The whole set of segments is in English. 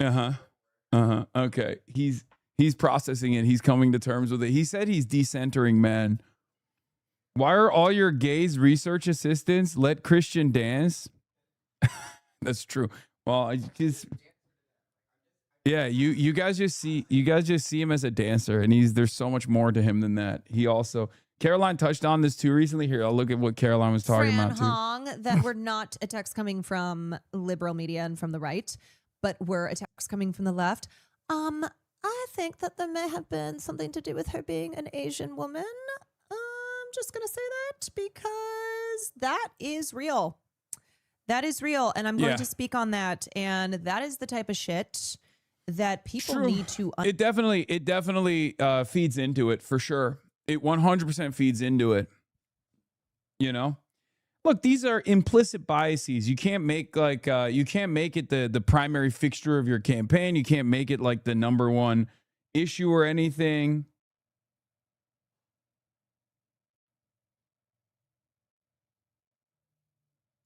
Uh-huh. Uh-huh. Okay. He's processing it. He's coming to terms with it. He said he's decentering men. Why are all your gays research assistants let Christian dance? That's true. Well, I just yeah, you guys just see him as a dancer, and there's so much more to him than that. He also Caroline touched on this too recently. Here, I'll look at what Caroline was talking Fran about too. Hong, that were not attacks coming from liberal media and from the right, but were attacks coming from the left. I think that there may have been something to do with her being an Asian woman. I'm just gonna say that because that is real. That is real, and I'm going to speak on that. And that is the type of shit that people need to. It definitely feeds into it for sure. It 100% feeds into it. You know, look, these are implicit biases. You can't make you can't make it the primary fixture of your campaign. You can't make it like the number one issue or anything.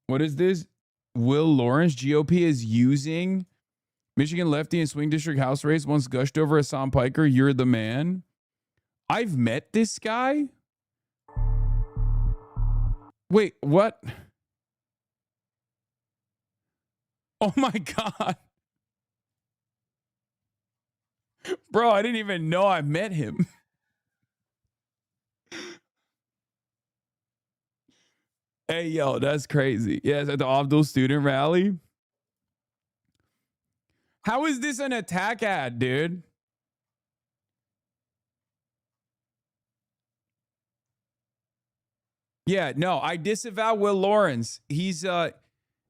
What is this? Will Lawrence, GOP is using Michigan lefty and swing district house race once gushed over Hassan Piker. You're the man. I've met this guy. Wait, what? Oh my God. Bro, I didn't even know I met him. Hey, yo, that's crazy. Yes, at the Abdul student rally. How is this an attack ad, dude? Yeah, no, I disavow Will Lawrence. He's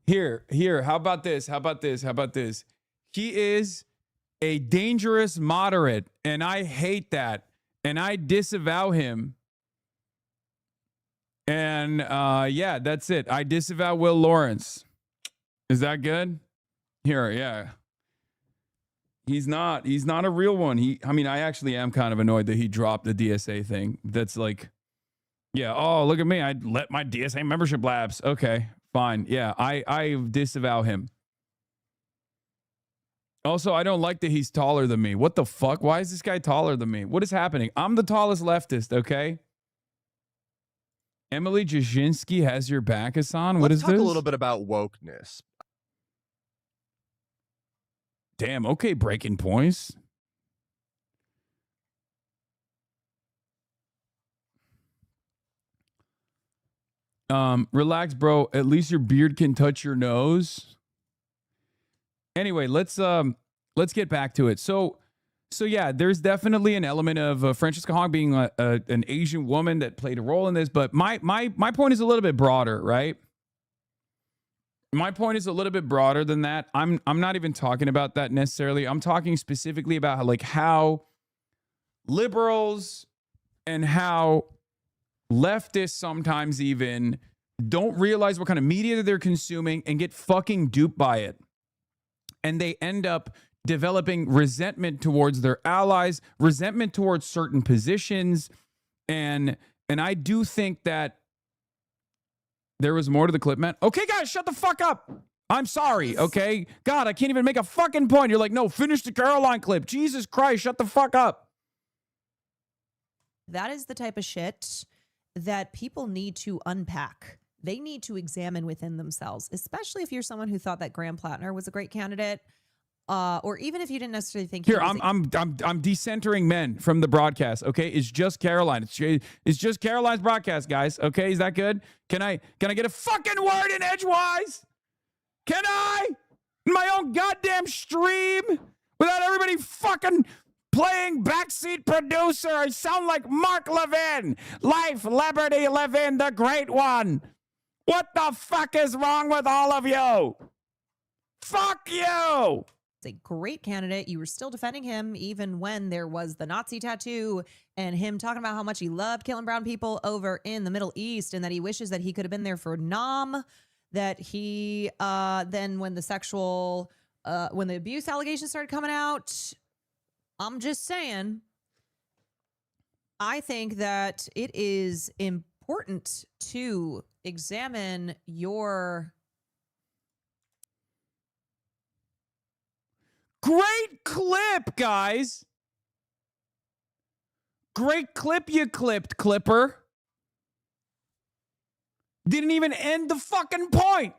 here. How about this? He is a dangerous moderate, and I hate that. And I disavow him. And yeah, that's it. I disavow Will Lawrence. Is that good? Here, yeah. He's not a real one. I mean, I actually am kind of annoyed that he dropped the DSA thing. That's like, yeah, oh, look at me. I let my DSA membership lapse. Okay, fine. Yeah, I disavow him. Also, I don't like that he's taller than me. What the fuck? Why is this guy taller than me? What is happening? I'm the tallest leftist, okay? Emily Jasinski has your back, Hasan. What is this? Let's talk a little bit about wokeness. Damn, okay, breaking points. Relax, bro. At least your beard can touch your nose. Anyway, let's get back to it. So yeah, there's definitely an element of Francesca Hong being an Asian woman that played a role in this, but my point is a little bit broader, right? My point is a little bit broader than that. I'm not even talking about that necessarily. I'm talking specifically about how liberals and how leftists sometimes even don't realize what kind of media they're consuming and get fucking duped by it. And they end up developing resentment towards their allies, resentment towards certain positions. And I do think that there was more to the clip, man. Okay, guys, shut the fuck up. I'm sorry, okay? God, I can't even make a fucking point. You're like, no, finish the Caroline clip. Jesus Christ, shut the fuck up. That is the type of shit that people need to unpack. They need to examine within themselves, especially if you're someone who thought that Graham Plattner was a great candidate, or even if you didn't necessarily think. Here, I'm decentering men from the broadcast. Okay, it's just Caroline. It's just Caroline's broadcast, guys. Okay, is that good? Can I get a fucking word in edgewise? Can I? In my own goddamn stream without everybody fucking playing backseat producer. I sound like Mark Levin. Life, liberty, Levin, the great one. What the fuck is wrong with all of you? Fuck you. A great candidate. You were still defending him even when there was the Nazi tattoo and him talking about how much he loved killing brown people over in the Middle East and that he wishes that he could have been there for Nam, that he then when the abuse allegations started coming out, I'm just saying, I think that it is important to examine your Great clip, guys. Great clip you clipped, Clipper. Didn't even end the fucking point.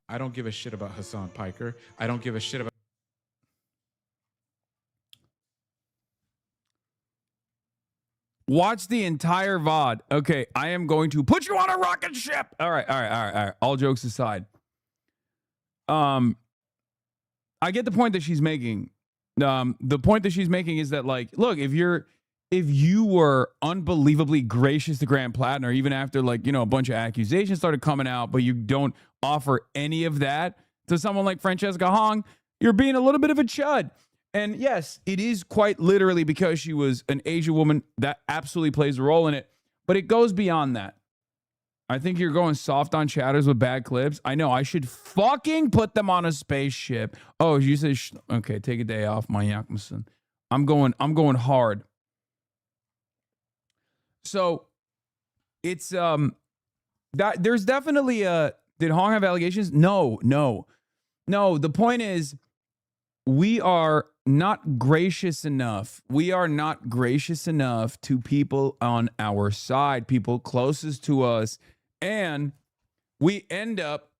I don't give a shit about Hassan Piker. I don't give a shit about. Watch the entire VOD. Okay, I am going to put you on a rocket ship. All right. All jokes aside. I get the point that she's making. The point that she's making is that, like, look, if you were unbelievably gracious to Grant Platten, or even after, like, you know, a bunch of accusations started coming out, but you don't offer any of that to someone like Francesca Hong, you're being a little bit of a chud. And yes, it is quite literally because she was an Asian woman. That absolutely plays a role in it. But it goes beyond that. I think you're going soft on chatters with bad clips. I know. I should fucking put them on a spaceship. Oh, you say, okay, take a day off, my Yakmason. I'm going hard. So it's that there's definitely did Hong have allegations? No. The point is, we are not gracious enough. We are not gracious enough to people on our side, people closest to us, and we end up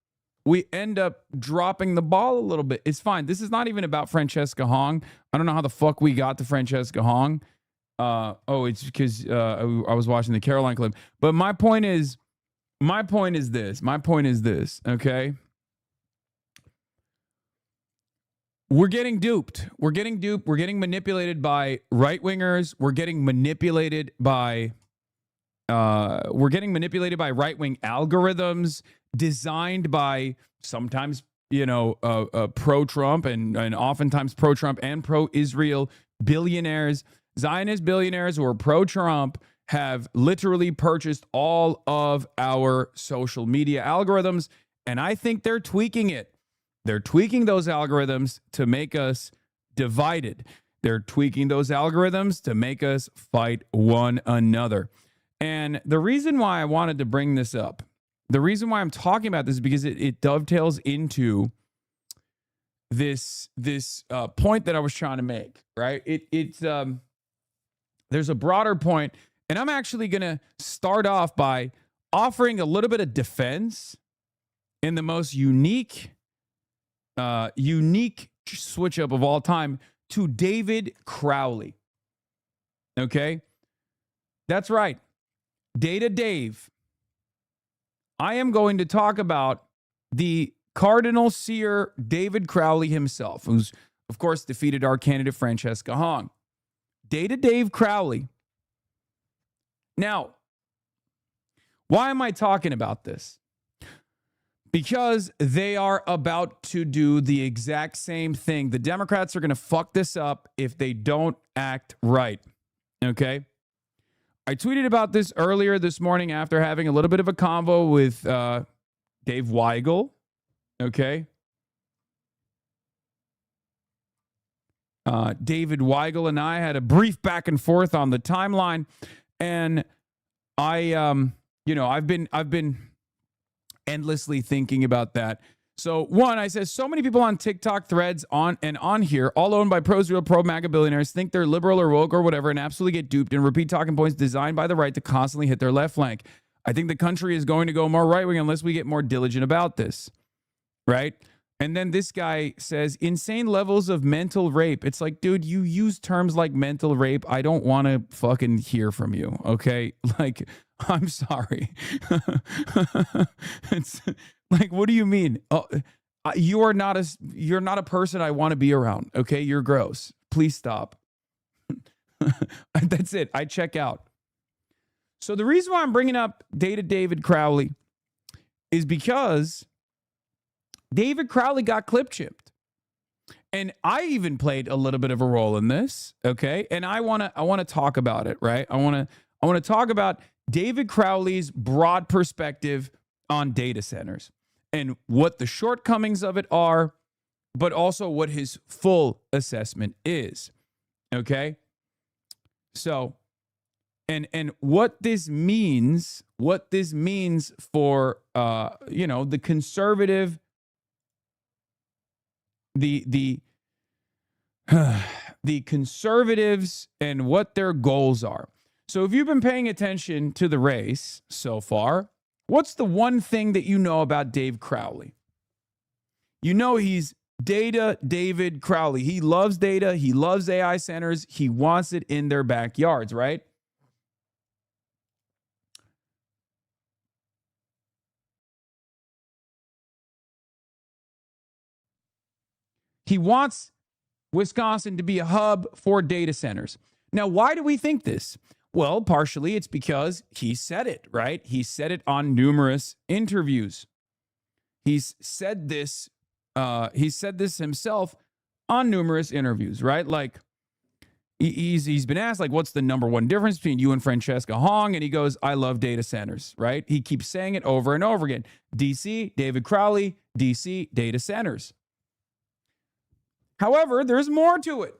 dropping the ball a little bit. It's fine. This is not even about Francesca Hong. I don't know how the fuck we got to Francesca Hong. It's because I was watching the Caroline clip. But my point is this. Okay. We're getting duped. We're getting manipulated by right-wingers. We're getting manipulated by right-wing algorithms designed by sometimes, pro-Trump and oftentimes pro-Trump and pro-Israel billionaires. Zionist billionaires who are pro-Trump have literally purchased all of our social media algorithms, and I think they're tweaking it. They're tweaking those algorithms to make us divided. They're tweaking those algorithms to make us fight one another. And the reason why I wanted to bring this up, the reason why I'm talking about this is because it dovetails into this point that I was trying to make, right? There's a broader point, and I'm actually going to start off by offering a little bit of defense in the most unique switch up of all time to David Crowley. Okay? That's right. Data Dave. I am going to talk about the Cardinal Seer David Crowley himself, who's, of course, defeated our candidate Francesca Hong. Data Dave Crowley. Now, why am I talking about this? Because they are about to do the exact same thing. The Democrats are going to fuck this up if they don't act right. Okay? I tweeted about this earlier this morning after having a little bit of a convo with Dave Weigel. Okay? David Weigel and I had a brief back and forth on the timeline, and I've been endlessly thinking about that. So one, I said, so many people on TikTok threads on here, all owned by pro-Israel, pro-MAGA billionaires, think they're liberal or woke or whatever, and absolutely get duped and repeat talking points designed by the right to constantly hit their left flank. I think the country is going to go more right-wing unless we get more diligent about this. Right? And then this guy says, insane levels of mental rape. It's like, dude, you use terms like mental rape. I don't want to fucking hear from you. Okay? Like, I'm sorry. It's like, what do you mean? Oh, you're not a person I want to be around. Okay? You're gross. Please stop. That's it. I check out. So the reason why I'm bringing up David Crowley is because David Crowley got clip chipped. And I even played a little bit of a role in this, okay? And I want to talk about it, right? I want to talk about David Crowley's broad perspective on data centers and what the shortcomings of it are, but also what his full assessment is. Okay? So, And what this means for the conservative, the the conservatives and what their goals are. So if you've been paying attention to the race so far, what's the one thing that you know about Dave Crowley? You know he's Data David Crowley. He loves data. He loves AI centers. He wants it in their backyards, right? He wants Wisconsin to be a hub for data centers. Now, why do we think this? Well, partially it's because he said it, right? He said it on numerous interviews. He's said this himself on numerous interviews, right? Like he's been asked, like, what's the number one difference between you and Francesca Hong? And he goes, I love data centers, right? He keeps saying it over and over again. DC, David Crowley, DC, data centers. However, there's more to it.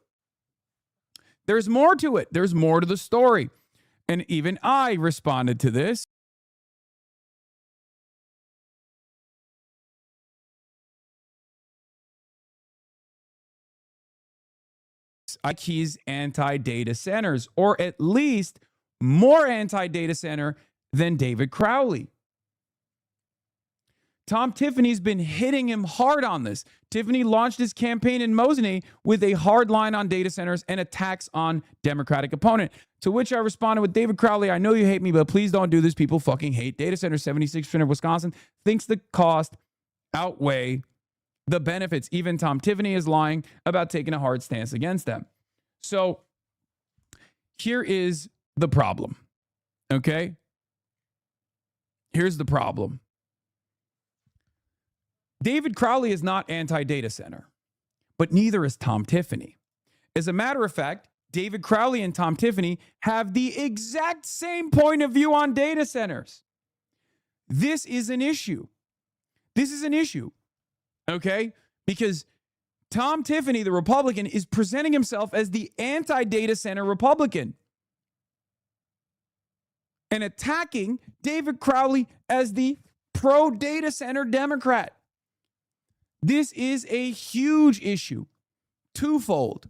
There's more to it. There's more to the story. And even I responded to this. Like he's anti-data centers, or at least more anti-data center than David Crowley. Tom Tiffany's been hitting him hard on this. Tiffany launched his campaign in Mosinee with a hard line on data centers and attacks on Democratic opponent. To which I responded with, David Crowley, I know you hate me, but please don't do this. People fucking hate data centers. 76% of Wisconsin thinks the cost outweigh the benefits. Even Tom Tiffany is lying about taking a hard stance against them. So here is the problem. Okay? Here's the problem. David Crowley is not anti-data center, but neither is Tom Tiffany. As a matter of fact, David Crowley and Tom Tiffany have the exact same point of view on data centers. This is an issue. This is an issue, okay? Because Tom Tiffany, the Republican, is presenting himself as the anti-data center Republican and attacking David Crowley as the pro-data center Democrat. This is a huge issue, twofold.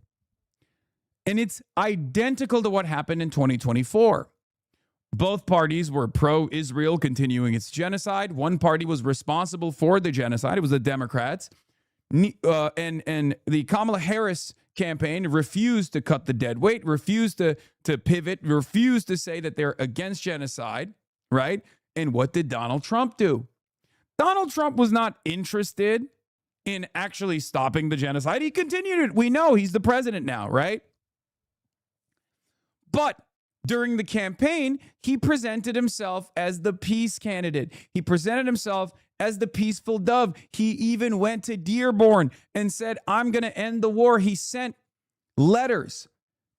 And it's identical to what happened in 2024. Both parties were pro-Israel continuing its genocide. One party was responsible for the genocide. It was the Democrats. And the Kamala Harris campaign refused to cut the dead weight, refused to pivot, refused to say that they're against genocide, right? And what did Donald Trump do? Donald Trump was not interested in actually stopping the genocide. He continued it. We know he's the president now, right? But during the campaign, he presented himself as the peace candidate. He presented himself as the peaceful dove. He even went to Dearborn and said, I'm going to end the war. He sent letters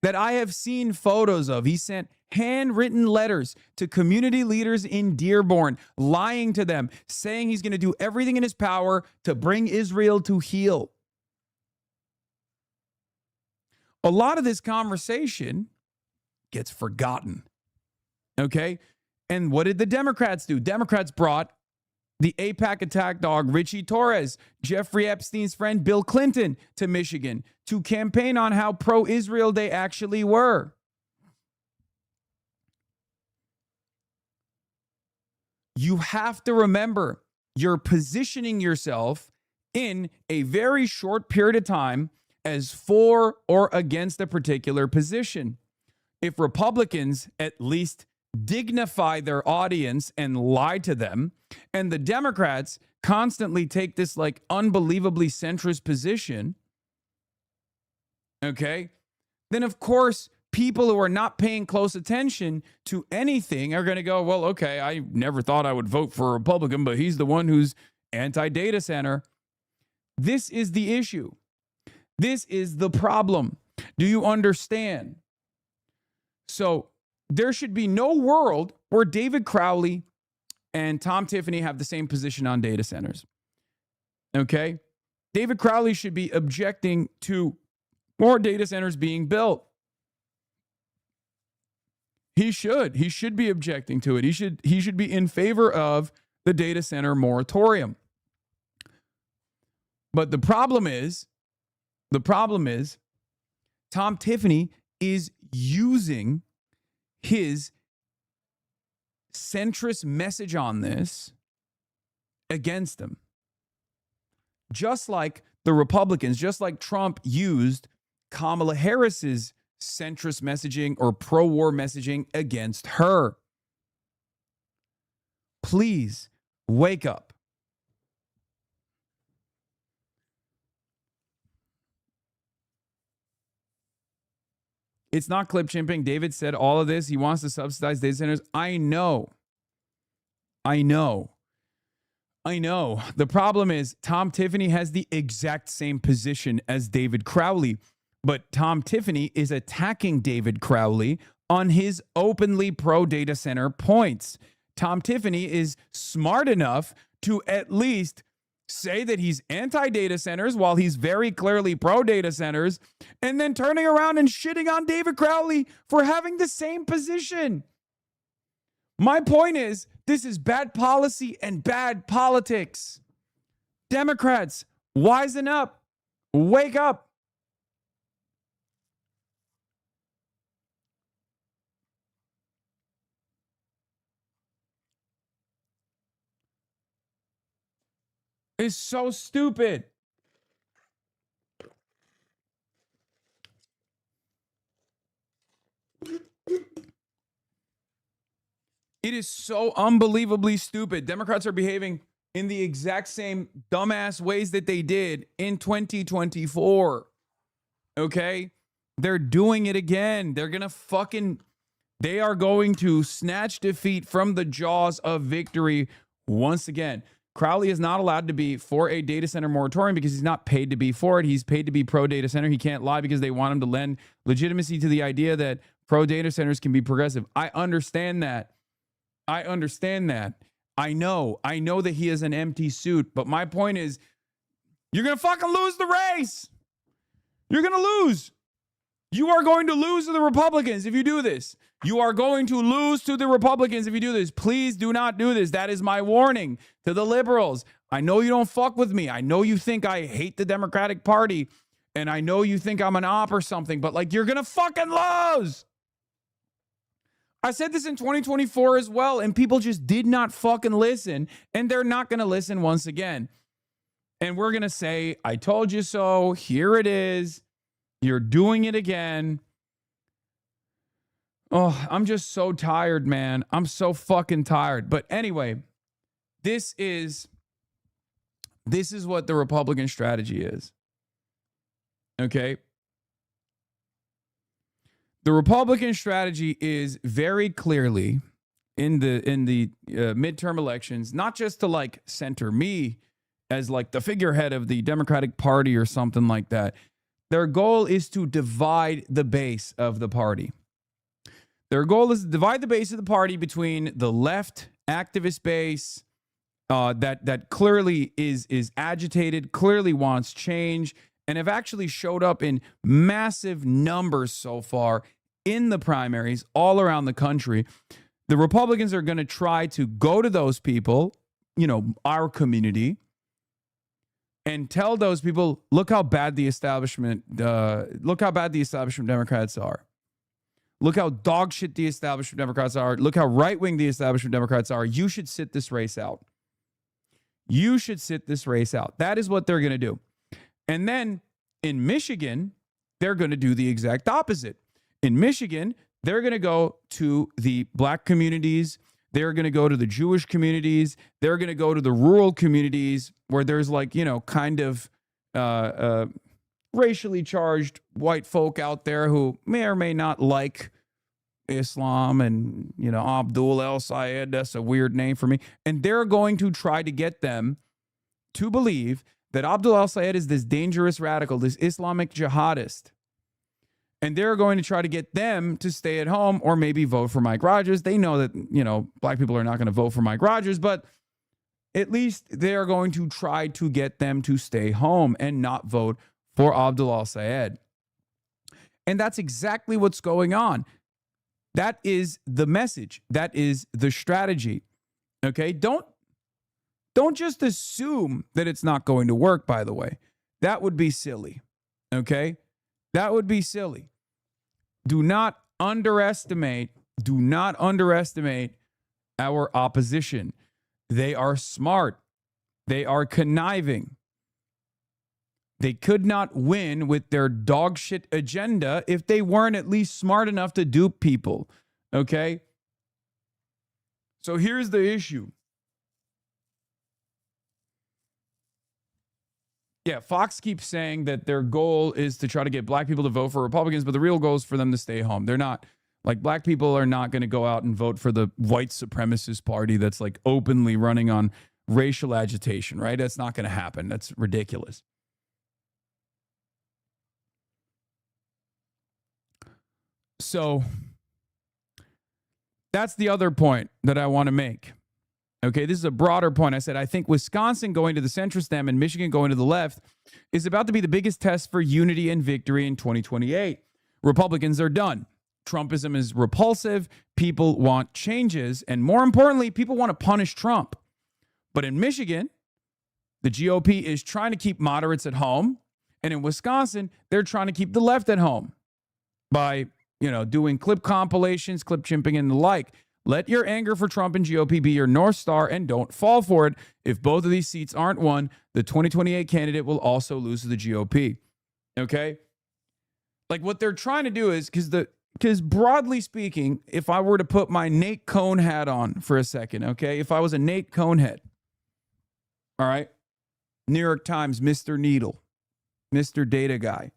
that I have seen photos of. He sent handwritten letters to community leaders in Dearborn, lying to them, saying he's going to do everything in his power to bring Israel to heel. A lot of this conversation gets forgotten, okay? And what did the Democrats do? Democrats brought the AIPAC attack dog, Richie Torres, Jeffrey Epstein's friend, Bill Clinton, to Michigan to campaign on how pro-Israel they actually were. You have to remember, you're positioning yourself in a very short period of time as for or against a particular position. If Republicans at least dignify their audience and lie to them, and the Democrats constantly take this like unbelievably centrist position, okay, then of course people who are not paying close attention to anything are going to go, well, okay, I never thought I would vote for a Republican, but he's the one who's anti-data center. This is the issue. This is the problem. Do you understand? So there should be no world where David Crowley and Tom Tiffany have the same position on data centers. Okay? David Crowley should be objecting to more data centers being built. He should be objecting to it. He should be in favor of the data center moratorium. But the problem is Tom Tiffany is using his centrist message on this against him. Just like the Republicans, just like Trump used Kamala Harris's centrist messaging or pro-war messaging against her. Please wake up. It's not clip chimping. David said all of this. He wants to subsidize data centers. I know. The problem is Tom Tiffany has the exact same position as David Crowley, but Tom Tiffany is attacking David Crowley on his openly pro-data center points. Tom Tiffany is smart enough to at least say that he's anti-data centers while he's very clearly pro-data centers, and then turning around and shitting on David Crowley for having the same position. My point is, this is bad policy and bad politics. Democrats, wisen up. Wake up. It's so stupid. It is so unbelievably stupid. Democrats are behaving in the exact same dumbass ways that they did in 2024. Okay? They're doing it again. They are going to snatch defeat from the jaws of victory once again. Crowley is not allowed to be for a data center moratorium because he's not paid to be for it. He's paid to be pro-data center. He can't lie because they want him to lend legitimacy to the idea that pro-data centers can be progressive. I understand that. I know that he is an empty suit, but my point is, you're going to fucking lose the race. You're going to lose. You are going to lose to the Republicans if you do this. You are going to lose to the Republicans if you do this. Please do not do this. That is my warning to the liberals. I know you don't fuck with me. I know you think I hate the Democratic Party, and I know you think I'm an op or something, but like, you're going to fucking lose. I said this in 2024 as well, and people just did not fucking listen, and they're not going to listen once again. And we're going to say, I told you so. Here it is. You're doing it again. Oh, I'm just so tired, man. I'm so fucking tired. But anyway, this is what the Republican strategy is. Okay? The Republican strategy is very clearly in the midterm elections, not just to like center me as like the figurehead of the Democratic Party or something like that. Their goal is to divide the base of the party. Their goal is to divide the base of the party between the left activist base that clearly is agitated, clearly wants change, and have actually showed up in massive numbers so far in the primaries all around the country. The Republicans are going to try to go to those people, our community, and tell those people, look how bad the establishment Democrats are. Look how dog shit the establishment Democrats are. Look how right-wing the establishment Democrats are. You should sit this race out. You should sit this race out. That is what they're going to do. And then in Michigan, they're going to do the exact opposite. In Michigan, they're going to go to the black communities. They're going to go to the Jewish communities. They're going to go to the rural communities where there's kind of racially charged white folk out there who may or may not like Islam and, Abdul el-Sayed, that's a weird name for me. And they're going to try to get them to believe that Abdul el-Sayed is this dangerous radical, this Islamic jihadist. And they're going to try to get them to stay at home or maybe vote for Mike Rogers. They know that, black people are not going to vote for Mike Rogers, but at least they're going to try to get them to stay home and not vote for Abdul el-Sayed. And that's exactly what's going on. That is the message. That is the strategy. Okay? Don't just assume that it's not going to work, by the way. That would be silly. Okay? That would be silly. Do not underestimate our opposition. They are smart. They are conniving. They could not win with their dog shit agenda if they weren't at least smart enough to dupe people. Okay? So here's the issue. Yeah, Fox keeps saying that their goal is to try to get black people to vote for Republicans, but the real goal is for them to stay home. They're not, like, black people are not going to go out and vote for the white supremacist party that's like openly running on racial agitation, right? That's not going to happen. That's ridiculous. So that's the other point that I want to make. Okay, this is a broader point. I said, I think Wisconsin going to the centrist Dem and Michigan going to the left is about to be the biggest test for unity and victory in 2028. Republicans are done. Trumpism is repulsive. People want changes. And more importantly, people want to punish Trump. But in Michigan, the GOP is trying to keep moderates at home. And in Wisconsin, they're trying to keep the left at home by, doing clip compilations, clip chimping, and the like. Let your anger for Trump and GOP be your North Star and don't fall for it. If both of these seats aren't won, the 2028 candidate will also lose to the GOP. Okay? Like, what they're trying to do is, because broadly speaking, if I were to put my Nate Cohn hat on for a second, okay? If I was a Nate Cohn head, all right? New York Times, Mr. Needle, Mr. Data Guy.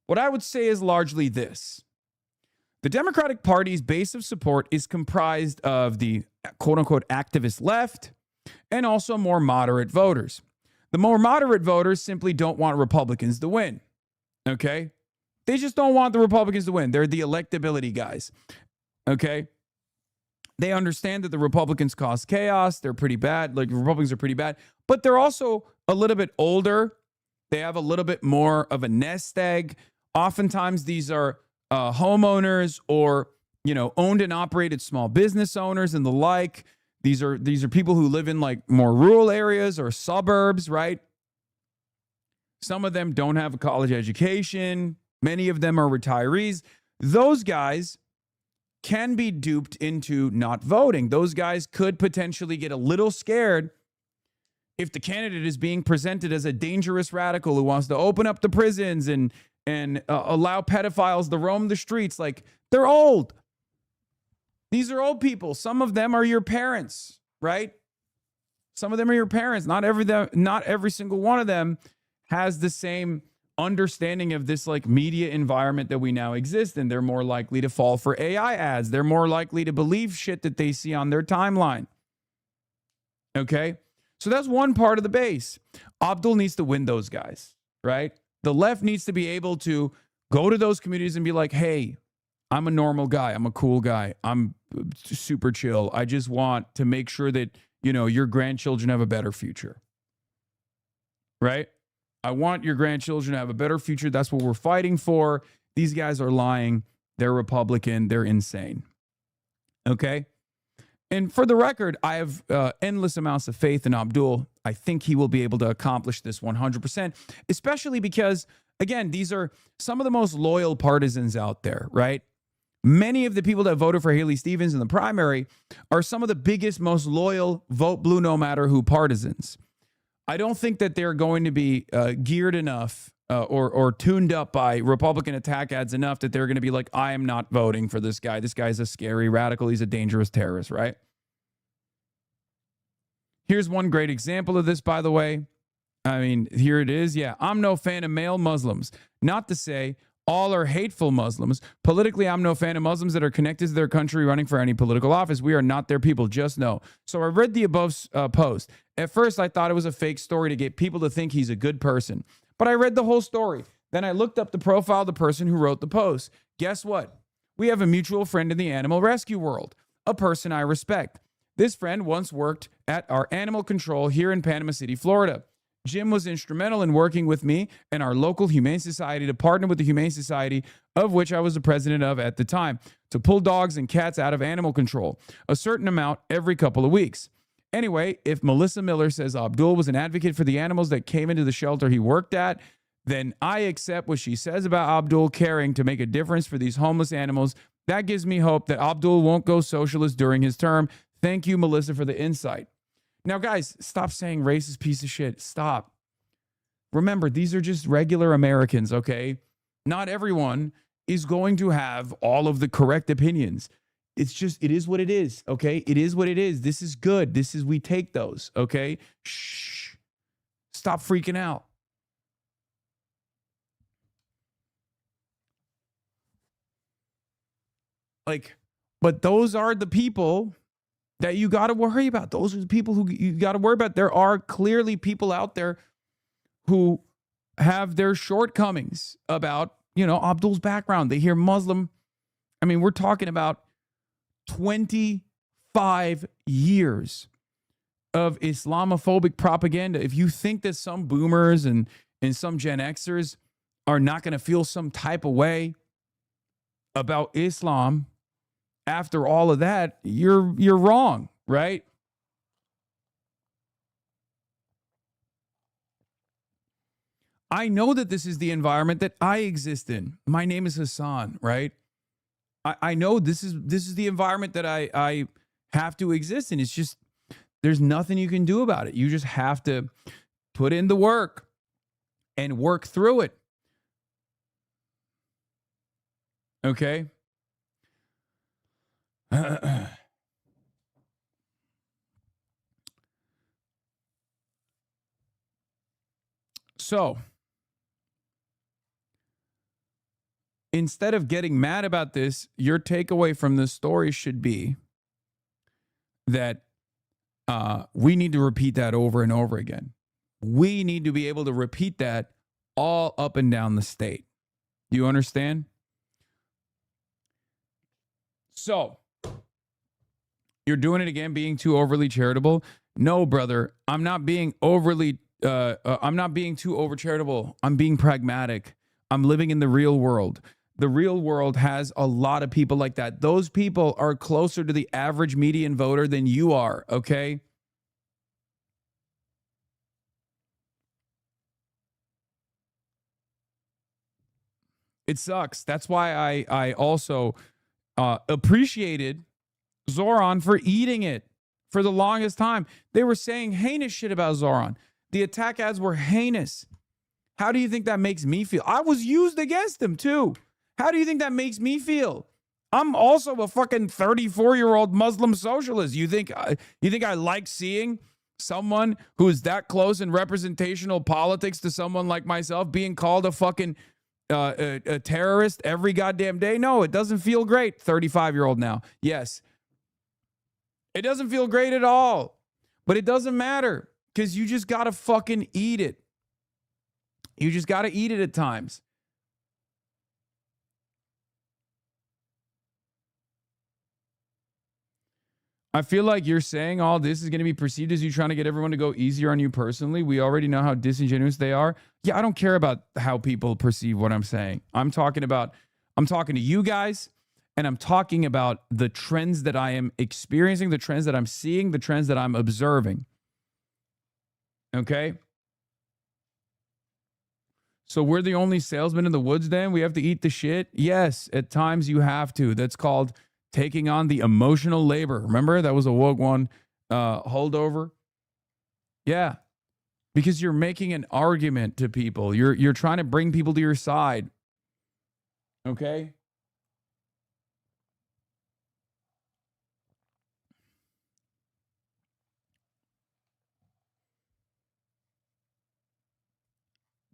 What I would say is largely this. The Democratic Party's base of support is comprised of the quote-unquote activist left and also more moderate voters. The more moderate voters simply don't want Republicans to win, okay? They just don't want the Republicans to win. They're the electability guys, okay? They understand that the Republicans cause chaos. They're pretty bad. Like, Republicans are pretty bad. But they're also a little bit older. They have a little bit more of a nest egg. Oftentimes, these are homeowners or, owned and operated small business owners and the like. These are people who live in like more rural areas or suburbs, right? Some of them don't have a college education. Many of them are retirees. Those guys can be duped into not voting. Those guys could potentially get a little scared if the candidate is being presented as a dangerous radical who wants to open up the prisons and allow pedophiles to roam the streets. Like, they're old. These are old people. Some of them are your parents, right? Some of them are your parents. Not every single one of them has the same understanding of this like media environment that we now exist in. They're more likely to fall for AI ads. They're more likely to believe shit that they see on their timeline. Okay? So that's one part of the base. Abdul needs to win those guys, right? The left needs to be able to go to those communities and be like, hey, I'm a normal guy. I'm a cool guy. I'm super chill. I just want to make sure that, your grandchildren have a better future. Right? I want your grandchildren to have a better future. That's what we're fighting for. These guys are lying. They're Republican. They're insane. Okay? And for the record, I have endless amounts of faith in Abdul. I think he will be able to accomplish this 100%, especially because, again, these are some of the most loyal partisans out there, right? Many of the people that voted for Haley Stevens in the primary are some of the biggest, most loyal vote blue no matter who partisans. I don't think that they're going to be geared enough or tuned up by Republican attack ads enough that they're going to be like, I am not voting for this guy. This guy's a scary radical. He's a dangerous terrorist, right? Here's one great example of this, by the way. I mean, here it is. Yeah, I'm no fan of male Muslims. Not to say all are hateful Muslims. Politically, I'm no fan of Muslims that are connected to their country running for any political office. We are not their people, just know. So I read the above post. At first, I thought it was a fake story to get people to think he's a good person. But I read the whole story. Then I looked up the profile of the person who wrote the post. Guess what? We have a mutual friend in the animal rescue world, a person I respect. This friend once worked at our animal control here in Panama City, Florida. Jim was instrumental in working with me and our local Humane Society to partner with the Humane Society, of which I was the president of at the time, to pull dogs and cats out of animal control, a certain amount every couple of weeks. Anyway, if Melissa Miller says Abdul was an advocate for the animals that came into the shelter he worked at, then I accept what she says about Abdul caring to make a difference for these homeless animals. That gives me hope that Abdul won't go socialist during his term. Thank you, Melissa, for the insight. Now, guys, stop saying racist piece of shit. Stop. Remember, these are just regular Americans, okay? Not everyone is going to have all of the correct opinions. It's just, it is what it is, okay? It is what it is. This is good. We take those, okay? Shh. Stop freaking out. But those are the people that you got to worry about. Those are the people who you got to worry about. There are clearly people out there who have their shortcomings about, Abdul's background. They hear Muslim. I mean, we're talking about 25 years of Islamophobic propaganda. If you think that some boomers and some Gen Xers are not going to feel some type of way about Islam after all of that, you're wrong, right? I know that this is the environment that I exist in. My name is Hassan, right? I know this is the environment that I have to exist in. It's just, there's nothing you can do about it. You just have to put in the work and work through it. Okay? So, instead of getting mad about this, your takeaway from this story should be that we need to repeat that over and over again. We need to be able to repeat that all up and down the state. Do you understand? So, you're doing it again, being too overly charitable. No, brother, I'm not being overly, I'm not being too over charitable. I'm being pragmatic. I'm living in the real world. The real world has a lot of people like that. Those people are closer to the average median voter than you are, okay? It sucks. That's why I also appreciated Zoran for eating it for the longest time. They were saying heinous shit about Zoran. The attack ads were heinous. How do you think that makes me feel? I was used against him too. How do you think that makes me feel? I'm also a fucking 34-year-old Muslim socialist. You think I like seeing someone who is that close in representational politics to someone like myself being called a fucking a terrorist every goddamn day? No, it doesn't feel great. 35-year-old now. Yes. It doesn't feel great at all. But it doesn't matter because you just got to fucking eat it. You just got to eat it at times. I feel like you're saying all this is going to be perceived as you trying to get everyone to go easier on you personally. We already know how disingenuous they are. Yeah, I don't care about how people perceive what I'm saying. I'm talking to you guys, and I'm talking about the trends that I am experiencing, the trends that I'm seeing, the trends that I'm observing. Okay? So we're the only salesman in the woods then? We have to eat the shit? Yes, at times you have to. That's called taking on the emotional labor. Remember, that was a woke one holdover. Yeah, because you're making an argument to people. You're trying to bring people to your side. Okay?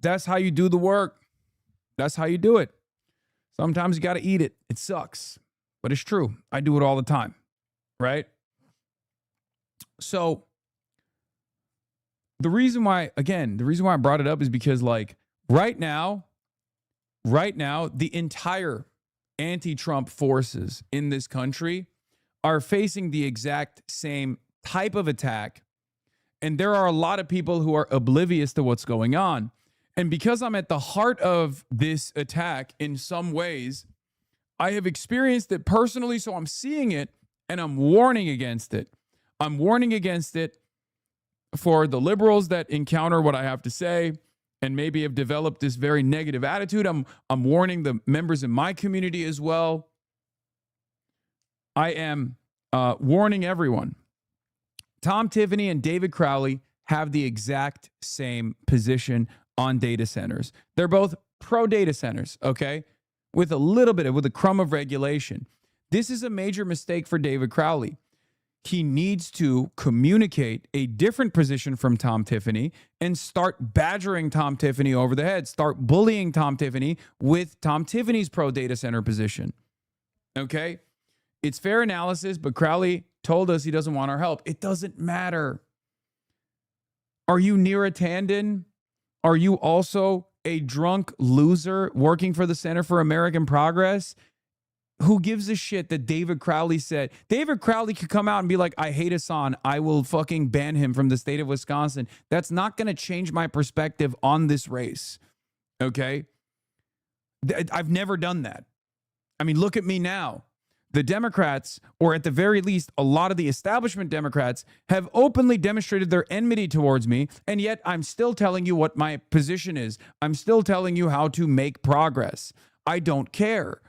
That's how you do the work. That's how you do it. Sometimes you got to eat it. It sucks. But it's true. I do it all the time, right? So the reason why I brought it up is because right now, the entire anti-Trump forces in this country are facing the exact same type of attack And there are a lot of people who are oblivious to what's going on. And because I'm at the heart of this attack in some ways, I have experienced it personally, so I'm seeing it and I'm warning against it. I'm warning against it for the liberals that encounter what I have to say and maybe have developed this very negative attitude. I'm warning the members in my community as well. I am warning everyone. Tom Tiffany and David Crowley have the exact same position on data centers. They're both pro data centers, okay? With a crumb of regulation. This is a major mistake for David Crowley. He needs to communicate a different position from Tom Tiffany and start badgering Tom Tiffany over the head. Start bullying Tom Tiffany with Tom Tiffany's pro data center position. Okay? It's fair analysis, but Crowley told us he doesn't want our help. It doesn't matter. Are you Neera Tanden? Are you also a drunk loser working for the Center for American Progress? Who gives a shit that David Crowley said? David Crowley could come out and be like, I hate Hassan. I will fucking ban him from the state of Wisconsin. That's not going to change my perspective on this race. Okay? I've never done that. I mean, look at me now. The Democrats, or at the very least, a lot of the establishment Democrats, have openly demonstrated their enmity towards me, and yet I'm still telling you what my position is. I'm still telling you how to make progress. I don't care.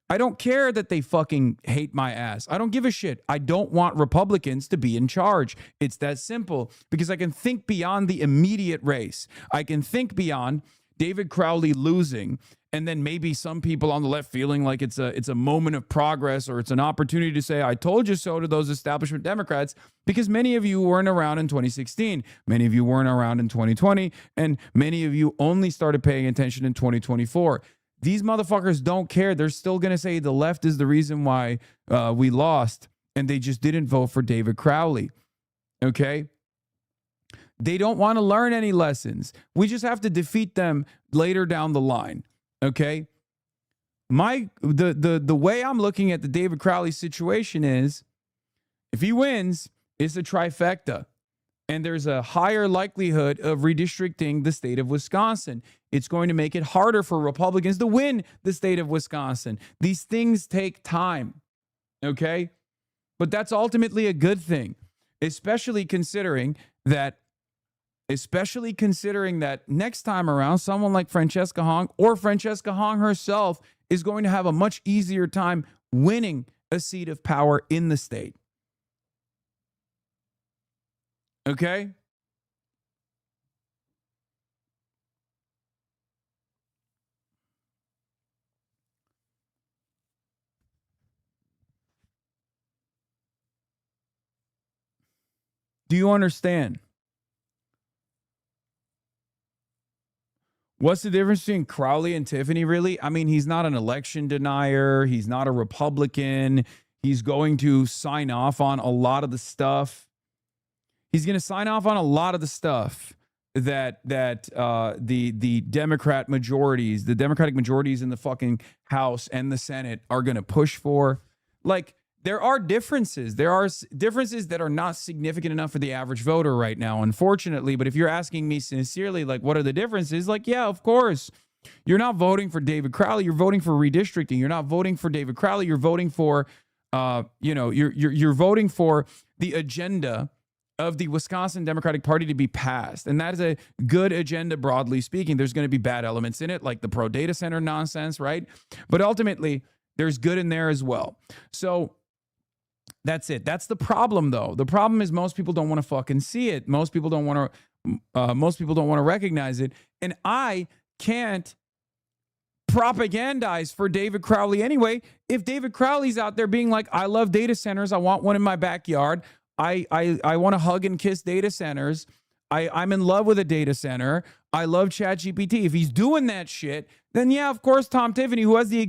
I don't care that they fucking hate my ass. I don't give a shit. I don't want Republicans to be in charge. It's that simple, because I can think beyond the immediate race. I can think beyond David Crowley losing, and then maybe some people on the left feeling like it's a moment of progress, or it's an opportunity to say, I told you so to those establishment Democrats, because many of you weren't around in 2016. Many of you weren't around in 2020, and many of you only started paying attention in 2024. These motherfuckers don't care. They're still going to say the left is the reason why we lost, and they just didn't vote for David Crowley. Okay? They don't want to learn any lessons. We just have to defeat them later down the line. Okay? The way I'm looking at the David Crowley situation is, if he wins, it's a trifecta. And there's a higher likelihood of redistricting the state of Wisconsin. It's going to make it harder for Republicans to win the state of Wisconsin. These things take time, okay? But that's ultimately a good thing, especially considering that next time around, someone like Francesca Hong, or Francesca Hong herself, is going to have a much easier time winning a seat of power in the state. Okay? Do you understand? What's the difference between Crowley and Tiffany, really? I mean, he's not an election denier. He's not a Republican. He's going to sign off on a lot of the stuff. He's going to sign off on a lot of the stuff that the Democratic majorities in the fucking House and the Senate are going to push for. Like, there are differences. There are differences that are not significant enough for the average voter right now, unfortunately. But if you're asking me sincerely, like, what are the differences? Like, yeah, of course. You're not voting for David Crowley. You're voting for redistricting. You're not voting for David Crowley. You're voting for, you're voting for the agenda of the Wisconsin Democratic Party to be passed. And that is a good agenda, broadly speaking. There's going to be bad elements in it, like the pro data center nonsense, right? But ultimately, there's good in there as well. So that's it. That's the problem, though. The problem is most people don't want to fucking see it. Most people don't want to recognize it. And I can't propagandize for David Crowley anyway. If David Crowley's out there being like, I love data centers, I want one in my backyard, I want to hug and kiss data centers, I'm in love with a data center, I love ChatGPT. If he's doing that shit, then yeah, of course, Tom Tiffany, who has the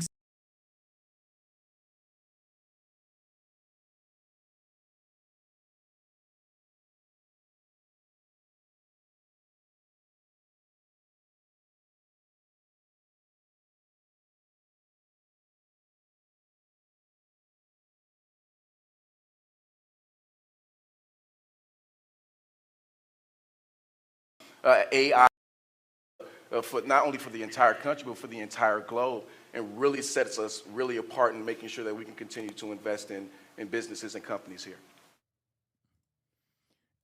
AI for not only for the entire country, but for the entire globe, and really sets us really apart in making sure that we can continue to invest in businesses and companies here.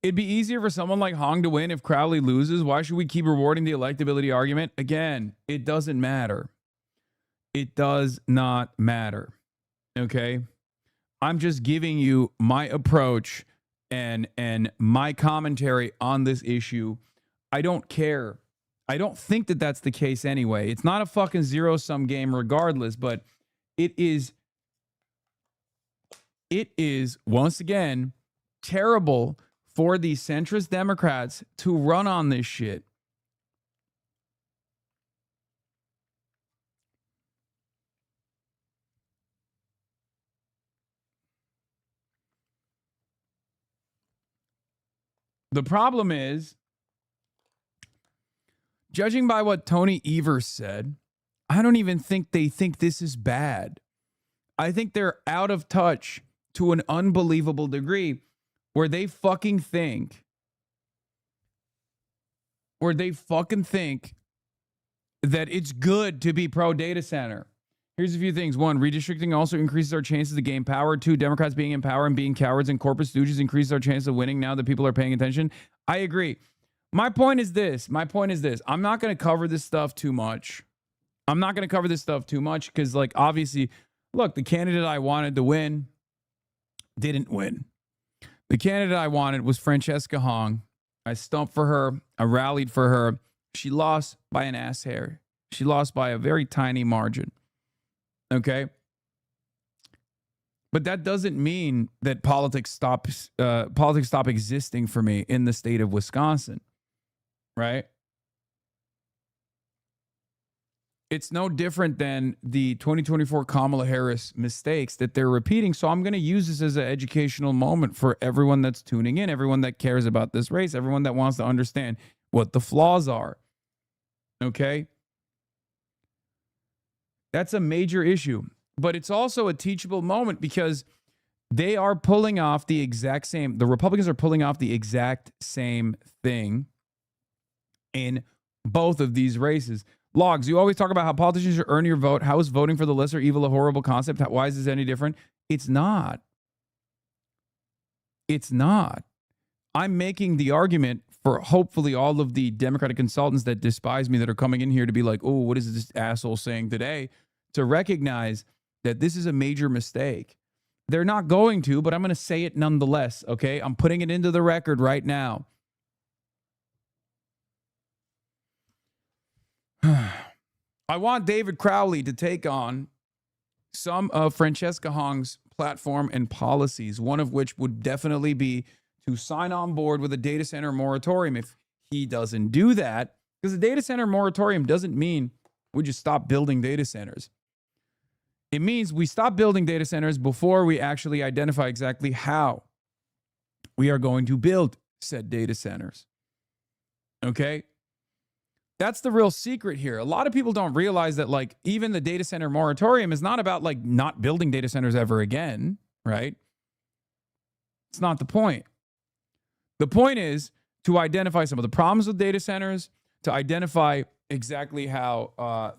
It'd be easier for someone like Hong to win if Crowley loses. Why should we keep rewarding the electability argument? Again, it doesn't matter. It does not matter. Okay? I'm just giving you my approach and my commentary on this issue. I don't care. I don't think that that's the case anyway. It's not a fucking zero-sum game regardless, but it is once again terrible for the centrist Democrats to run on this shit. The problem is, judging by what Tony Evers said, I don't even think they think this is bad. I think they're out of touch to an unbelievable degree where they fucking think that it's good to be pro data center. Here's a few things. One, redistricting also increases our chances to gain power. Two, Democrats being in power and being cowards and corporate stooges increases our chance of winning now that people are paying attention. I agree. My point is this. I'm not going to cover this stuff too much. Because, like, obviously, look, the candidate I wanted to win didn't win. The candidate I wanted was Francesca Hong. I stumped for her. I rallied for her. She lost by an ass hair. She lost by a very tiny margin. Okay? But that doesn't mean that politics stop existing for me in the state of Wisconsin. Right? It's no different than the 2024 Kamala Harris mistakes that they're repeating. So I'm going to use this as an educational moment for everyone that's tuning in, everyone that cares about this race, everyone that wants to understand what the flaws are. Okay? That's a major issue. But it's also a teachable moment because they are pulling off the Republicans are pulling off the exact same thing in both of these races. Logs, you always talk about how politicians should earn your vote. How is voting for the lesser evil a horrible concept? Why is this any different? It's not. It's not. I'm making the argument for hopefully all of the Democratic consultants that despise me that are coming in here to be like, oh, what is this asshole saying today? To recognize that this is a major mistake. They're not going to, but I'm going to say it nonetheless, okay? I'm putting it into the record right now. I want David Crowley to take on some of Francesca Hong's platform and policies, one of which would definitely be to sign on board with a data center moratorium. If he doesn't do that, because a data center moratorium doesn't mean we just stop building data centers. It means we stop building data centers before we actually identify exactly how we are going to build said data centers. Okay? That's the real secret here. A lot of people don't realize that, like, even the data center moratorium is not about, like, not building data centers ever again, right? It's not the point. The point is to identify some of the problems with data centers, to identify exactly how,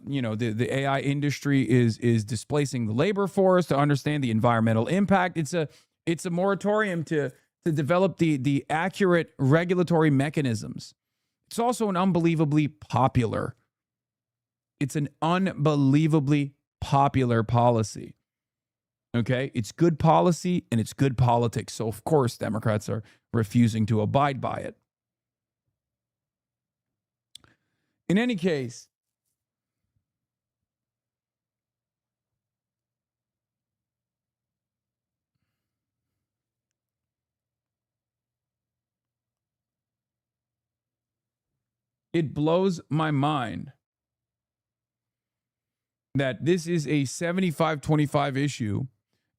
the AI industry is displacing the labor force, to understand the environmental impact. It's a moratorium to develop the accurate regulatory mechanisms. It's also an unbelievably popular policy. Okay? It's good policy and it's good politics. So, of course, Democrats are refusing to abide by it. In any case, it blows my mind that this is a 75-25 issue,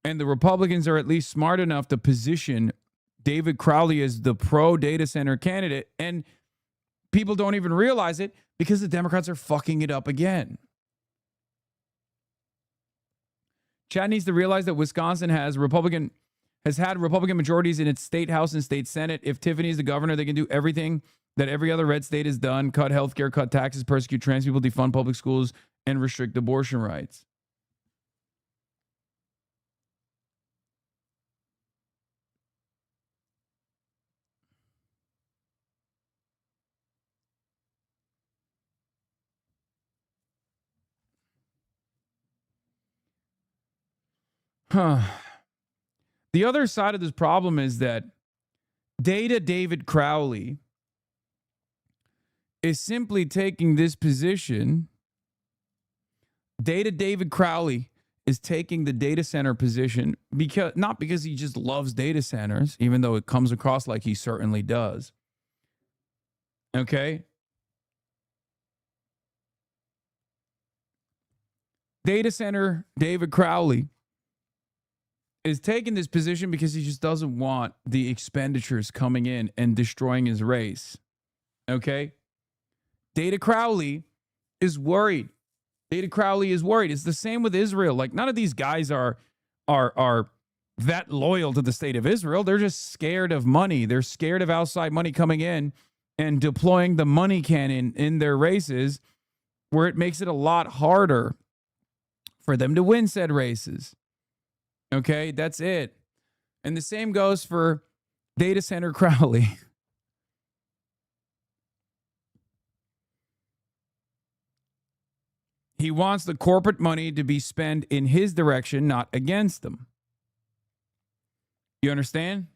and the Republicans are at least smart enough to position David Crowley as the pro-data center candidate, and people don't even realize it because the Democrats are fucking it up again. Chad needs to realize that Wisconsin has had Republican majorities in its state house and state senate. If Tiffany is the governor, they can do everything that every other red state has done: cut healthcare, cut taxes, persecute trans people, defund public schools, and restrict abortion rights. The other side of this problem is that Data David Crowley is simply taking this position. Data David Crowley is taking the data center position because not because he just loves data centers, even though it comes across like he certainly does. Okay? Data center David Crowley is taking this position because he just doesn't want the expenditures coming in and destroying his race. Okay? Data Crowley is worried. Data Crowley is worried. It's the same with Israel. Like, none of these guys are that loyal to the state of Israel. They're just scared of money. They're scared of outside money coming in and deploying the money cannon in their races, where it makes it a lot harder for them to win said races. Okay, that's it. And the same goes for Data Center Crowley. He wants the corporate money to be spent in his direction, not against them. You understand?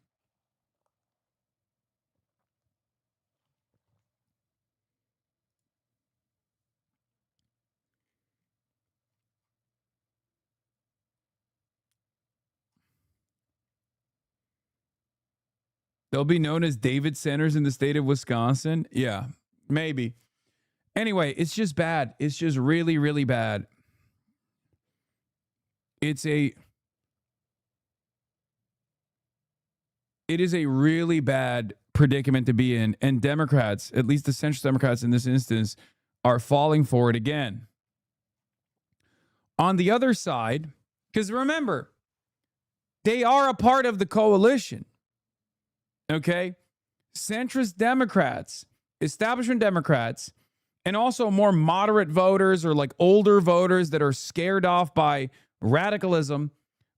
They'll be known as David Centers in the state of Wisconsin. Yeah, maybe. Anyway, it's just bad. It's just really, really bad. It is a really bad predicament to be in. And Democrats, at least the centrist Democrats in this instance, are falling for it again. On the other side, because remember, they are a part of the coalition. Okay? Centrist Democrats, establishment Democrats, and also more moderate voters or like older voters that are scared off by radicalism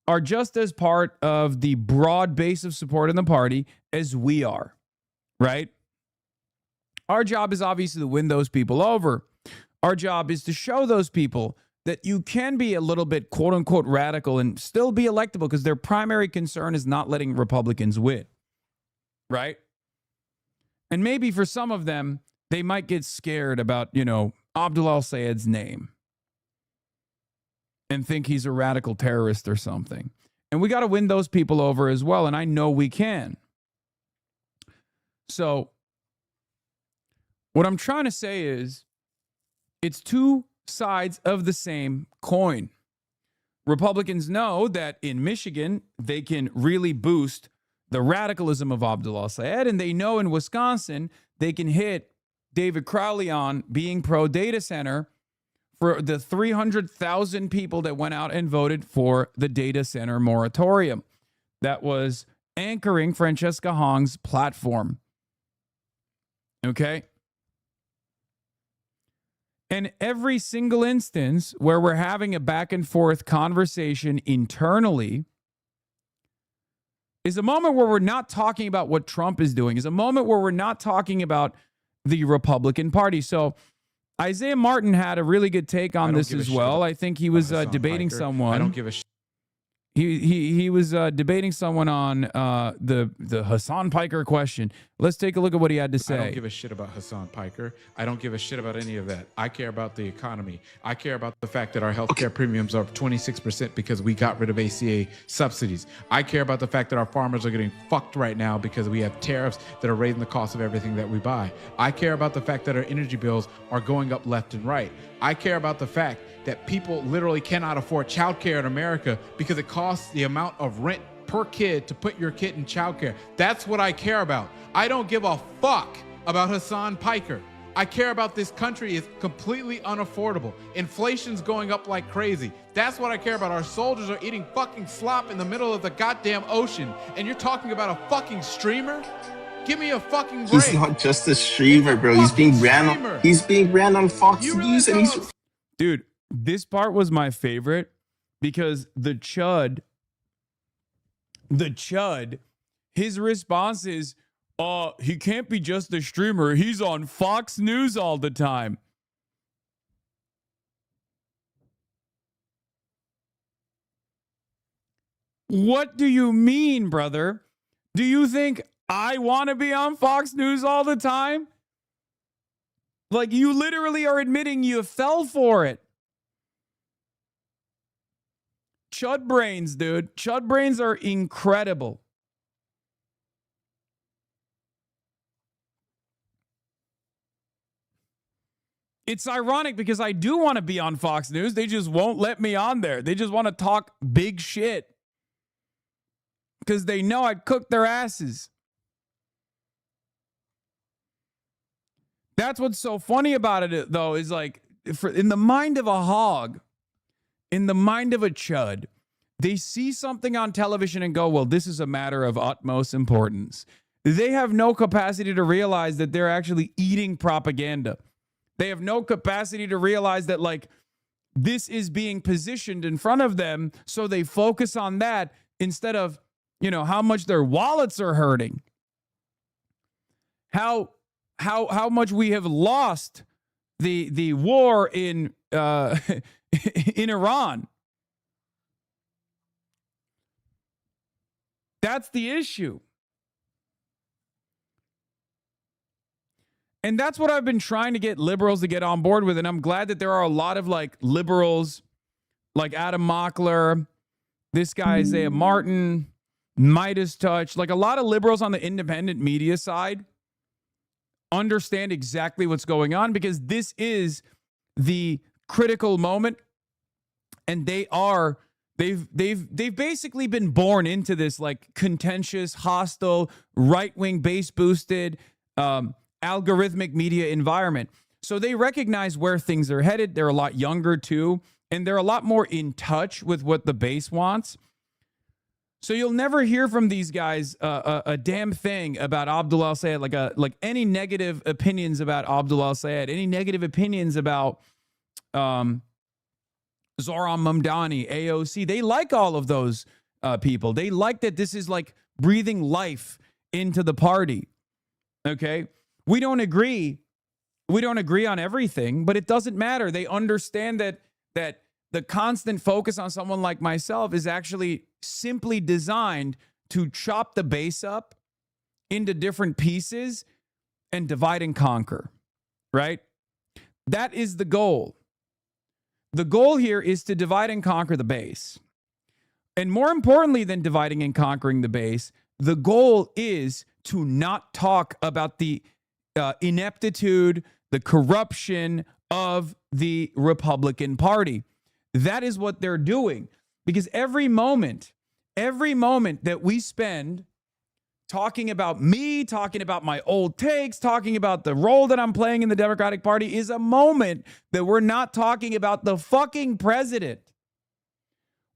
are just as part of the broad base of support in the party as we are, right? Our job is obviously to win those people over. Our job is to show those people that you can be a little bit quote unquote radical and still be electable, because their primary concern is not letting Republicans win, right? And maybe for some of them, they might get scared about, Abdul al-Sayed's name and think he's a radical terrorist or something. And we got to win those people over as well. And I know we can. So what I'm trying to say is it's two sides of the same coin. Republicans know that in Michigan, they can really boost the radicalism of Abdul al-Sayed. And they know in Wisconsin, they can hit David Crowley on being pro-data center for the 300,000 people that went out and voted for the data center moratorium that was anchoring Francesca Hong's platform. Okay? And every single instance where we're having a back and forth conversation internally is a moment where we're not talking about what Trump is doing, is a moment where we're not talking about the Republican Party. So Isaiah Martin had a really good take on this as well. I think he was debating someone. I don't give a shit. He was debating someone on the Hassan Piker question. Let's take a look at what he had to say. I don't give a shit about Hassan Piker. I don't give a shit about any of that. I care about the economy. I care about the fact that our healthcare premiums are 26% because we got rid of ACA subsidies. I care about the fact that our farmers are getting fucked right now because we have tariffs that are raising the cost of everything that we buy. I care about the fact that our energy bills are going up left and right. I care about the fact that people literally cannot afford childcare in America because it costs the amount of rent per kid to put your kid in childcare. That's what I care about. I don't give a fuck about Hassan Piker. I care about this country is completely unaffordable. Inflation's going up like crazy. That's what I care about. Our soldiers are eating fucking slop in the middle of the goddamn ocean. And you're talking about a fucking streamer? Give me a fucking break. He's not just a streamer, bro. He's being ran on Fox News, and he's Dude, this part was my favorite because the chud, his response is, he can't be just a streamer. He's on Fox News all the time. What do you mean, brother? Do you think I want to be on Fox News all the time? Like, you literally are admitting you fell for it. Chud brains, dude. Chud brains are incredible. It's ironic because I do want to be on Fox News. They just won't let me on there. They just want to talk big shit because they know I'd cook their asses. That's what's so funny about it, though, is like, in the mind of a hog, in the mind of a chud, they see something on television and go, well, this is a matter of utmost importance. They have no capacity to realize that they're actually eating propaganda. They have no capacity to realize that, like, this is being positioned in front of them, so they focus on that instead of, you know, how much their wallets are hurting. How much we have lost the war in in Iran. That's the issue. And that's what I've been trying to get liberals to get on board with. And I'm glad that there are a lot of like liberals like Adam Mockler, this guy Isaiah Martin, Midas Touch, like a lot of liberals on the independent media side understand exactly what's going on because this is the critical moment. And they've basically been born into this like contentious, hostile, right-wing base boosted, algorithmic media environment. So they recognize where things are headed. They're a lot younger too, and they're a lot more in touch with what the base wants. So you'll never hear from these guys a damn thing about Abdul Al-Sayed, like any negative opinions about Abdul Al-Sayed, any negative opinions about Zohran Mamdani, AOC. They like all of those people. They like that this is like breathing life into the party. Okay? We don't agree on everything, but it doesn't matter. They understand that the constant focus on someone like myself is actually simply designed to chop the base up into different pieces and divide and conquer, right? That is the goal. The goal here is to divide and conquer the base. And more importantly than dividing and conquering the base, the goal is to not talk about the ineptitude, the corruption of the Republican Party. That is what they're doing. Because every moment that we spend talking about me, talking about my old takes, talking about the role that I'm playing in the Democratic Party is a moment that we're not talking about the fucking president.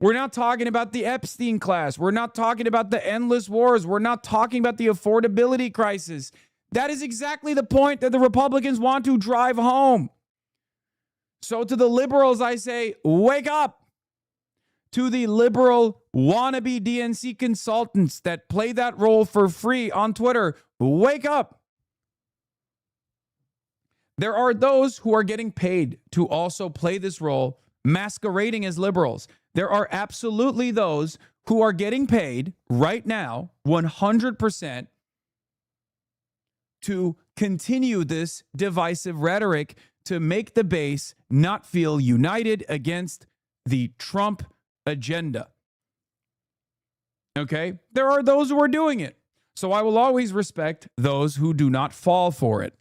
We're not talking about the Epstein class. We're not talking about the endless wars. We're not talking about the affordability crisis. That is exactly the point that the Republicans want to drive home. So to the liberals, I say, wake up. To the liberal wannabe DNC consultants that play that role for free on Twitter, wake up. There are those who are getting paid to also play this role, masquerading as liberals. There are absolutely those who are getting paid right now, 100%, to continue this divisive rhetoric to make the base not feel united against the Trump agenda. Okay? There are those who are doing it. So I will always respect those who do not fall for it.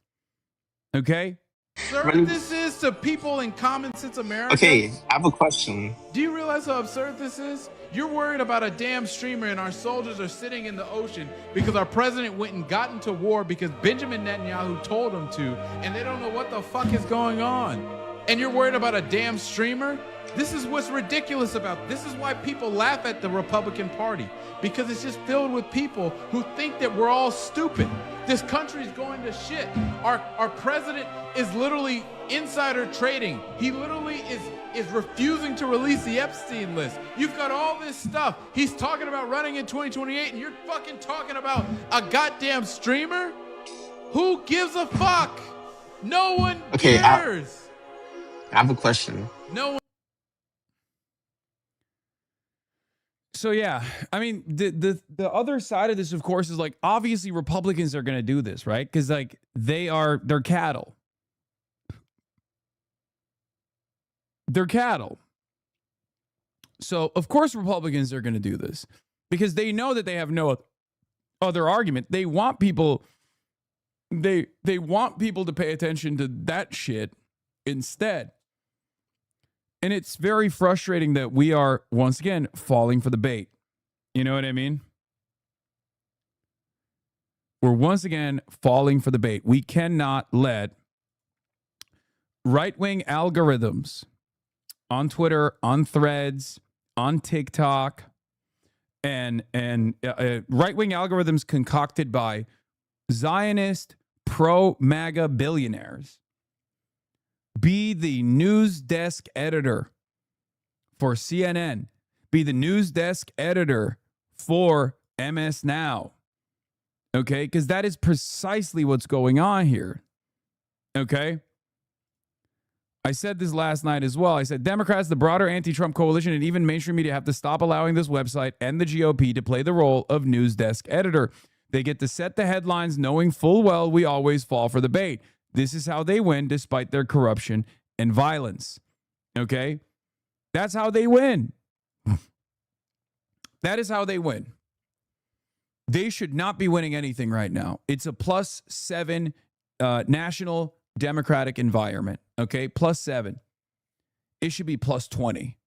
Okay? Absurd this is to people in common sense America. Okay, I have a question. Do you realize how absurd this is? You're worried about a damn streamer and our soldiers are sitting in the ocean because our president went and got into war because Benjamin Netanyahu told him to, and they don't know what the fuck is going on. And you're worried about a damn streamer? This is what's ridiculous about. This is why people laugh at the Republican Party, because it's just filled with people who think that we're all stupid. This country's going to shit. Our president is literally insider trading. He literally is refusing to release the Epstein list. You've got all this stuff. He's talking about running in 2028, and you're fucking talking about a goddamn streamer? Who gives a fuck? No one cares. I have a question. No one. So yeah, I mean, the other side of this, of course, is like, obviously Republicans are going to do this, right? Because like they're cattle. They're cattle. So of course Republicans are going to do this because they know that they have no other argument. They want people. They want people to pay attention to that shit instead. And it's very frustrating that we are, once again, falling for the bait. You know what I mean? We're once again falling for the bait. We cannot let right-wing algorithms on Twitter, on Threads, on TikTok, and right-wing algorithms concocted by Zionist pro-MAGA billionaires be the news desk editor for CNN, be the news desk editor for MS Now. Okay? Because that is precisely what's going on here. Okay? I said this last night as well. I said Democrats, the broader anti-Trump coalition, and even mainstream media have to stop allowing this website and the GOP to play the role of news desk editor. They get to set the headlines knowing full well we always fall for the bait. This is how they win despite their corruption and violence. Okay? That's how they win. That is how they win. They should not be winning anything right now. It's a +7 national Democratic environment. Okay? +7. It should be +20.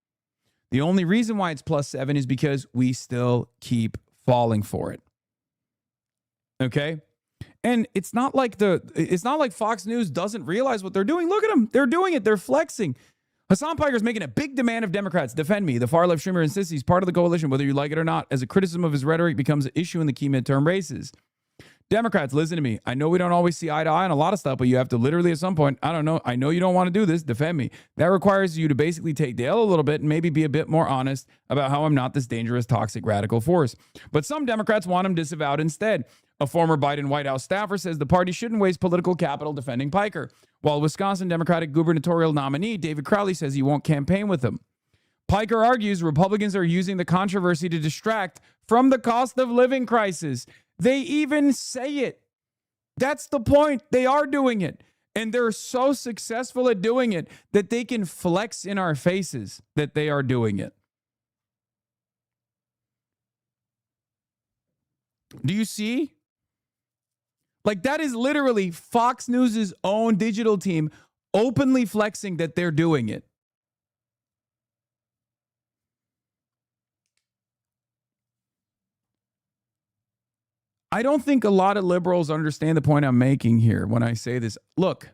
The only reason why it's +7 is because we still keep falling for it. Okay? And it's not like Fox News doesn't realize what they're doing. Look at them. They're doing it. They're flexing. Hassan Piker is making a big demand of Democrats. Defend me. The far-left streamer insists he's part of the coalition, whether you like it or not, as a criticism of his rhetoric becomes an issue in the key midterm races. Democrats, listen to me. I know we don't always see eye to eye on a lot of stuff, but you have to literally at some point, I don't know, I know you don't want to do this, defend me. That requires you to basically take the L a little bit and maybe be a bit more honest about how I'm not this dangerous, toxic, radical force. But some Democrats want him disavowed instead. A former Biden White House staffer says the party shouldn't waste political capital defending Piker, while Wisconsin Democratic gubernatorial nominee David Crowley says he won't campaign with him. Piker argues Republicans are using the controversy to distract from the cost of living crisis. They even say it. That's the point. They are doing it. And they're so successful at doing it that they can flex in our faces that they are doing it. Do you see? Like, that is literally Fox News' own digital team openly flexing that they're doing it. I don't think a lot of liberals understand the point I'm making here when I say this. Look,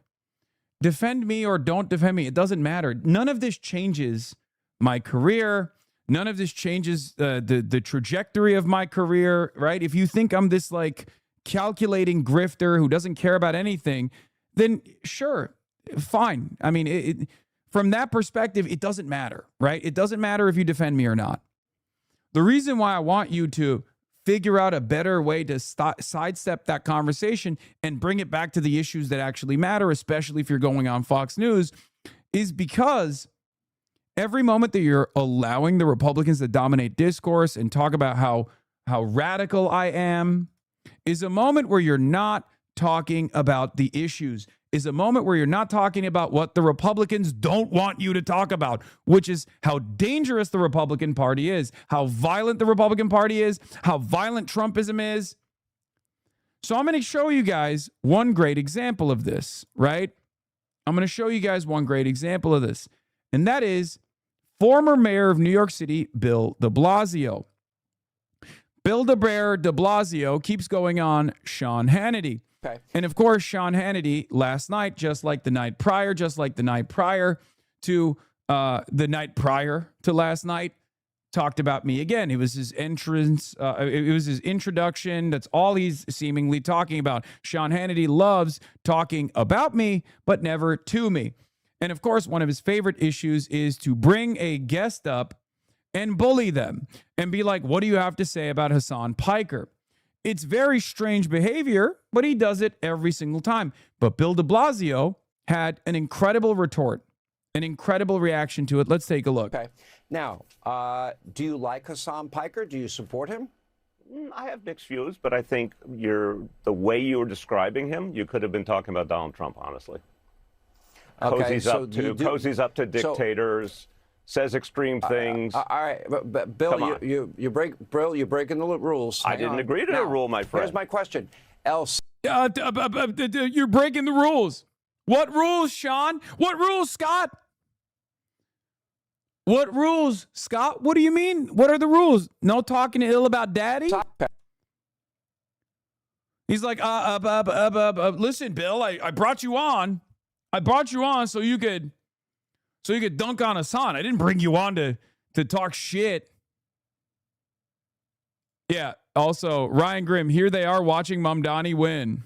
defend me or don't defend me. It doesn't matter. None of this changes my career. None of this changes the trajectory of my career, right? If you think I'm this like calculating grifter who doesn't care about anything, then sure, fine. I mean, from that perspective, it doesn't matter, right? It doesn't matter if you defend me or not. The reason why I want you to figure out a better way to sidestep that conversation and bring it back to the issues that actually matter, especially if you're going on Fox News, is because every moment that you're allowing the Republicans to dominate discourse and talk about how radical I am is a moment where you're not talking about the issues, is a moment where you're not talking about what the Republicans don't want you to talk about, which is how dangerous the Republican Party is, how violent the Republican Party is, how violent Trumpism is. So I'm going to show you guys one great example of this, right? I'm going to show you guys one great example of this, and that is former mayor of New York City, Bill de Blasio. Bill de Blasio keeps going on Sean Hannity. Okay. And of course, Sean Hannity last night, just like the night prior to the night prior to last night, talked about me again. It was his entrance. It was his introduction. That's all he's seemingly talking about. Sean Hannity loves talking about me, but never to me. And of course, one of his favorite issues is to bring a guest up and bully them and be like, what do you have to say about Hassan Piker? It's very strange behavior, but he does it every single time. But Bill de Blasio had an incredible retort, an incredible reaction to it. Let's take a look. Okay. Now, do you like Hassan Piker? Do you support him? I have mixed views, but I think the way you were describing him, you could have been talking about Donald Trump, honestly. Okay, Cozy's up to dictators, says extreme things. All right, but Bill, you're breaking the rules. I didn't agree to the rule, my friend. Here's my question. Else. You're breaking the rules. What rules, Sean? What rules, Scott? What rules, Scott? What do you mean? What are the rules? No talking ill about daddy? He's like, listen, Bill, I brought you on. I brought you on so you could dunk on Hassan. I didn't bring you on to talk shit. Yeah. Also, Ryan Grimm, here they are watching Mamdani win.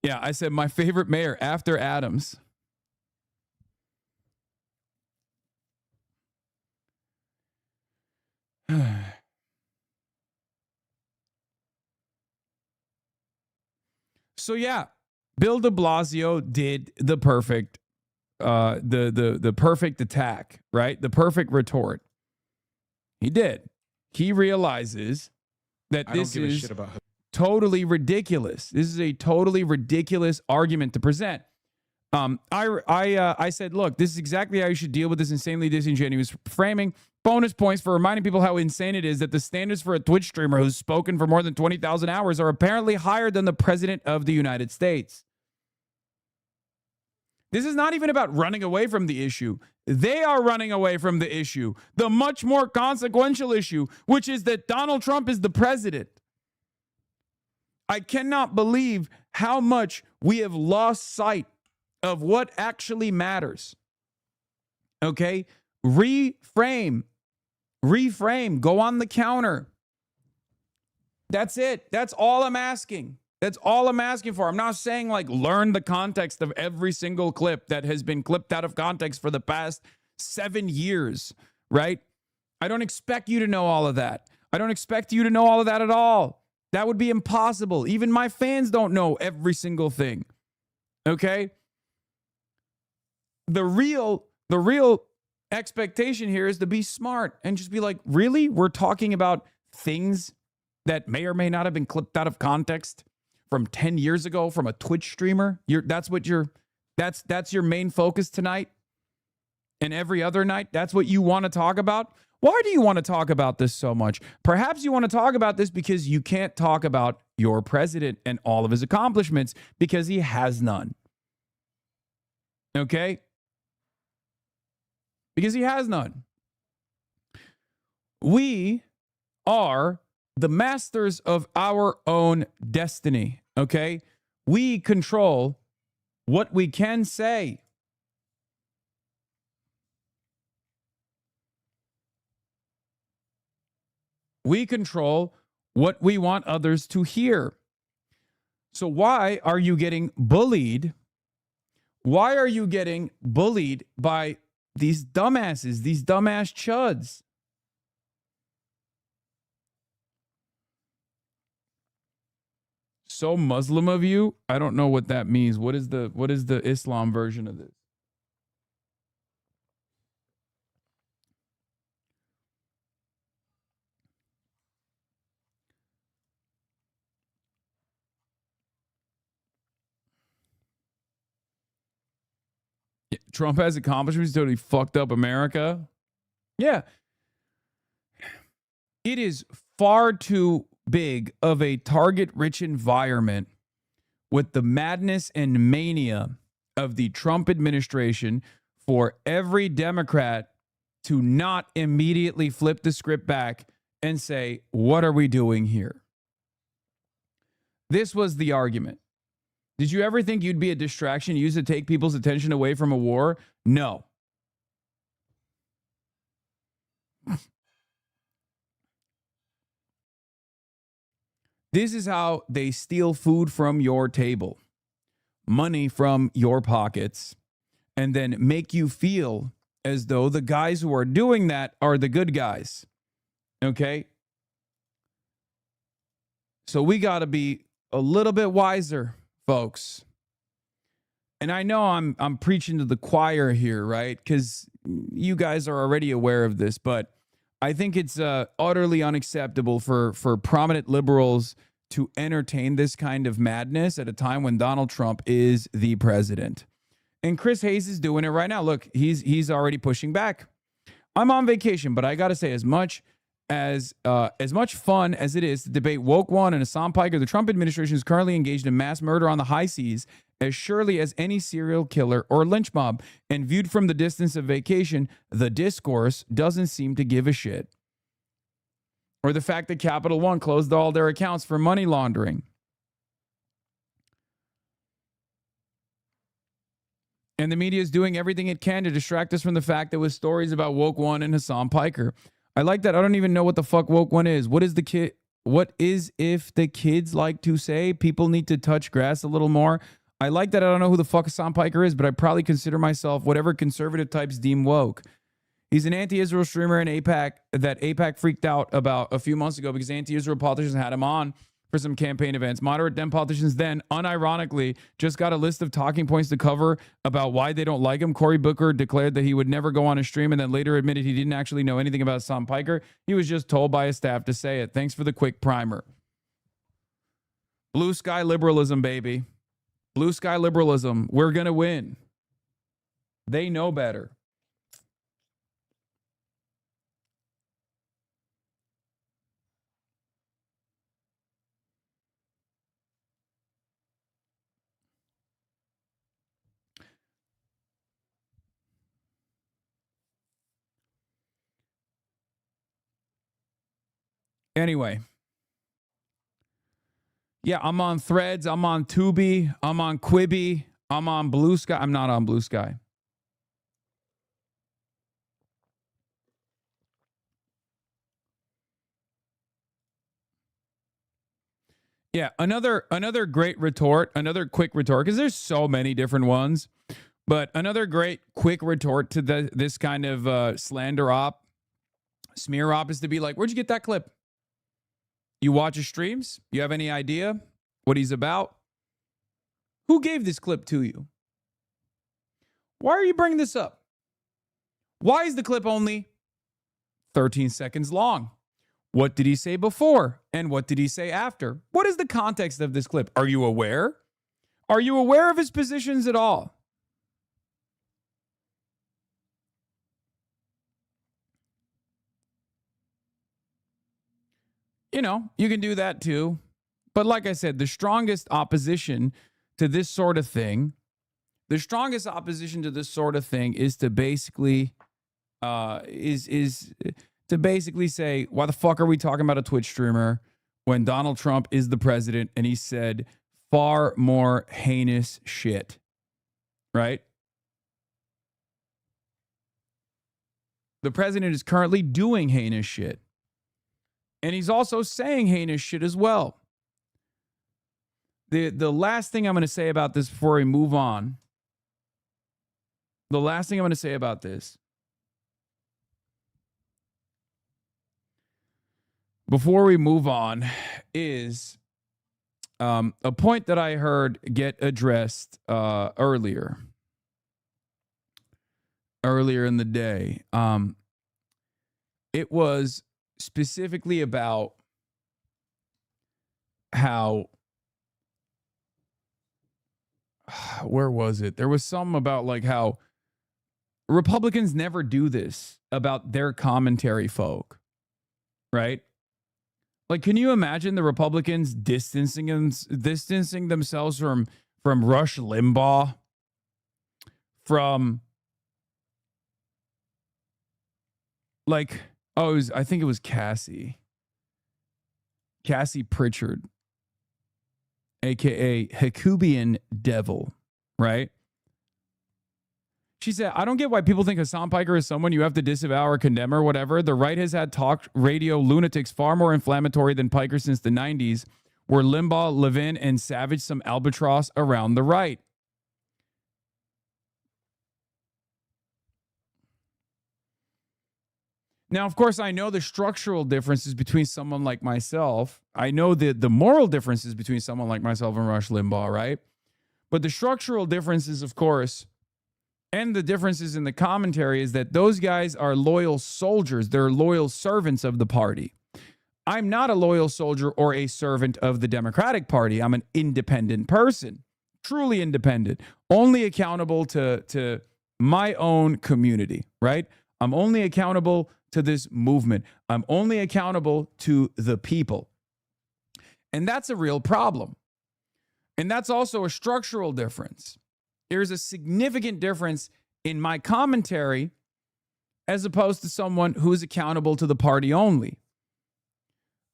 Yeah, I said my favorite mayor after Adams. So yeah, Bill de Blasio did the perfect the perfect attack, right? The perfect retort. He did. He realizes that this is totally ridiculous. This is a totally ridiculous argument to present. I said, look, this is exactly how you should deal with this insanely disingenuous framing. Bonus points for reminding people how insane it is that the standards for a Twitch streamer who's spoken for more than 20,000 hours are apparently higher than the president of the United States. This is not even about running away from the issue. They are running away from the issue, the much more consequential issue, which is that Donald Trump is the president. I cannot believe how much we have lost sight of what actually matters. Okay? Reframe, go on the counter. That's it. That's all I'm asking. That's all I'm asking for. I'm not saying like learn the context of every single clip that has been clipped out of context for the past 7 years, right? I don't expect you to know all of that. I don't expect you to know all of that at all. That would be impossible. Even my fans don't know every single thing. Okay? The real expectation here is to be smart and just be like, really? We're talking about things that may or may not have been clipped out of context from 10 years ago from a Twitch streamer? That's your main focus tonight and every other night? That's what you want to talk about? Why do you want to talk about this so much? Perhaps you want to talk about this because you can't talk about your president and all of his accomplishments because he has none. Okay? Because he has none. We are the masters of our own destiny, okay? We control what we can say. We control what we want others to hear. So why are you getting bullied? Why are you getting bullied by these dumbasses, these dumbass chuds? So Muslim of you? I don't know what that means. What is the Islam version of this? Trump has accomplishments, totally fucked up America. Yeah. It is far too big of a target-rich environment with the madness and mania of the Trump administration for every Democrat to not immediately flip the script back and say, what are we doing here? This was the argument. Did you ever think you'd be a distraction used to take people's attention away from a war? No. This is how they steal food from your table, money from your pockets, and then make you feel as though the guys who are doing that are the good guys. Okay? So we got to be a little bit wiser, folks. And I know I'm preaching to the choir here, right? Because you guys are already aware of this, but I think it's utterly unacceptable for prominent liberals to entertain this kind of madness at a time when Donald Trump is the president. And Chris Hayes is doing it right now. Look, he's already pushing back. I'm on vacation, but I got to say, as much fun as it is to debate Woke One and Hassan Piker, the Trump administration is currently engaged in mass murder on the high seas as surely as any serial killer or lynch mob. And viewed from the distance of vacation, the discourse doesn't seem to give a shit. Or the fact that Capital One closed all their accounts for money laundering. And the media is doing everything it can to distract us from the fact that with stories about Woke One and Hassan Piker. I like that. I don't even know what the fuck Woke One is. What is if the kids like to say people need to touch grass a little more? I like that. I don't know who the fuck Hassan Piker is, but I probably consider myself whatever conservative types deem woke. He's an anti-Israel streamer in AIPAC that AIPAC freaked out about a few months ago because anti-Israel politicians had him on for some campaign events. Moderate Dem politicians then, unironically, just got a list of talking points to cover about why they don't like him. Cory Booker declared that he would never go on a stream and then later admitted he didn't actually know anything about Hassan Piker. He was just told by his staff to say it. Thanks for the quick primer. Blue sky liberalism, baby. Blue sky liberalism. We're going to win. They know better. Anyway. Yeah, I'm on Threads. I'm on Tubi. I'm on Quibi. I'm on Blue Sky. I'm not on Blue Sky. Yeah, another great retort, another quick retort, because there's so many different ones. But another great quick retort to this kind of slander op, smear op is to be like, where'd you get that clip? You watch his streams? You have any idea what he's about? Who gave this clip to you? Why are you bringing this up? Why is the clip only 13 seconds long? What did he say before? And what did he say after? What is the context of this clip? Are you aware? Are you aware of his positions at all? You know, you can do that too. But like I said, the strongest opposition to this sort of thing, is to basically to basically say, why the fuck are we talking about a Twitch streamer when Donald Trump is the president and he said far more heinous shit, right? The president is currently doing heinous shit. And he's also saying heinous shit as well. The last thing I'm going to say about this before we move on, is a point that I heard get addressed earlier in the day. It was specifically about how, where was it? There was something about like how Republicans never do this about their commentary folk, right? Like, can you imagine the Republicans distancing themselves from Rush Limbaugh, from like, I think it was Cassie Pritchard, aka Hakubian Devil, right? She said, I don't get why people think Hassan Piker is someone you have to disavow or condemn or whatever. The right has had talk radio lunatics far more inflammatory than Piker since the 90s. were Limbaugh, Levin, and Savage some albatross around the right. Now, of course, I know the structural differences between someone like myself. I know the moral differences between someone like myself and Rush Limbaugh, right? But the structural differences, of course, and the differences in the commentary is that those guys are loyal soldiers. They're loyal servants of the party. I'm not a loyal soldier or a servant of the Democratic Party. I'm an independent person, truly independent, only accountable to my own community, right? I'm only accountable to this movement. I'm only accountable to the people. And that's a real problem. And that's also a structural difference. There's a significant difference in my commentary as opposed to someone who's accountable to the party only.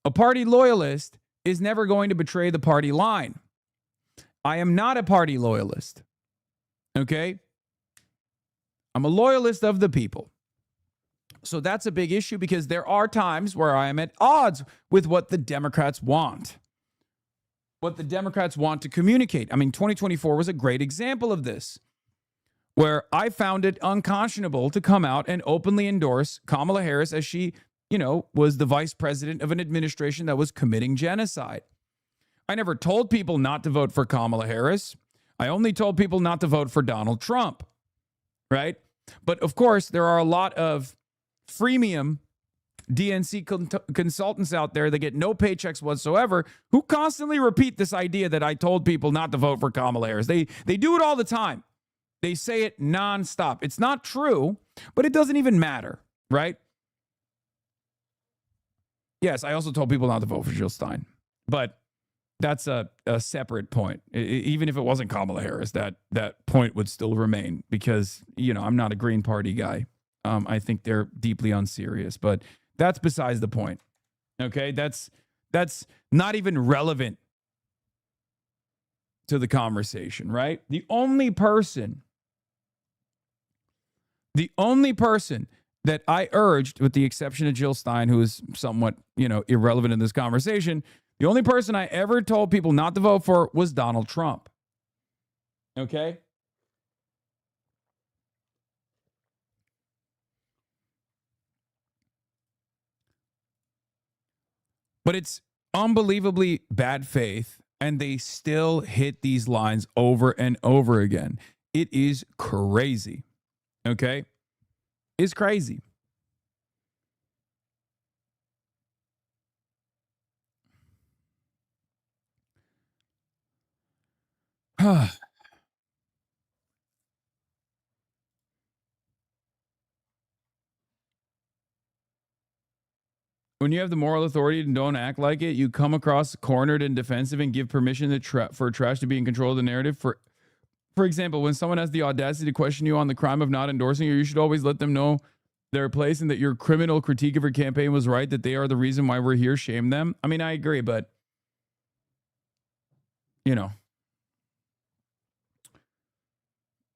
A party loyalist is never going to betray the party line. I am not a party loyalist. Okay? I'm a loyalist of the people. So that's a big issue because there are times where I am at odds with what the Democrats want. What the Democrats want to communicate. I mean, 2024 was a great example of this, where I found it unconscionable to come out and openly endorse Kamala Harris as she, was the vice president of an administration that was committing genocide. I never told people not to vote for Kamala Harris. I only told people not to vote for Donald Trump, right? But of course, there are a lot of freemium DNC consultants out there that get no paychecks whatsoever who constantly repeat this idea that I told people not to vote for Kamala Harris. They do it all the time. They say it nonstop. It's not true, but it doesn't even matter, right? Yes, I also told people not to vote for Jill Stein, but that's a separate point. Even if it wasn't Kamala Harris, that point would still remain because, I'm not a Green Party guy. I think they're deeply unserious, but that's besides the point. Okay, that's not even relevant to the conversation, right? The only person that I urged, with the exception of Jill Stein, who is somewhat, irrelevant in this conversation, the only person I ever told people not to vote for was Donald Trump. Okay? But it's unbelievably bad faith, and they still hit these lines over and over again. It is crazy. Okay? It's crazy. When you have the moral authority and don't act like it, you come across cornered and defensive and give permission for trash to be in control of the narrative. For example, when someone has the audacity to question you on the crime of not endorsing you should always let them know their place and that your criminal critique of your campaign was right, that they are the reason why we're here. Shame them. I mean, I agree, but,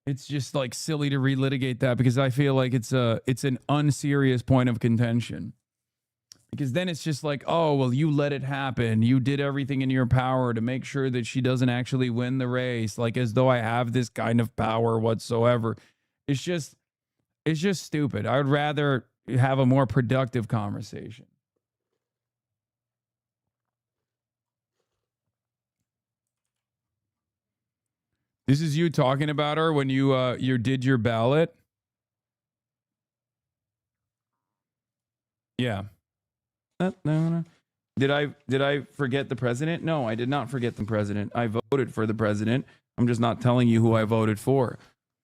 it's just like silly to relitigate that because I feel like it's an unserious point of contention. Because then it's just like, oh, well, you let it happen. You did everything in your power to make sure that she doesn't actually win the race, like as though I have this kind of power whatsoever. It's just stupid. I would rather have a more productive conversation. This is you talking about her when you did your ballot? Yeah. No. Did I forget the president? No, I did not forget the president. I voted for the president. I'm just not telling you who I voted for.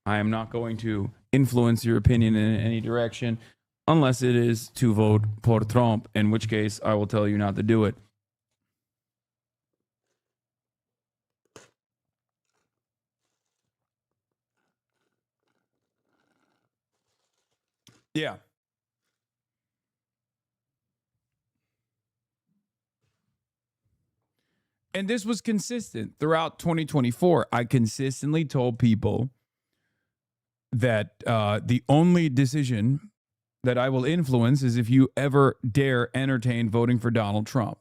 I am not going to influence your opinion in any direction unless it is to vote for Trump, in which case I will tell you not to do it. Yeah. And this was consistent throughout 2024. I consistently told people that the only decision that I will influence is if you ever dare entertain voting for Donald Trump.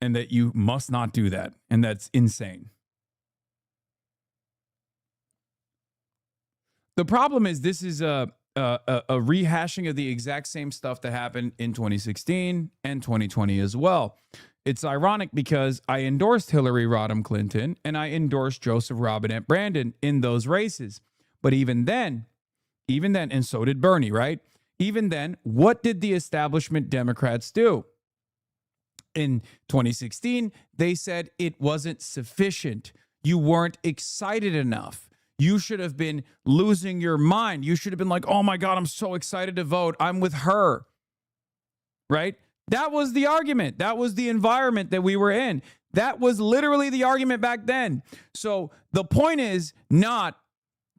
and that you must not do that. And that's insane. The problem is this is a rehashing of the exact same stuff that happened in 2016 and 2020 as well. It's ironic because I endorsed Hillary Rodham Clinton and I endorsed Joseph Robinette Brandon in those races. But even then, and so did Bernie, right? Even then, what did the establishment Democrats do? In 2016, they said it wasn't sufficient. You weren't excited enough. You should have been losing your mind. You should have been like, oh my God, I'm so excited to vote. I'm with her. Right? That was the argument. That was the environment that we were in. That was literally the argument back then. So the point is not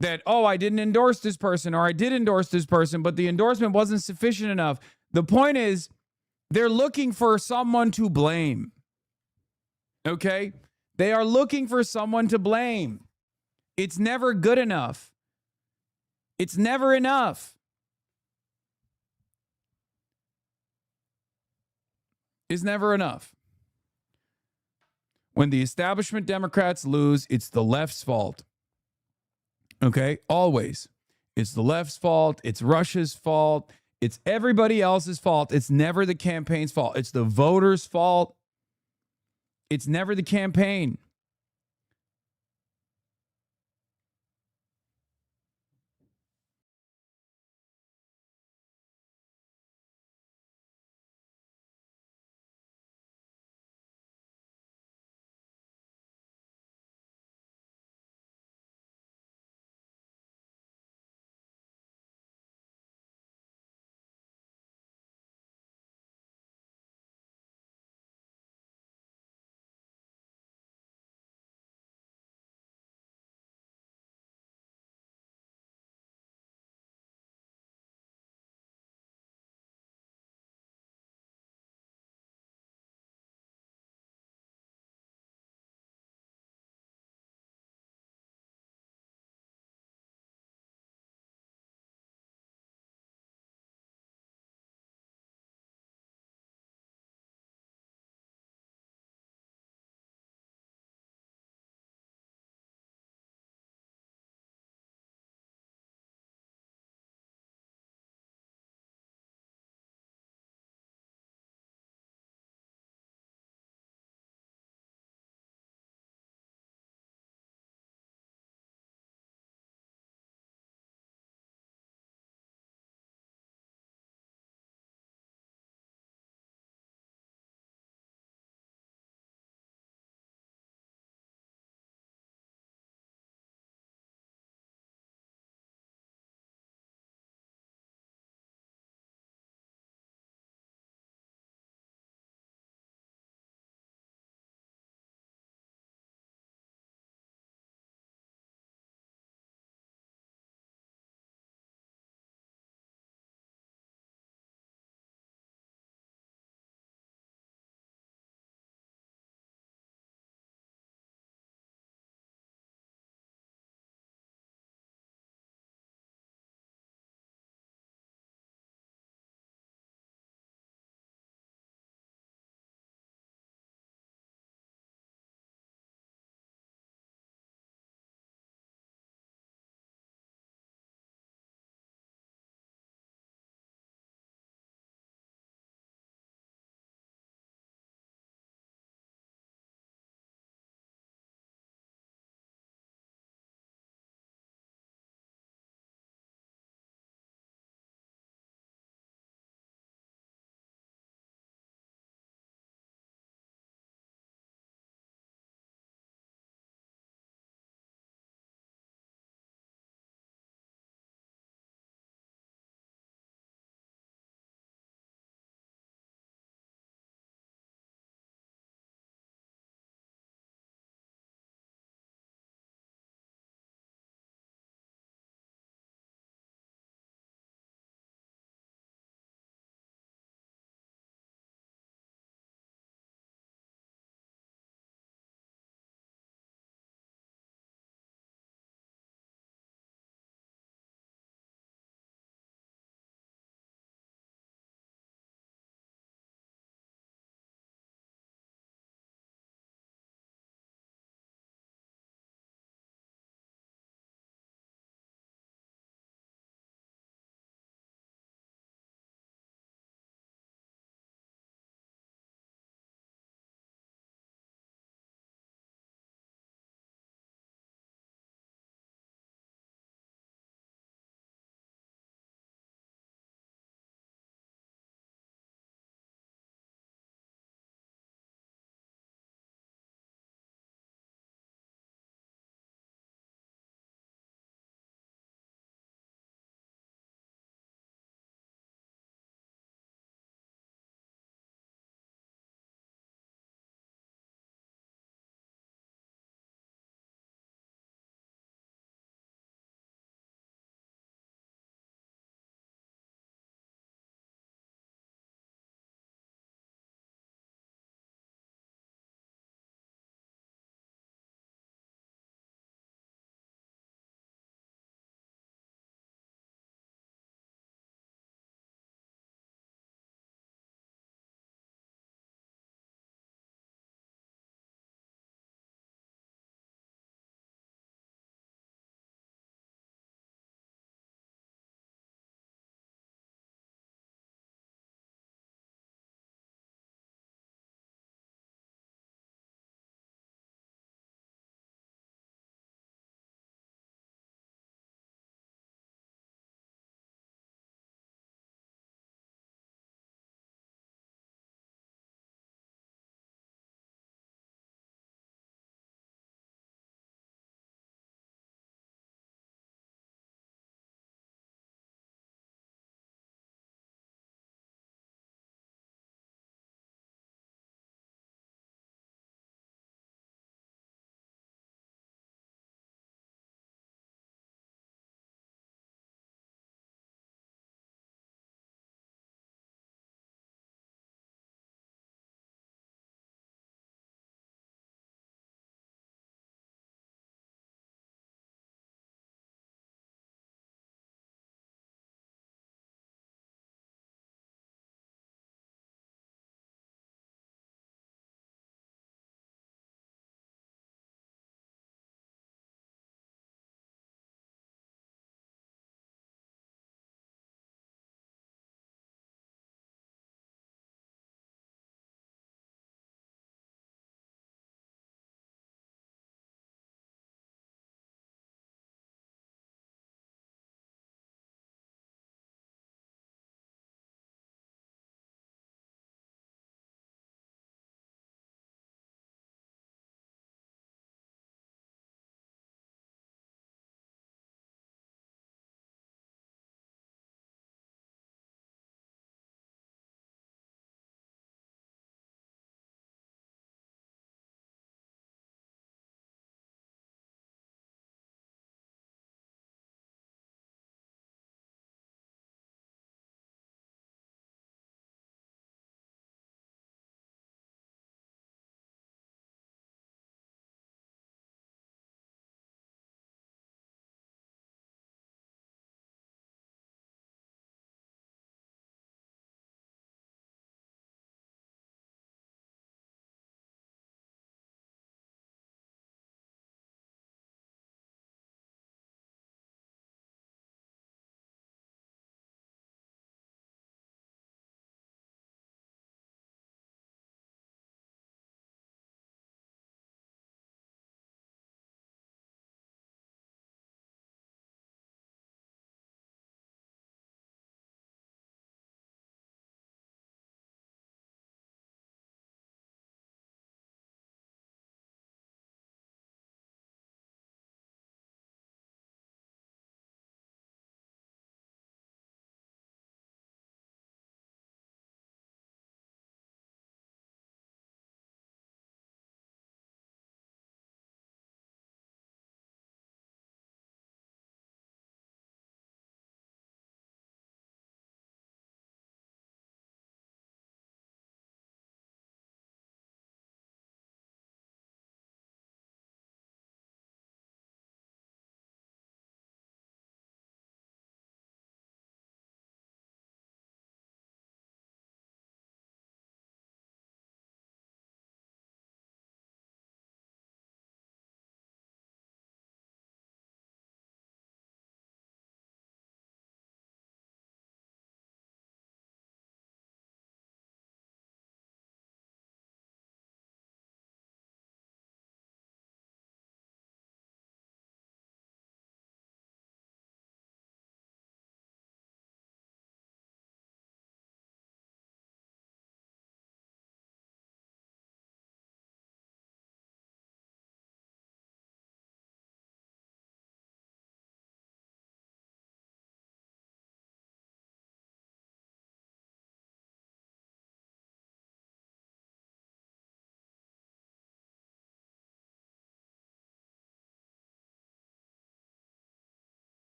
that, oh, I didn't endorse this person or I did endorse this person, but the endorsement wasn't sufficient enough. The point is they're looking for someone to blame. Okay? They are looking for someone to blame. It's never good enough. It's never enough. It's never enough. When the establishment Democrats lose, it's the left's fault. Okay? Always. It's the left's fault. It's Russia's fault. It's everybody else's fault. It's never the campaign's fault. It's the voters' fault. It's never the campaign.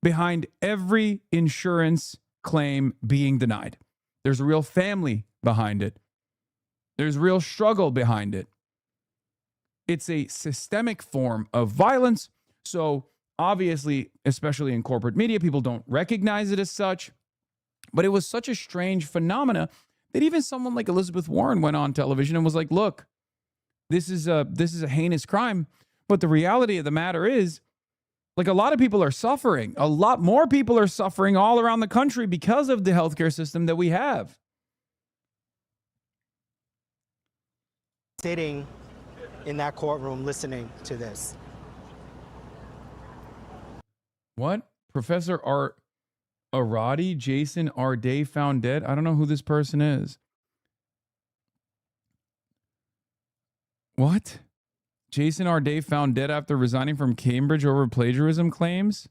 behind every insurance claim being denied. There's a real family behind it. There's real struggle behind it. It's a systemic form of violence. So obviously, especially in corporate media, people don't recognize it as such. But it was such a strange phenomena that even someone like Elizabeth Warren went on television and was like, look, this is a heinous crime. But the reality of the matter is, like, a lot of people are suffering. A lot more people are suffering all around the country because of the healthcare system that we have. Sitting in that courtroom listening to this. What? Professor Arati, Jason Arday found dead? I don't know who this person is. What? Jason Arday found dead after resigning from Cambridge over plagiarism claims?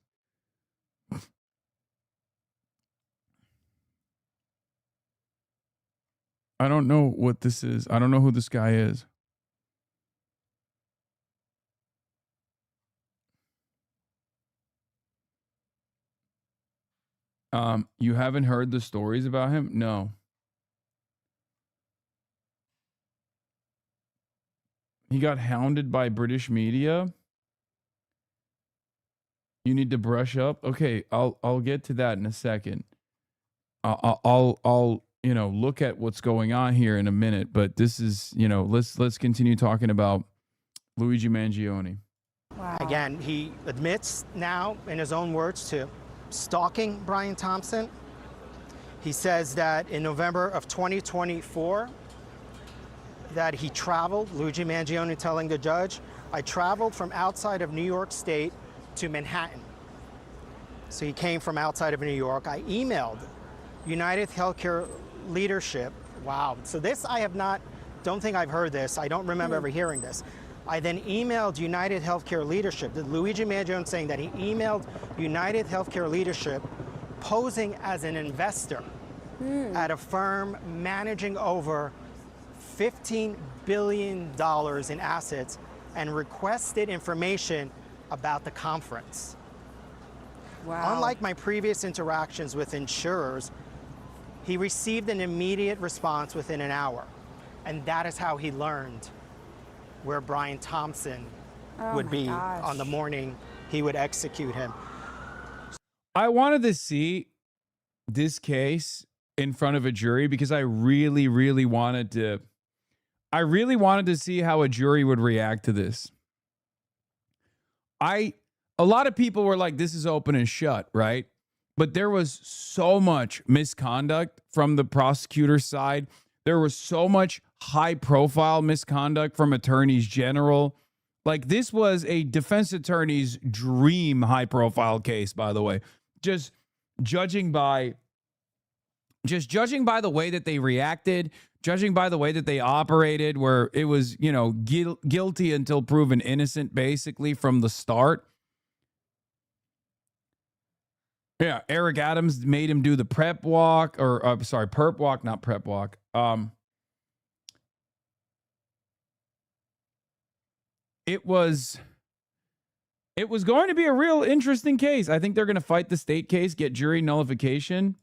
I don't know what this is. I don't know who this guy is. You haven't heard the stories about him? No. He got hounded by British media. You need to brush up. Okay, I'll get to that in a second. I'll look at what's going on here in a minute, but this is, let's continue talking about Luigi Mangione. Wow. Again, he admits now in his own words to stalking Brian Thompson. He says that in November of 2024, that he traveled, Luigi Mangione telling the judge, I traveled from outside of New York State to Manhattan. So he came from outside of New York. I emailed United Healthcare leadership. Wow. So this don't think I've heard this. I don't remember ever hearing this. I then emailed United Healthcare leadership, Luigi Mangione saying that he emailed United Healthcare leadership posing as an investor at a firm managing over $15 billion in assets and requested information about the conference. Wow. Unlike my previous interactions with insurers, he received an immediate response within an hour. And that is how he learned where Brian Thompson would be on the morning he would execute him. I wanted to see this case in front of a jury because I really, really wanted to see how a jury would react to this. A lot of people were like, this is open and shut, right? But there was so much misconduct from the prosecutor's side. There was so much high-profile misconduct from attorneys general. Like, this was a defense attorney's dream high-profile case, by the way. Just judging by the way that they reacted, judging by the way that they operated, where it was, guilty until proven innocent, basically, from the start. Yeah, Eric Adams made him do the perp walk, not prep walk. It was going to be a real interesting case. I think they're going to fight the state case, get jury nullification.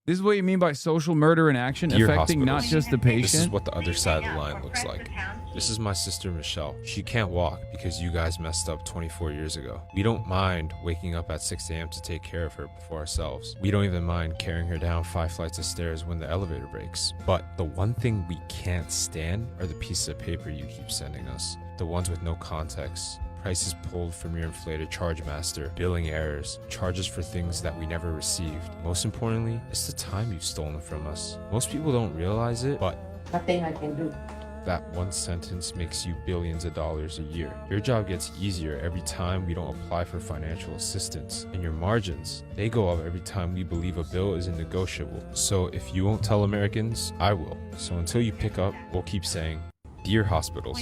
This is what you mean by social murder in action, Dear affecting not hospitals, just the patient. This is what the other side of the line looks like. This is my sister Michelle. She can't walk because you guys messed up 24 years ago. We don't mind waking up at 6 a.m. to take care of her before ourselves. We don't even mind carrying her down 5 flights of stairs when the elevator breaks. But the one thing we can't stand are the pieces of paper you keep sending us. The ones with no context. Prices pulled from your inflated charge master, billing errors, charges for things that we never received. Most importantly, it's the time you've stolen from us. Most people don't realize it, but nothing I can do. That one sentence makes you billions of dollars a year. Your job gets easier every time we don't apply for financial assistance. And your margins, they go up every time we believe a bill isn't negotiable. So if you won't tell Americans, I will. So until you pick up, we'll keep saying, dear hospitals.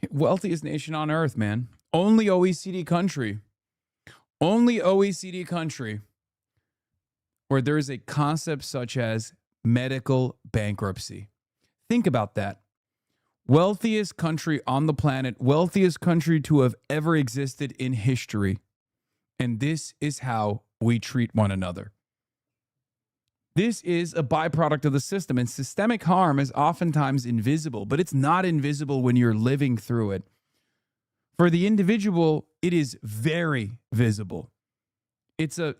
Wealthiest nation on earth, man. Only OECD country. Only OECD country where there is a concept such as medical bankruptcy. Think about that. Wealthiest country on the planet, wealthiest country to have ever existed in history. And this is how we treat one another. This is a byproduct of the system, and systemic harm is oftentimes invisible, but it's not invisible when you're living through it. For the individual, it is very visible. It's a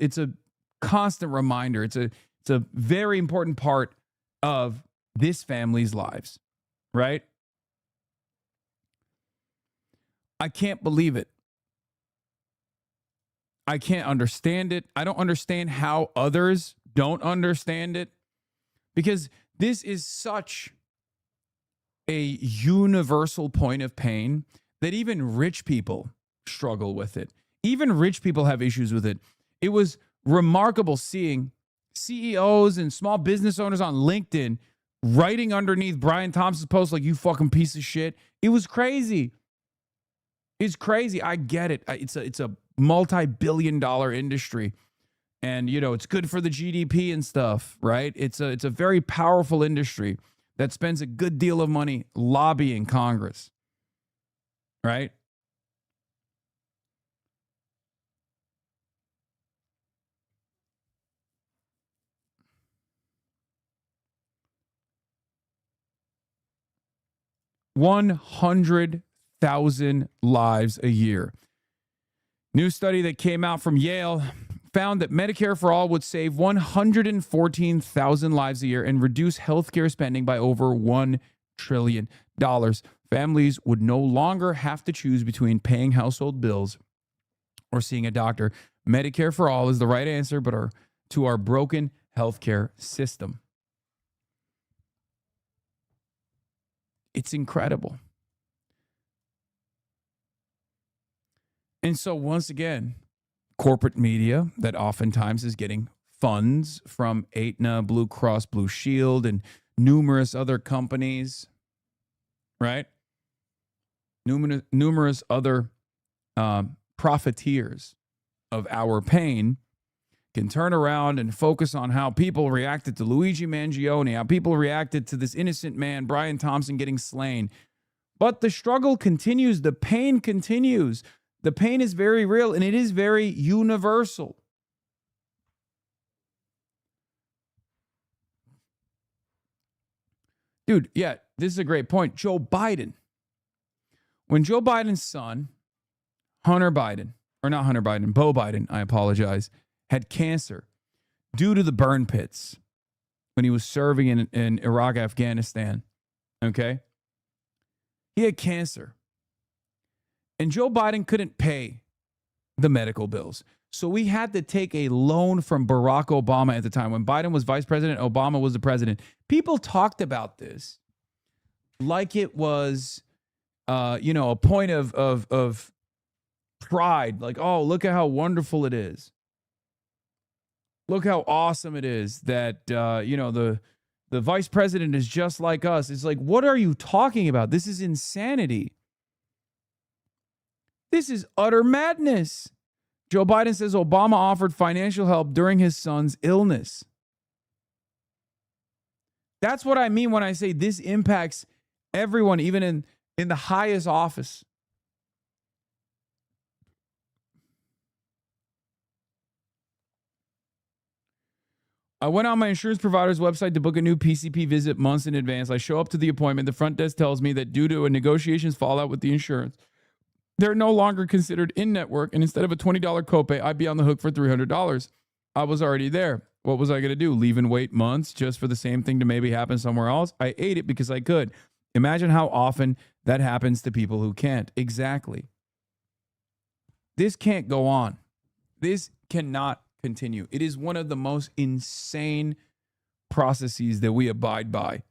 constant reminder. It's a very important part of this family's lives, right? I can't believe it. I can't understand it. I don't understand how others don't understand it, because this is such a universal point of pain that even rich people struggle with it. Even rich people have issues with it. It was remarkable seeing CEOs and small business owners on LinkedIn writing underneath Brian Thompson's post like, "You fucking piece of shit." It was crazy. It's crazy. I get it. It's a multi-billion-dollar industry. And, you know, it's good for the GDP and stuff, right? It's a very powerful industry that spends a good deal of money lobbying Congress, right? $100,000 lives a year. New study that came out from Yale found that Medicare for All would save 114,000 lives a year and reduce healthcare spending by over $1 trillion. Families would no longer have to choose between paying household bills or seeing a doctor. Medicare for All is the right answer, but to our broken healthcare system. It's incredible. And so once again, corporate media that oftentimes is getting funds from Aetna, Blue Cross Blue Shield, and numerous other companies, right? Numerous other profiteers of our pain can turn around and focus on how people reacted to Luigi Mangione, how people reacted to this innocent man, Brian Thompson, getting slain. But the struggle continues. The pain continues. The pain is very real, and it is very universal. Dude, yeah, this is a great point. Joe Biden. When Joe Biden's son, Hunter Biden, or not Hunter Biden, Beau Biden, I apologize, had cancer due to the burn pits when he was serving in Iraq, Afghanistan, okay? He had cancer. And Joe Biden couldn't pay the medical bills. So we had to take a loan from Barack Obama at the time. When Biden was vice president, Obama was the president. People talked about this like it was, a point of pride. Like, oh, look at how wonderful it is. Look how awesome it is that, the vice president is just like us. It's like, what are you talking about? This is insanity. This is utter madness. Joe Biden says Obama offered financial help during his son's illness. That's what I mean when I say this impacts everyone, even in the highest office. I went on my insurance provider's website to book a new PCP visit months in advance. I show up to the appointment. The front desk tells me that due to a negotiations fallout with the insurance, they're no longer considered in-network, and instead of a $20 copay, I'd be on the hook for $300. I was already there. What was I going to do? Leave and wait months just for the same thing to maybe happen somewhere else? I ate it because I could. Imagine how often that happens to people who can't. Exactly. This can't go on. This cannot continue. It is one of the most insane processes that we abide by.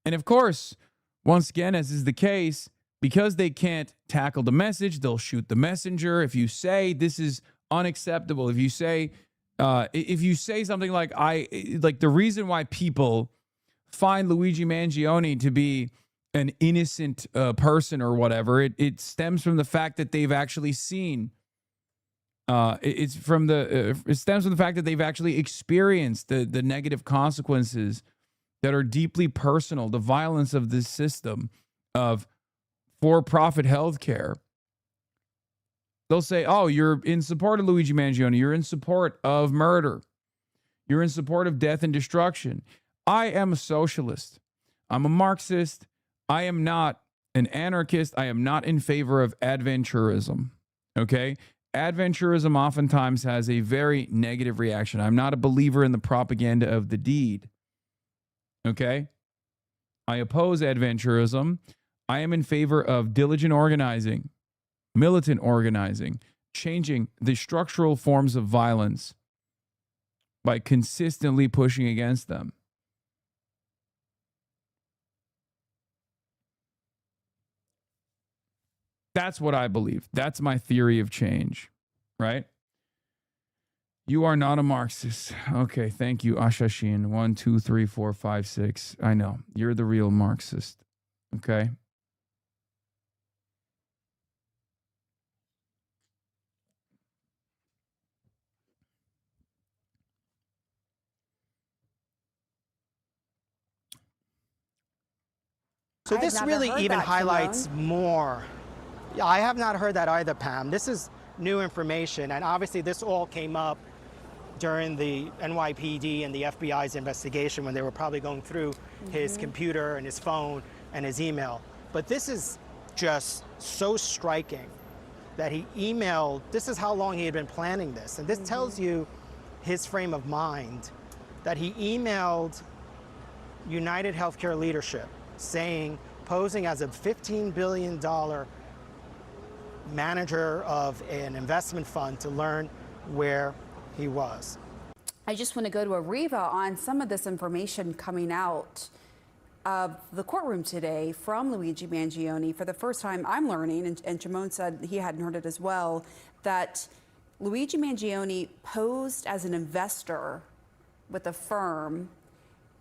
And of course, once again, as is the case, because they can't tackle the message, they'll shoot the messenger. If you say this is unacceptable, if you say something like the reason why people find Luigi Mangione to be an innocent person or whatever, it stems from the fact that they've actually seen It's from it stems from the fact that they've actually experienced the negative consequences that are deeply personal, the violence of this system of for-profit healthcare. They'll say, oh, you're in support of Luigi Mangione. You're in support of murder. You're in support of death and destruction. I am a socialist. I'm a Marxist. I am not an anarchist. I am not in favor of adventurism. Okay? Adventurism oftentimes has a very negative reaction. I'm not a believer in the propaganda of the deed. Okay? I oppose adventurism. I am in favor of diligent organizing, militant organizing, changing the structural forms of violence by consistently pushing against them. That's what I believe. That's my theory of change, right? You are not a Marxist. Okay, thank you, Ashashin. 1, 2, 3, 4, 5, 6. I know. You're the real Marxist. Okay? So this really even highlights more. I have not heard that either, Pam. This is new information, and obviously this all came up during the NYPD and the FBI's investigation when they were probably going through his computer and his phone and his email. But this is just so striking that he emailed, this is how long he had been planning this. And this tells you his frame of mind, that he emailed United Healthcare leadership saying, posing as a $15 billion manager of an investment fund to learn where he was. I just want to go to Ariva on some of this information coming out of the courtroom today from Luigi Mangione. For the first time, I'm learning, and Jamon said he hadn't heard it as well, that Luigi Mangione posed as an investor with a firm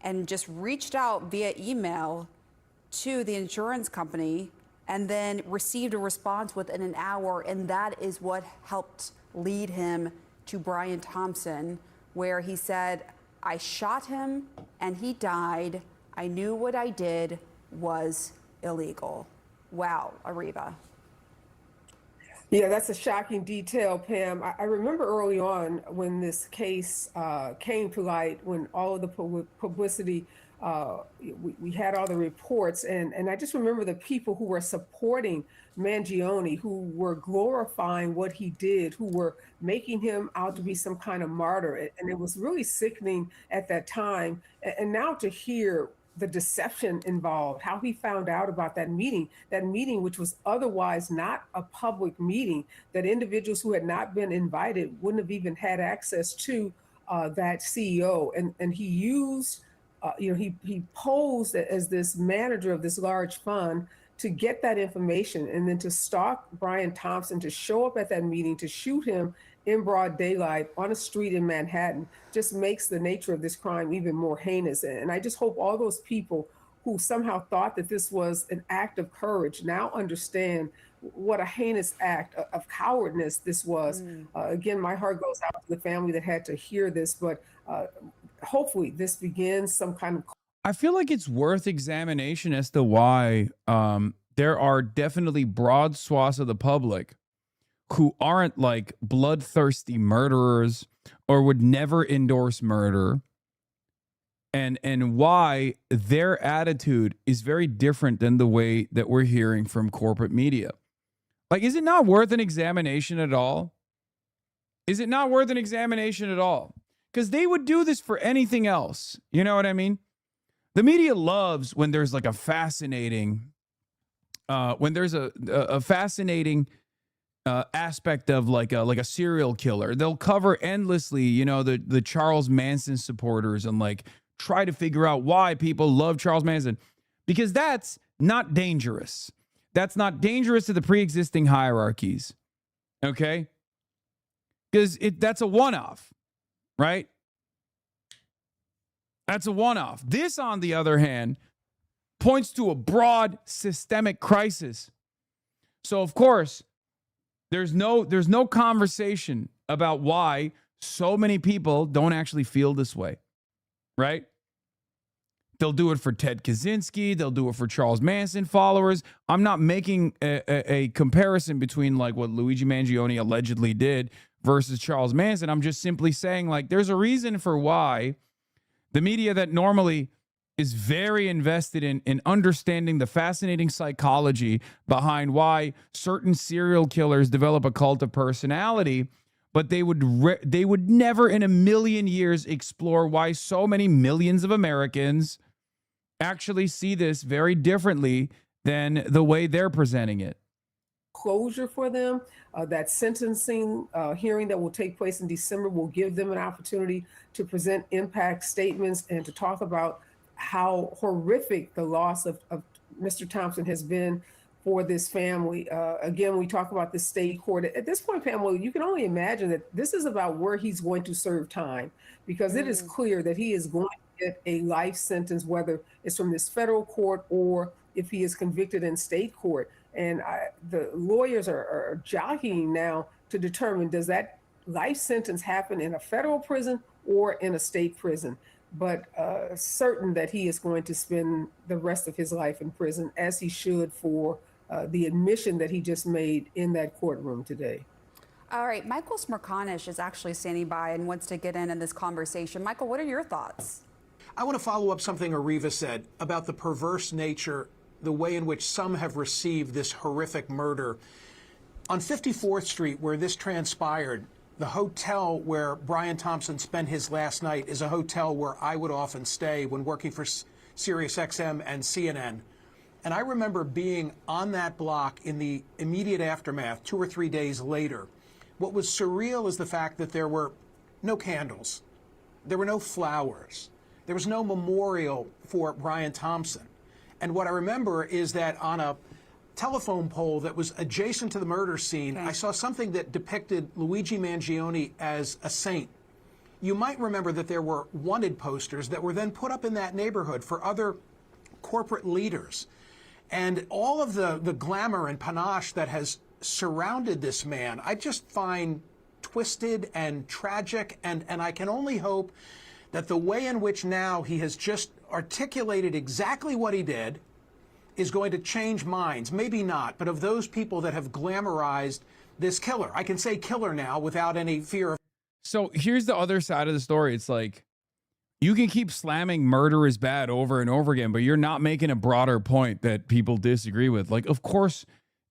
and just reached out via email to the insurance company and then received a response within an hour. And that is what helped lead him to Brian Thompson, where he said, I shot him and he died. I knew what I did was illegal. Wow, Ariva. Yeah, that's a shocking detail, Pam. I remember early on when this case came to light, when all of the publicity, we had all the reports, and I just remember the people who were supporting Mangione, who were glorifying what he did, who were making him out to be some kind of martyr. And it was really sickening at that time. And now to hear the deception involved, how he found out about that meeting, which was otherwise not a public meeting, that individuals who had not been invited wouldn't have even had access to that CEO. And he used, he posed as this manager of this large fund to get that information and then to stalk Brian Thompson, to show up at that meeting, to shoot him in broad daylight on a street in Manhattan, just makes the nature of this crime even more heinous. And I just hope all those people who somehow thought that this was an act of courage now understand what a heinous act of cowardness this was. Again, my heart goes out to the family that had to hear this, but hopefully this begins some kind of... I feel like it's worth examination as to why there are definitely broad swaths of the public who aren't like bloodthirsty murderers or would never endorse murder, and why their attitude is very different than the way that we're hearing from corporate media. Like, is it not worth an examination at all? Is it not worth an examination at all? Because they would do this for anything else. You know what I mean? The media loves when there's like a fascinating, fascinating aspect of like a serial killer. They'll cover endlessly, you know, the Charles Manson supporters and like try to figure out why people love Charles Manson, because that's not dangerous. That's not dangerous to the pre-existing hierarchies. Okay? Because that's a one-off, right? That's a one-off. This, on the other hand, points to a broad systemic crisis. So, of course, There's no conversation about why so many people don't actually feel this way, right? They'll do it for Ted Kaczynski. They'll do it for Charles Manson followers. I'm not making a comparison between like what Luigi Mangione allegedly did versus Charles Manson. I'm just simply saying like there's a reason for why the media that normally is very invested in understanding the fascinating psychology behind why certain serial killers develop a cult of personality, but they would never in a million years explore why so many millions of Americans actually see this very differently than the way they're presenting it. Closure for them. That sentencing hearing that will take place in December will give them an opportunity to present impact statements and to talk about how horrific the loss of Mr. Thompson has been for this family. Again, we talk about the state court. At this point, Pamela, you can only imagine that this is about where he's going to serve time, because it is clear that he is going to get a life sentence, whether it's from this federal court or if he is convicted in state court. And the lawyers are jockeying now to determine, does that life sentence happen in a federal prison or in a state prison? But certain that he is going to spend the rest of his life in prison, as he should, for the admission that he just made in that courtroom today. All right, Michael Smerconish is actually standing by and wants to get in this conversation. Michael, what are your thoughts? I want to follow up something Ariva said about the perverse nature, the way in which some have received this horrific murder. On 54th Street, where this transpired, the hotel where Brian Thompson spent his last night is a hotel where I would often stay when working for SiriusXM and CNN. And I remember being on that block in the immediate aftermath, 2 or 3 days later. What was surreal is the fact that there were no candles. There were no flowers. There was no memorial for Brian Thompson. And what I remember is that on a telephone pole that was adjacent to the murder scene, I saw something that depicted Luigi Mangione as a saint. You might remember that there were wanted posters that were then put up in that neighborhood for other corporate leaders. And all of the glamour and panache that has surrounded this man, I just find twisted and tragic. And I can only hope that the way in which now he has just articulated exactly what he did is going to change minds, maybe not, but of those people that have glamorized this killer. I can say killer now without any fear of. So here's the other side of the story. It's like, you can keep slamming murder is bad over and over again, but you're not making a broader point that people disagree with. Like, of course,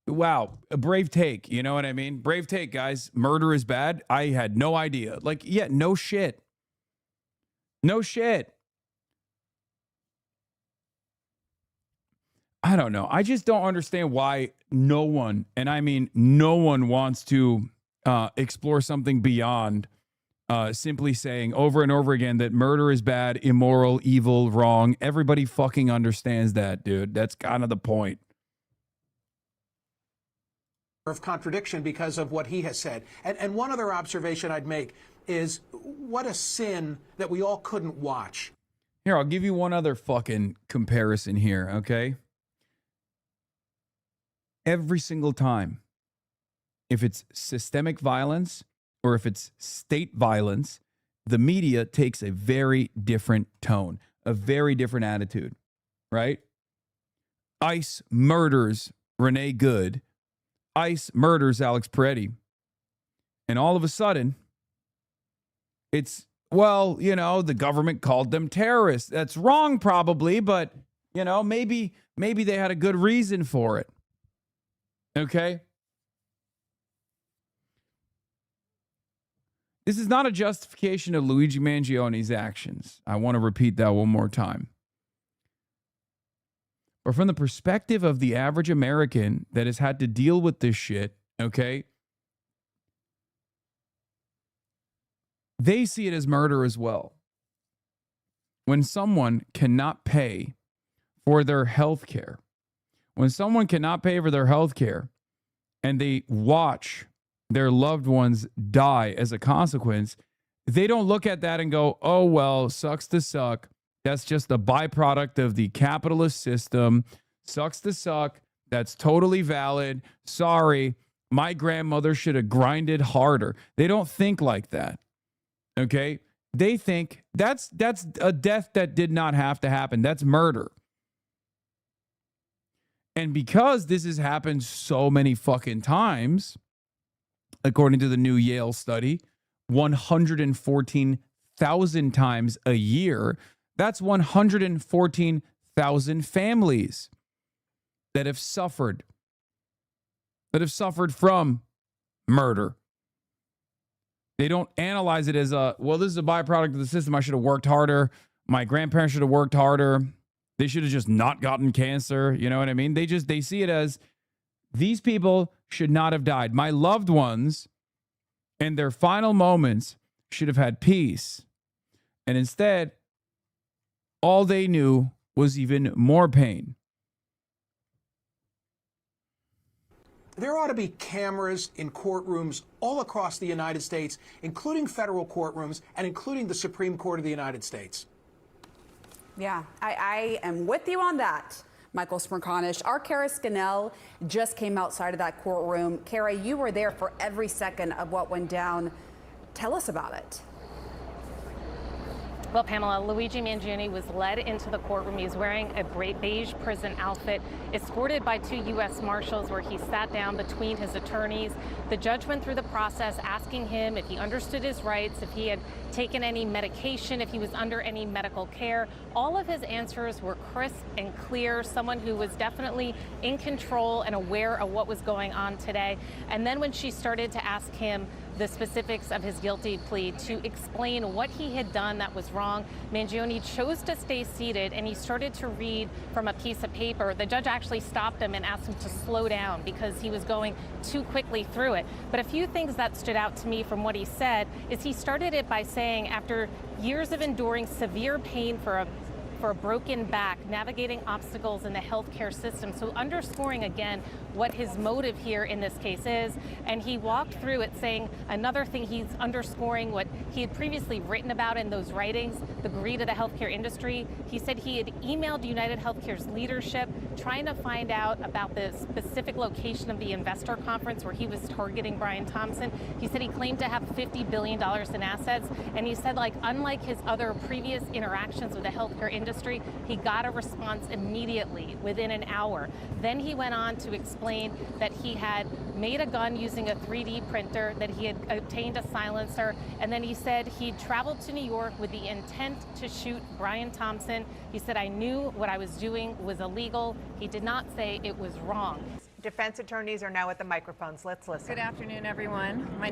wow, a brave take. You know what I mean? Brave take, guys. Murder is bad. I had no idea. Like, yeah, no shit. No shit. I don't know. I just don't understand why no one, and I mean no one, wants to explore something beyond simply saying over and over again that murder is bad, immoral, evil, wrong. Everybody fucking understands that, dude. That's kind of the point. Of contradiction because of what he has said. And one other observation I'd make is what a sin that we all couldn't watch. Here, I'll give you one other fucking comparison here, okay? Every single time, if it's systemic violence or if it's state violence, the media takes a very different tone, a very different attitude, right? ICE murders Renee Good. ICE murders Alex Peretti. And all of a sudden, it's, well, you know, the government called them terrorists. That's wrong probably, but, you know, maybe they had a good reason for it. Okay? This is not a justification of Luigi Mangione's actions. I want to repeat that one more time. But from the perspective of the average American that has had to deal with this shit, okay, they see it as murder as well. When someone cannot pay for their health care, when someone cannot pay for their health care and they watch their loved ones die as a consequence, they don't look at that and go, oh, well, sucks to suck. That's just a byproduct of the capitalist system. Sucks to suck. That's totally valid. Sorry. My grandmother should have grinded harder. They don't think like that. Okay? They think that's a death that did not have to happen. That's murder. And because this has happened so many fucking times, according to the new Yale study, 114,000 times a year, that's 114,000 families that have suffered from murder. They don't analyze it as well, this is a byproduct of the system. I should have worked harder. My grandparents should have worked harder. They should have just not gotten cancer. You know what I mean? They see it as these people should not have died. My loved ones in their final moments should have had peace. And instead, all they knew was even more pain. There ought to be cameras in courtrooms all across the United States, including federal courtrooms and including the Supreme Court of the United States. Yeah, I am with you on that, Michael Smerconish. Our Kara Scannell just came outside of that courtroom. Kara, you were there for every second of what went down. Tell us about it. Well, Pamela, Luigi Mangione was led into the courtroom. He's wearing a beige prison outfit, escorted by 2 U.S. Marshals, where he sat down between his attorneys. The judge went through the process, asking him if he understood his rights, if he had taken any medication, if he was under any medical care. All of his answers were crisp and clear, someone who was definitely in control and aware of what was going on today. And then when she started to ask him the specifics of his guilty plea, to explain what he had done that was wrong, Mangione chose to stay seated, and he started to read from a piece of paper. The judge actually stopped him and asked him to slow down because he was going too quickly through it. But a few things that stood out to me from what he said is he started it by saying, after years of enduring severe pain for a broken back, navigating obstacles in the healthcare system. So underscoring again what his motive here in this case is. And he walked through it saying another thing, he's underscoring what he had previously written about in those writings, the greed of the healthcare industry. He said he had emailed United Healthcare's leadership trying to find out about the specific location of the investor conference where he was targeting Brian Thompson. He said he claimed to have $50 billion in assets. And he said, like, unlike his other previous interactions with the healthcare industry, he got a response immediately within an hour. Then he went on to explain that he had made a gun using a 3D printer, that he had obtained a silencer, and then he said he traveled to New York with the intent to shoot Brian Thompson. He said, I knew what I was doing was illegal. He did not say it was wrong. Defense attorneys are now at the microphones. Let's listen. Good afternoon, everyone. I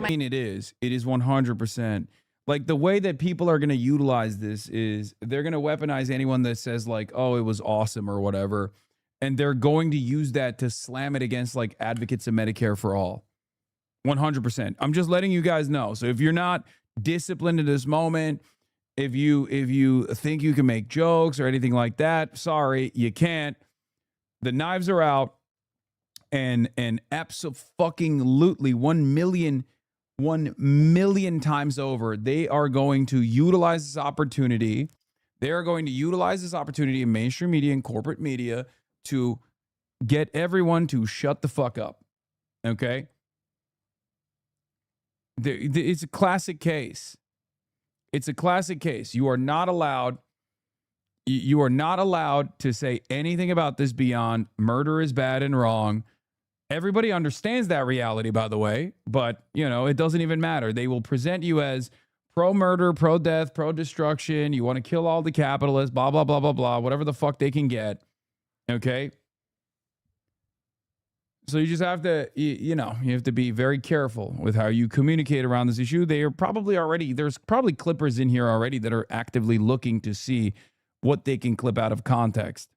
mean, it is 100%. Like, the way that people are going to utilize this is they're going to weaponize anyone that says, like, oh, it was awesome or whatever. And they're going to use that to slam it against, like, advocates of Medicare for all. 100%. I'm just letting you guys know. So if you're not disciplined in this moment, if you think you can make jokes or anything like that, sorry, you can't. The knives are out, and abso-fucking-lutely 1 million times over, they are going to utilize this opportunity. They are going to utilize this opportunity in mainstream media and corporate media to get everyone to shut the fuck up. Okay? It's a classic case. It's a classic case. You are not allowed to say anything about this beyond murder is bad and wrong. Everybody understands that reality, by the way, but, you know, it doesn't even matter. They will present you as pro-murder, pro-death, pro-destruction. You want to kill all the capitalists, blah, blah, blah, blah, blah, whatever the fuck they can get, okay? So you just have to, you have to be very careful with how you communicate around this issue. They are probably already, there's probably clippers in here already that are actively looking to see what they can clip out of context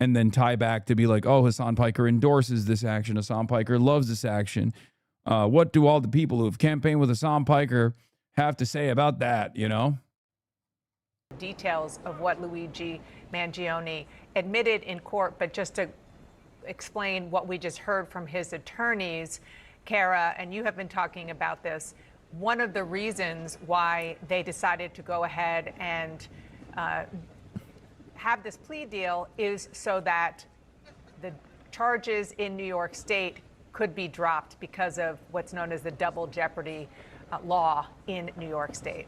and then tie back to be like, oh, Hasan Piker endorses this action. Hasan Piker loves this action. What do all the people who have campaigned with Hasan Piker have to say about that, you know? Details of what Luigi Mangione admitted in court, but just to explain what we just heard from his attorneys, Kara, and you have been talking about this, one of the reasons why they decided to go ahead and have this plea deal is so that the charges in New York State could be dropped because of what's known as the double jeopardy law in New York State.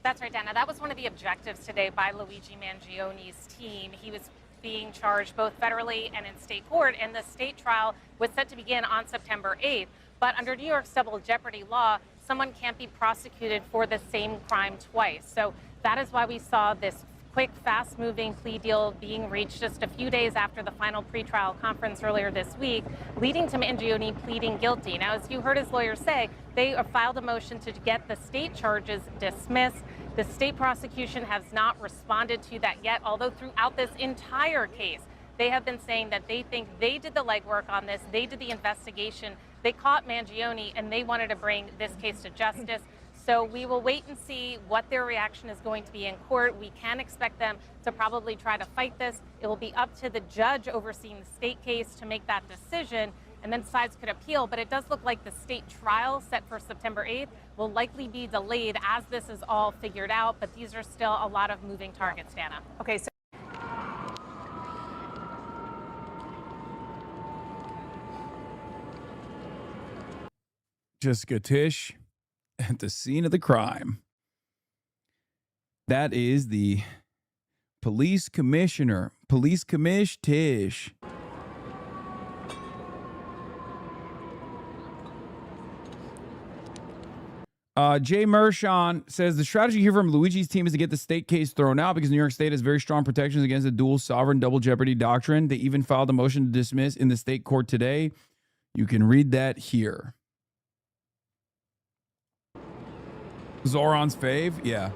That's right, Dana. That was one of the objectives today by Luigi Mangioni's team. He was being charged both federally and in state court, and the state trial was set to begin on September 8th. But under New York's double jeopardy law, someone can't be prosecuted for the same crime twice. So that is why we saw this quick, fast-moving plea deal being reached just a few days after the final pretrial conference earlier this week, leading to Mangione pleading guilty. Now, as you heard his lawyer say, they filed a motion to get the state charges dismissed. The state prosecution has not responded to that yet, although throughout this entire case, they have been saying that they think they did the legwork on this, they did the investigation, they caught Mangione, and they wanted to bring this case to justice. So we will wait and see what their reaction is going to be in court. We can expect them to probably try to fight this. It will be up to the judge overseeing the state case to make that decision, and then sides could appeal. But it does look like the state trial set for September 8th will likely be delayed as this is all figured out. But these are still a lot of moving targets, Dana. Okay, so Jessica Tish at the scene of the crime. That is the police commissioner, Police Commish Tish. Jay Mershon says the strategy here from Luigi's team is to get the state case thrown out because New York State has very strong protections against the dual sovereign double jeopardy doctrine. They even filed a motion to dismiss in the state court today. You can read that here. Zoran's fave? Yeah.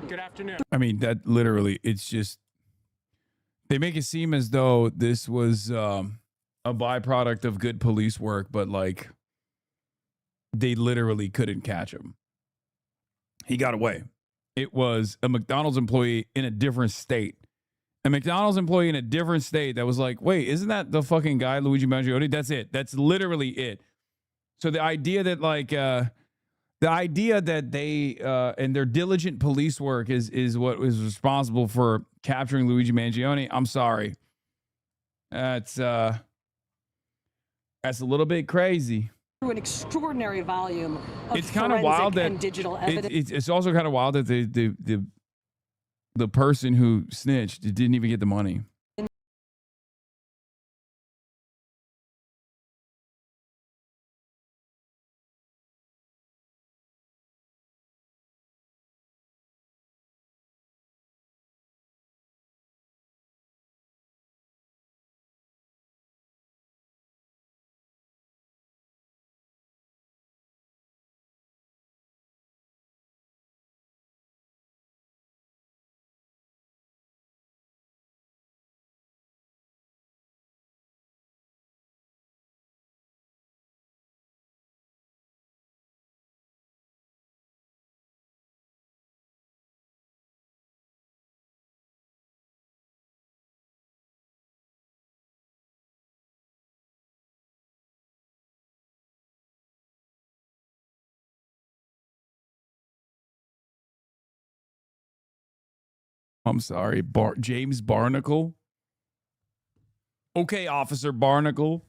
Good afternoon. I mean, that literally, it's just, they make it seem as though this was a byproduct of good police work, but like, they literally couldn't catch him. He got away. It was a McDonald's employee in a different state. A McDonald's employee in a different state that was like, wait, isn't that the fucking guy, Luigi Mangione? That's it. That's literally it. So the idea that they and their diligent police work is what was responsible for capturing Luigi Mangione, I'm sorry. That's a little bit crazy. Through an extraordinary volume of It's kind of wild that and digital evidence. it's also kind of wild that the person who snitched didn't even get the money. I'm sorry, James Barnacle. Okay, Officer Barnacle.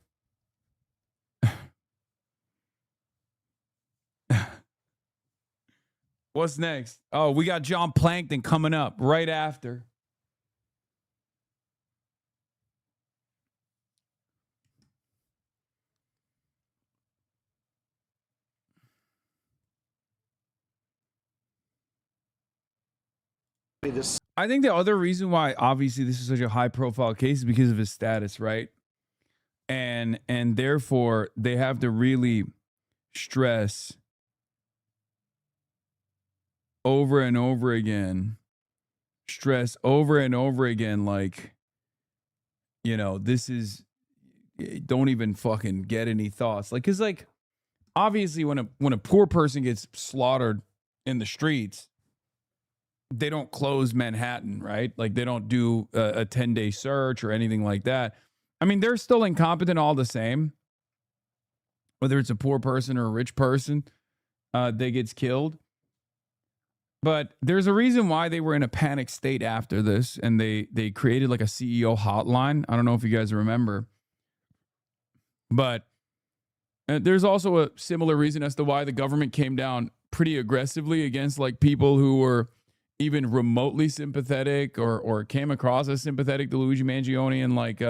What's next? Oh, we got John Plankton coming up right after. I think the other reason why obviously this is such a high profile case is because of his status, right? And therefore they have to really stress over and over again, like, you know, this is, don't even fucking get any thoughts. Like, cause like, obviously when a poor person gets slaughtered in the streets, they don't close Manhattan, right? Like they don't do a 10-day search or anything like that. I mean, they're still incompetent all the same. Whether it's a poor person or a rich person that gets killed. But there's a reason why they were in a panic state after this, and they created like a CEO hotline. I don't know if you guys remember, but there's also a similar reason as to why the government came down pretty aggressively against like people who were even remotely sympathetic or came across as sympathetic to Luigi Mangione and like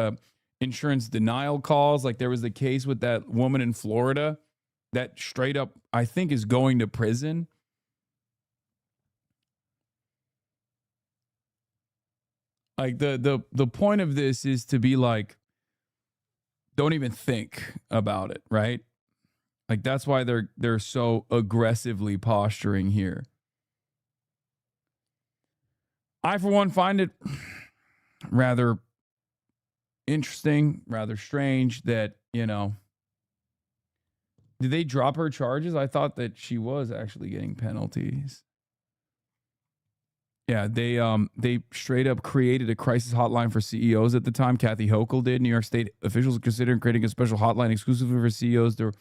insurance denial calls. Like there was the case with that woman in Florida that straight up, I think, is going to prison. Like the point of this is to be like, don't even think about it, right? Like that's why they're so aggressively posturing here. I, for one, find it rather interesting, rather strange that, you know, did they drop her charges? I thought that she was actually getting penalties. Yeah, they straight up created a crisis hotline for CEOs at the time. Kathy Hochul did. New York State officials considering creating a special hotline exclusively for CEOs to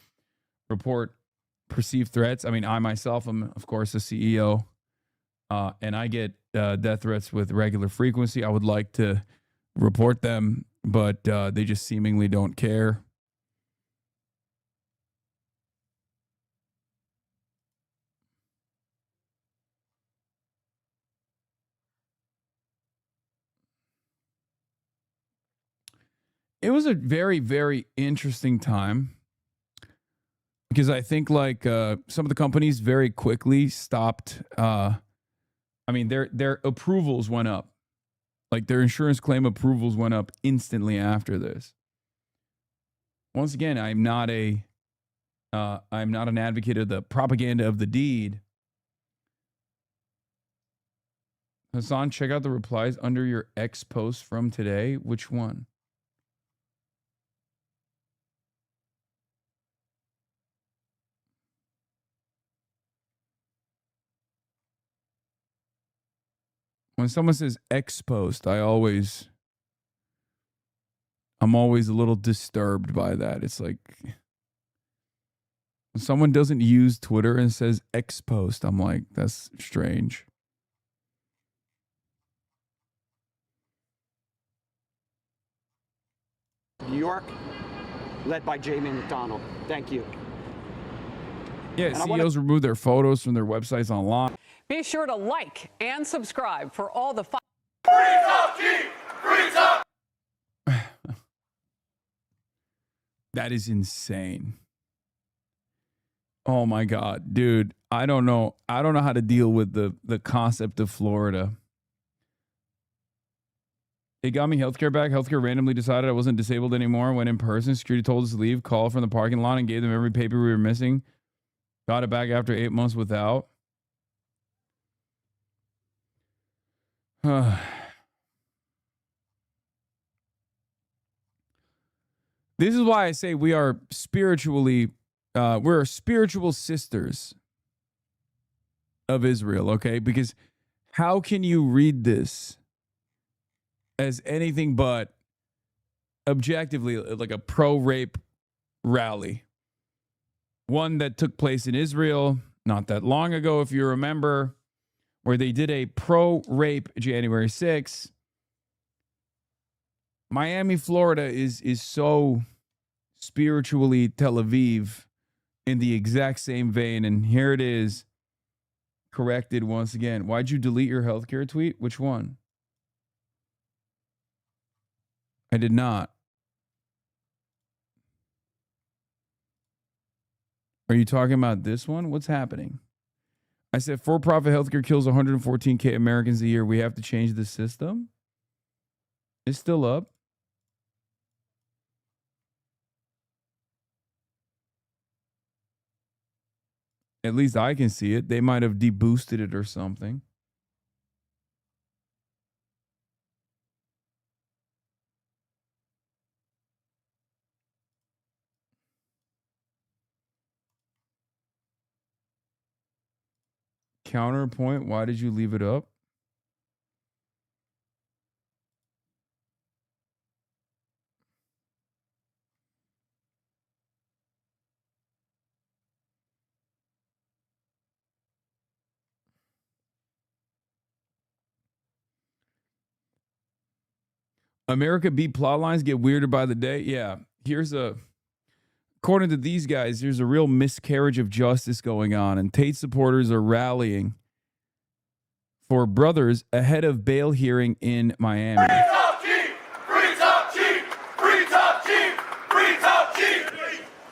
report perceived threats. I mean, I myself am, of course, a CEO, and I get death threats with regular frequency. I would like to report them, but they just seemingly don't care. It was a very, very interesting time because I think like some of the companies very quickly stopped. I mean, their approvals went up. Like their insurance claim approvals went up instantly after this. Once again, I'm not an advocate of the propaganda of the deed. Hasan, check out the replies under your X post from today. Which one? When someone says X post, I'm always a little disturbed by that. It's like when someone doesn't use Twitter and says X post, I'm like, that's strange. New York, led by Jamie McDonald. Thank you. Yeah, CEOs remove their photos from their websites online. Be sure to like and subscribe for all the fun. That is insane. Oh my God, dude. I don't know how to deal with the concept of Florida. It got me healthcare back. Healthcare randomly decided I wasn't disabled anymore. Went in person. Security told us to leave. Called from the parking lot and gave them every paper we were missing. Got it back after 8 months without. This is why I say we are spiritually, we're spiritual sisters of Israel, okay? Because how can you read this as anything but objectively like a pro-rape rally? One that took place in Israel not that long ago, if you remember, where they did a pro-rape January 6th. Miami, Florida is so spiritually Tel Aviv in the exact same vein. And here it is, corrected once again. Why'd you delete your healthcare tweet? Which one? I did not. Are you talking about this one? What's happening? I said for-profit healthcare kills 114K Americans a year. We have to change the system. It's still up. At least I can see it. They might have deboosted it or something. Counterpoint, why did you leave it up? America beat plot lines get weirder by the day. Yeah. According to these guys, there's a real miscarriage of justice going on, and Tate supporters are rallying for brothers ahead of bail hearing in Miami. Free Top Chief! Free Top Chief! Free Top Chief! Free Top Chief!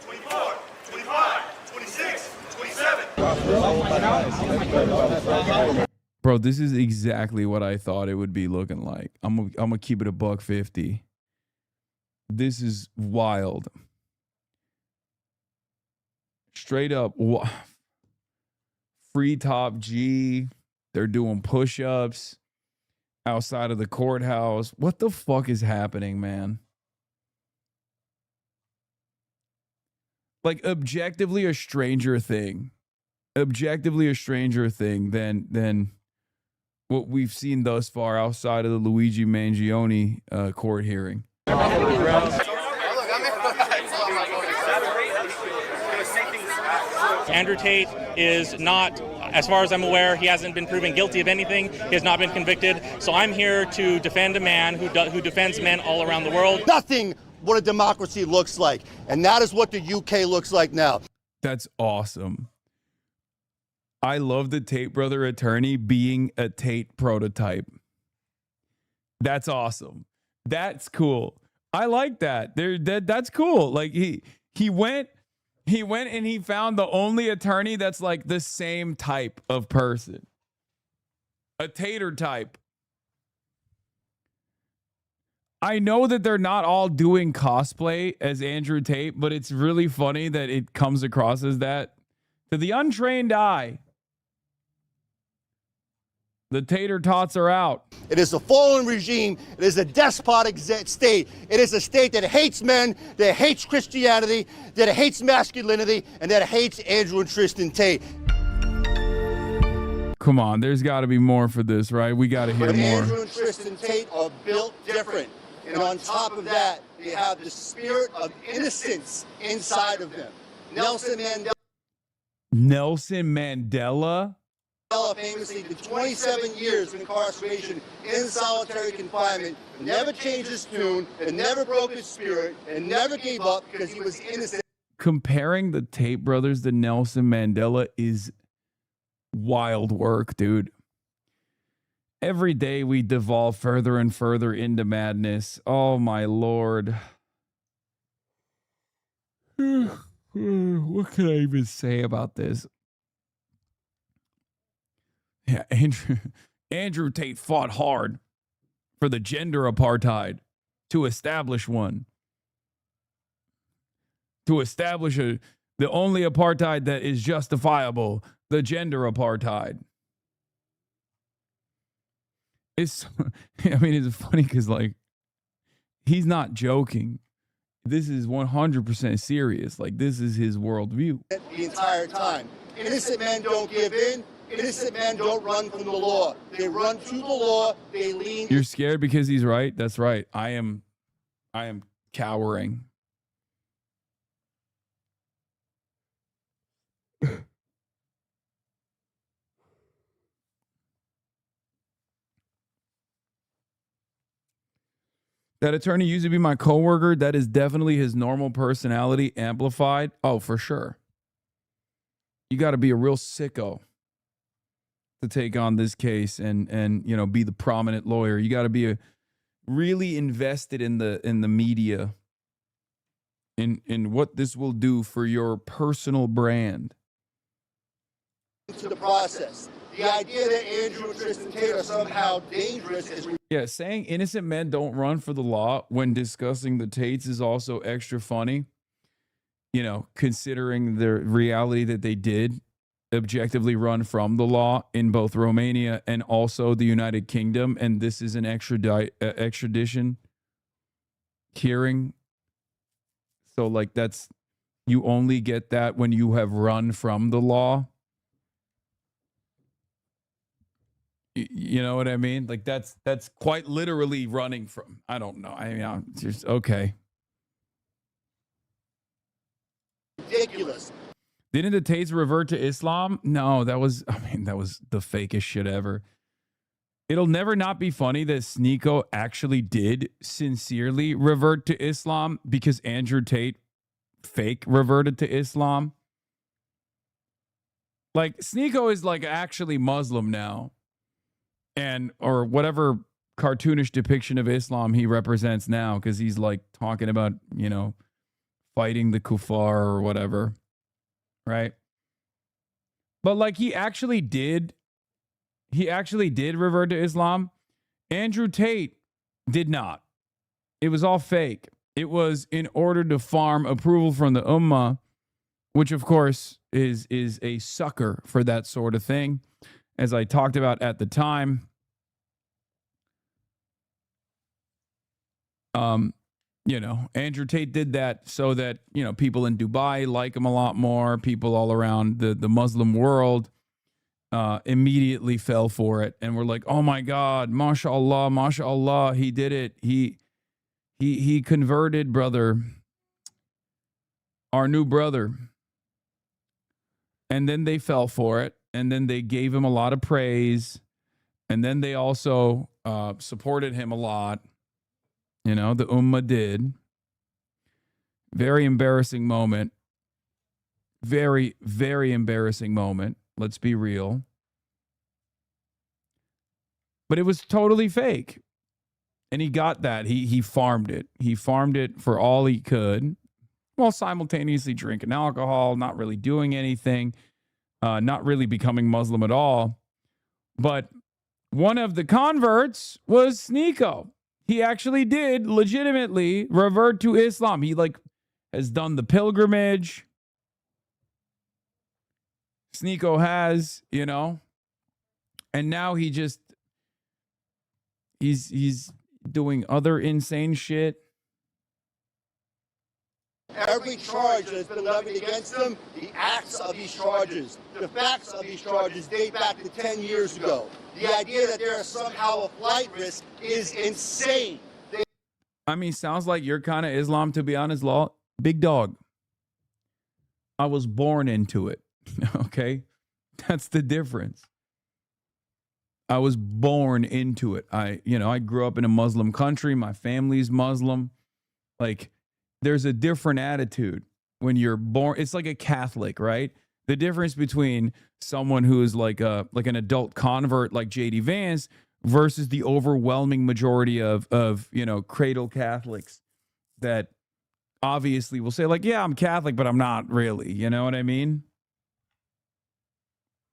24, 25, 26, 27. Bro, this is exactly what I thought it would be looking like. I'm gonna keep it $150. This is wild. Straight up, free Top G. They're doing push-ups outside of the courthouse. What the fuck is happening, man? Like, objectively a stranger thing. Objectively a stranger thing than what we've seen thus far outside of the Luigi Mangione court hearing. Andrew Tate is not, as far as I'm aware, he hasn't been proven guilty of anything. He has not been convicted. So I'm here to defend a man who defends men all around the world. Nothing what a democracy looks like. And that is what the UK looks like now. That's awesome. I love the Tate brother attorney being a Tate prototype. That's awesome. That's cool. I like that. That's cool. Like he went and he found the only attorney that's like the same type of person. A Tater type. I know that they're not all doing cosplay as Andrew Tate, but it's really funny that it comes across as that. To the untrained eye, the tater tots are out. It is a fallen regime. It is a despotic state. It is a state that hates men, that hates Christianity, that hates masculinity, and that hates Andrew and Tristan Tate. Come on, there's got to be more for this, right? We got to hear But more. Andrew and Tristan Tate are built different. And on top of that, they have the spirit of innocence inside of them. Nelson Mandela famously did 27 years of incarceration in solitary confinement, never changed his tune, and never broke his spirit, and never gave up because he was innocent. Comparing the Tate brothers to Nelson Mandela is wild work, dude. Every day we devolve further and further into madness. Oh my Lord. What can I even say about this? Yeah, Andrew Tate fought hard for the gender apartheid to establish one. To establish the only apartheid that is justifiable, the gender apartheid. It's funny because, like, he's not joking. This is 100% serious. Like, this is his worldview. The entire time. Innocent men don't give in. Innocent men don't run from the law. They run to the law. They lean. You're scared because he's right? That's right. I am cowering. That attorney used to be my coworker. That is definitely his normal personality amplified. Oh, for sure. You got to be a real sicko to take on this case and you know, be the prominent lawyer. You got to be really invested in the media, in what this will do for your personal brand. To the process. The idea that Andrew and Tristan Tate are somehow dangerous is. Yeah, saying innocent men don't run for the law when discussing the Tates is also extra funny. You know, considering the reality that they did objectively run from the law in both Romania and also the United Kingdom, and this is an extradition hearing. So, like, you only get that when you have run from the law. You know what I mean? Like, that's quite literally running from. I don't know. I mean, I'm just okay. Ridiculous. Didn't the Tates revert to Islam? No, that was the fakest shit ever. It'll never not be funny that Sneeko actually did sincerely revert to Islam because Andrew Tate fake reverted to Islam. Like, Sneeko is like actually Muslim now, and or whatever cartoonish depiction of Islam he represents now, because he's like talking about, you know, fighting the kuffar or whatever, right? But like he actually did revert to Islam. Andrew Tate did not. It was all fake. It was in order to farm approval from the Ummah, which of course is a sucker for that sort of thing, as I talked about at the time. You know, Andrew Tate did that so that, you know, people in Dubai like him a lot more. People all around the Muslim world immediately fell for it and were like, oh my God, mashallah, mashallah, he did it. He converted, brother, our new brother. And then they fell for it. And then they gave him a lot of praise. And then they also supported him a lot. You know, the Ummah did. Very embarrassing moment. Very, very embarrassing moment. Let's be real. But it was totally fake. And he got that. He farmed it. He farmed it for all he could, while simultaneously drinking alcohol, not really doing anything, not really becoming Muslim at all. But one of the converts was Sneeko. He actually did legitimately revert to Islam. He like has done the pilgrimage. Sneeko has, you know, and now he's doing other insane shit. Every charge that has been levied against them, the acts of these charges, the facts of these charges date back to 10 years ago. The idea that there is somehow a flight risk is insane. I mean, sounds like your kind of Islam, to be honest, Law. Big dog. I was born into it. Okay? That's the difference. I was born into it. I grew up in a Muslim country. My family's Muslim. Like, there's a different attitude when you're born. It's like a Catholic, right? The difference between someone who is like an adult convert like JD Vance versus the overwhelming majority of cradle Catholics that obviously will say like, yeah, I'm Catholic, but I'm not really. You know what I mean?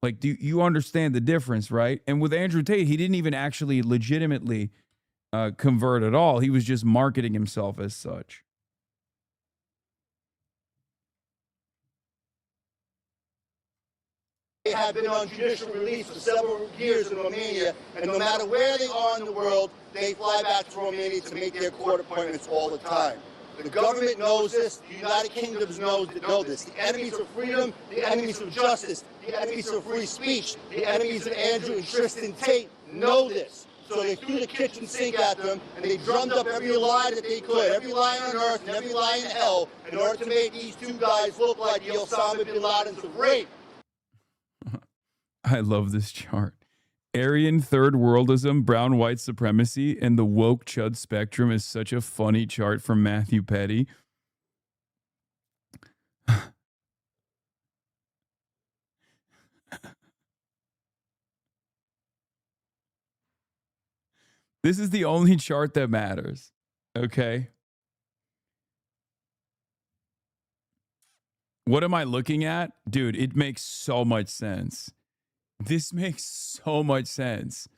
Like, do you understand the difference, right? And with Andrew Tate, he didn't even actually legitimately convert at all. He was just marketing himself as such. They have been on judicial release for several years in Romania, and no matter where they are in the world, they fly back to Romania to make their court appointments all the time. The government knows this. The United Kingdom know this. The enemies of freedom, the enemies of justice, the enemies of free speech, the enemies of Andrew and Tristan Tate know this. So they threw the kitchen sink at them, and they drummed up every lie that they could, every lie on earth and every lie in hell, in order to make these two guys look like the Osama bin Ladens of rape. I love this chart. Aryan third worldism, brown white supremacy, and the woke chud spectrum is such a funny chart from Matthew Petty. This is the only chart that matters. Okay. What am I looking at? Dude, it makes so much sense. This makes so much sense.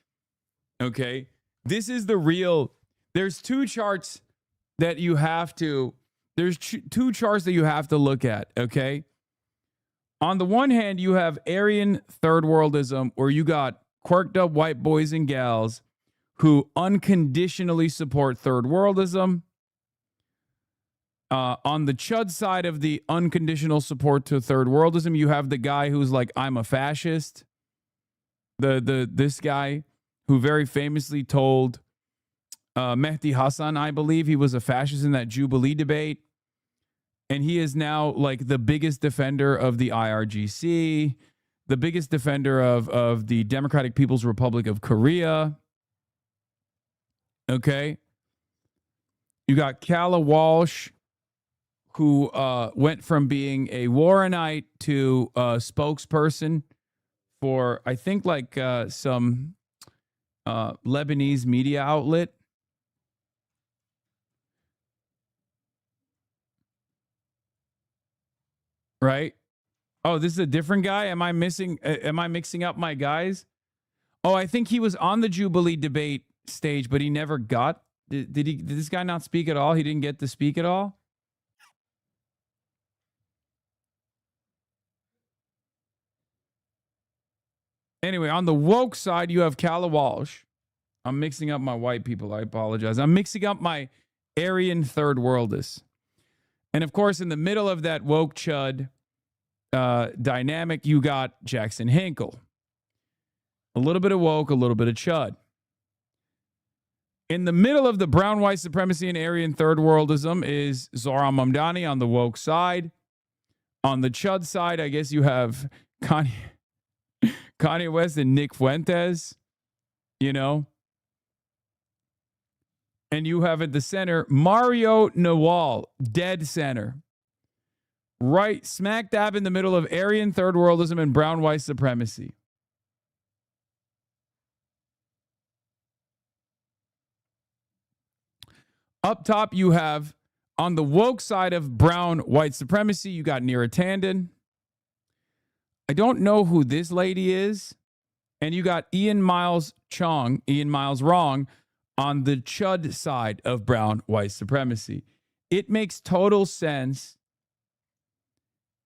Okay. This is the real. There's two charts that you have to. There's two charts that you have to look at. Okay. On the one hand, you have Aryan third worldism, where you got quirked up white boys and gals who unconditionally support third worldism. On the chud side of the unconditional support to third worldism, you have the guy who's like, I'm a fascist. This guy who very famously told Mehdi Hassan, I believe he was a fascist in that Jubilee debate. And he is now like the biggest defender of the IRGC, the biggest defender of the Democratic People's Republic of Korea. Okay. You got Calla Walsh, who went from being a Warrenite to a spokesperson for, I think, like some Lebanese media outlet. Right? Oh, this is a different guy? Am I mixing up my guys? Oh, I think he was on the Jubilee debate stage, but he never got. Did this guy not speak at all? He didn't get to speak at all? Anyway, on the woke side, you have Calla Walsh. I'm mixing up my white people. I apologize. I'm mixing up my Aryan third worldists. And of course, in the middle of that woke chud dynamic, you got Jackson Hinkle. A little bit of woke, a little bit of chud. In the middle of the brown white supremacy and Aryan third worldism is Zohran Mamdani on the woke side. On the chud side, I guess you have Kanye West and Nick Fuentes, you know. And you have at the center Mario Nawal, dead center. Right smack dab in the middle of Aryan third worldism and brown white supremacy. Up top, you have on the woke side of brown white supremacy, you got Neera Tanden. I don't know who this lady is. And you got Ian Miles Wrong, on the chud side of brown white supremacy. It makes total sense.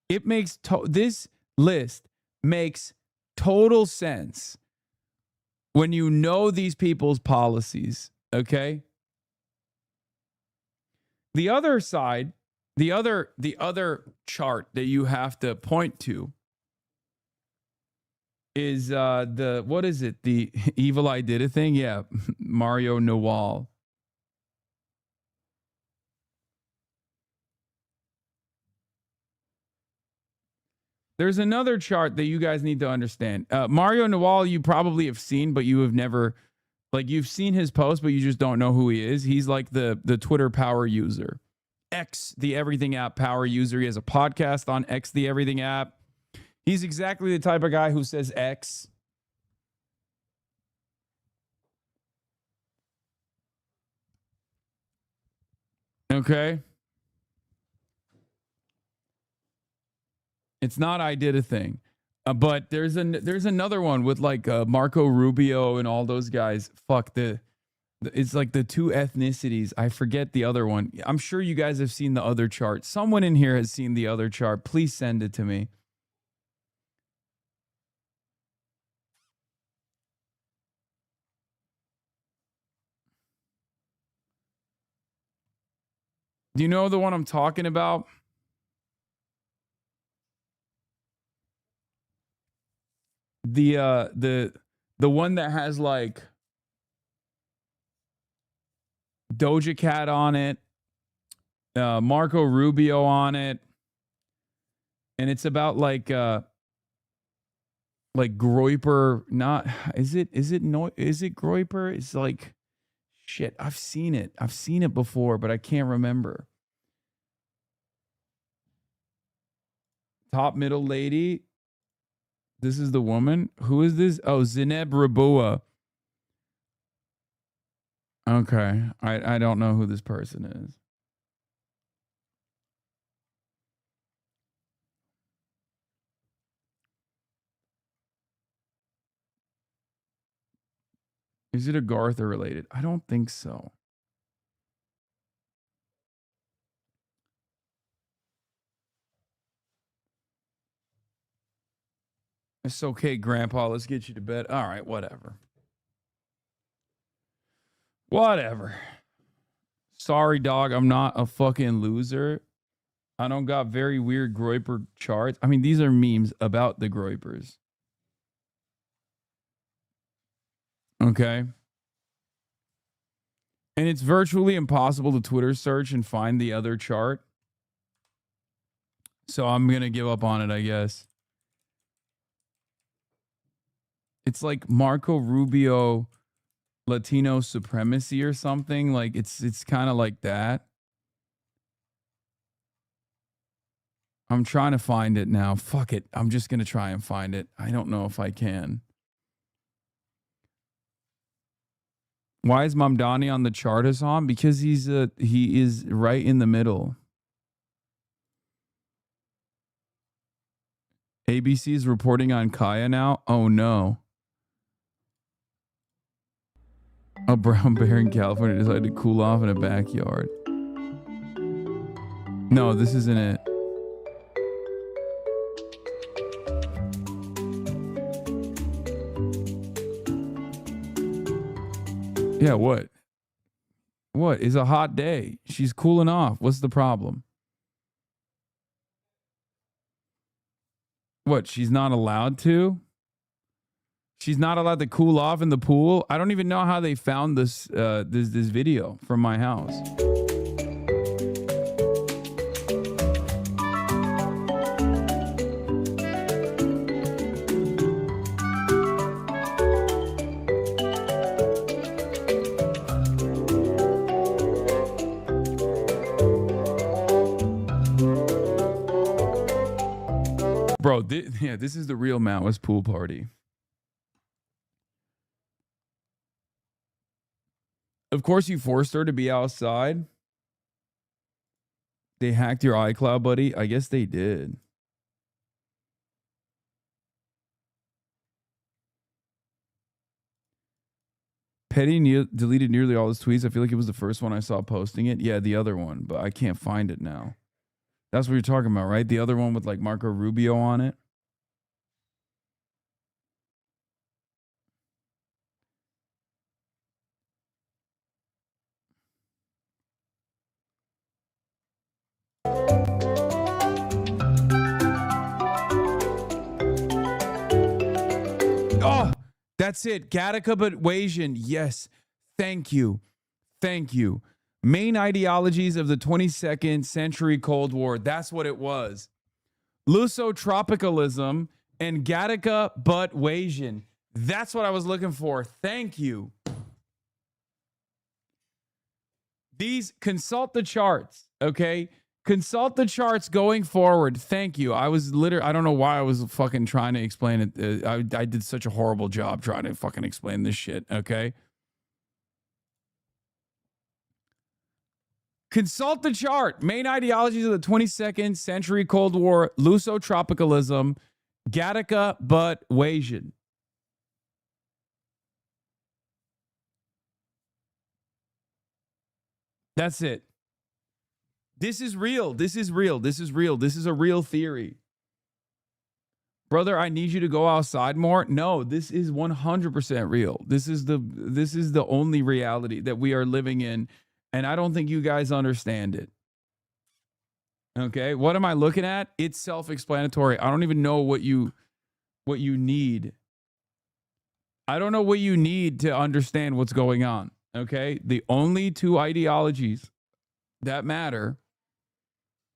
This list makes total sense when you know these people's policies, okay? The other side, the other chart that you have to point to is what is it? The Evil I Did a thing? Yeah, Mario Nawal. There's another chart that you guys need to understand. Mario Nawal, you probably have seen, but you have never, like, you've seen his post, but you just don't know who he is. He's like the Twitter power user. X, the Everything app power user. He has a podcast on X, the Everything app. He's exactly the type of guy who says X. Okay. It's not I Did a Thing. But there's another one with like Marco Rubio and all those guys. Fuck, it's like the two ethnicities. I forget the other one. I'm sure you guys have seen the other chart. Someone in here has seen the other chart. Please send it to me. Do you know the one I'm talking about? The one that has like Doja Cat on it, Marco Rubio on it, and it's about like Groyper. Not is it Groyper? It's like shit. I've seen it before, but I can't remember. Top middle lady. This is the woman. Who is this? Oh, Zineb Rabua. Okay. I don't know who this person is. Is it a Gartha related? I don't think so. It's okay, Grandpa. Let's get you to bed. All right, whatever. Whatever. Sorry, dog. I'm not a fucking loser. I don't got very weird Groyper charts. I mean, these are memes about the Groypers. Okay. And it's virtually impossible to Twitter search and find the other chart. So I'm going to give up on it, I guess. It's like Marco Rubio Latino supremacy or something. Like it's kind of like that. I'm trying to find it now. Fuck it. I'm just going to try and find it. I don't know if I can. Why is Mamdani on the chart, Hassan? Because he is right in the middle. ABC is reporting on Kaya now. Oh no. A brown bear in California decided to cool off in a backyard. No, this isn't it. Yeah, what? What? It's a hot day. She's cooling off. What's the problem? What? She's not allowed to? She's not allowed to cool off in the pool? I don't even know how they found this this video from my house. Bro, this is the real Maoist pool party. Of course, you forced her to be outside. They hacked your iCloud, buddy. I guess they did. Petty deleted nearly all his tweets. I feel like it was the first one I saw posting it. Yeah, the other one, but I can't find it now. That's what you're talking about, right? The other one with like Marco Rubio on it. Oh, that's it. Gattaca but Wasian. Yes. Thank you. Thank you. Main ideologies of the 22nd century Cold War. That's what it was. Lusotropicalism and Gattaca but Wasian. That's what I was looking for. Thank you. These consult the charts, okay? Consult the charts going forward. Thank you. I was I don't know why I was fucking trying to explain it. I did such a horrible job trying to fucking explain this shit, okay? Consult the chart. Main ideologies of the 22nd century Cold War, Lusotropicalism, Gattaca but Wasian. That's it. This is real. This is real. This is real. This is a real theory. Brother, I need you to go outside more. No, this is 100% real. This is the only reality that we are living in, and I don't think you guys understand it. Okay? What am I looking at? It's self-explanatory. I don't even know what you need. I don't know what you need to understand what's going on. Okay? The only two ideologies that matter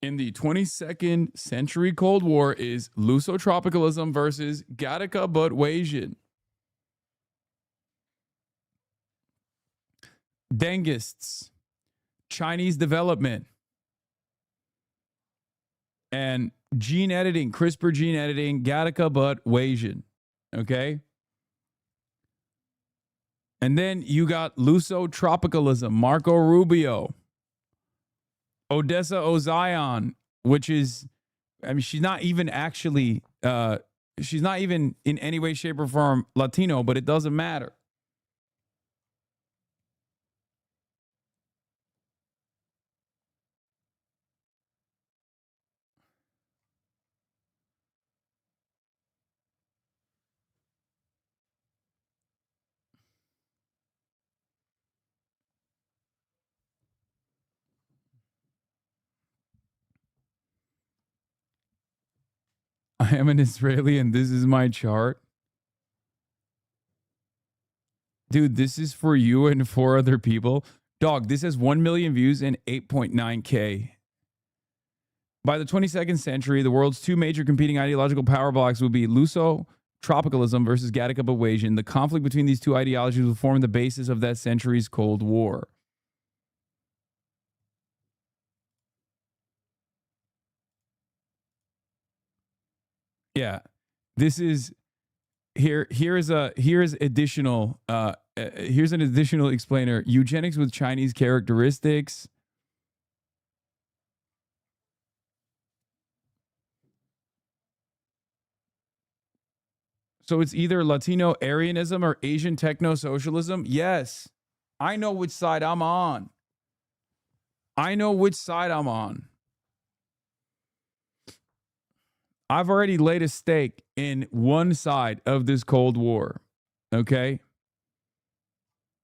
in the 22nd century Cold War is Lusotropicalism versus Gattaca but Wasian. Dengists, Chinese development, and gene editing, CRISPR gene editing, Gattaca but Wasian. Okay? And then you got Lusotropicalism, Marco Rubio, Odessa Ozion, which is, I mean, she's not even actually, she's not even in any way, shape, or form Latino, but it doesn't matter. I am an Israeli and this is my chart. Dude, this is for you and 4 other people. Dog, this has 1 million views and 8.9K. By the 22nd century, the world's 2 major competing ideological power blocks would be Luso Luso-tropicalism versus Gattaca Bewasian. The conflict between these two ideologies will form the basis of that century's Cold War. Yeah, this is here's additional here's an additional explainer. Eugenics with Chinese characteristics. So it's either Latino Aryanism or Asian techno-socialism. Yes, I know which side I'm on. I know which side I'm on. I've already laid a stake in one side of this Cold War. Okay?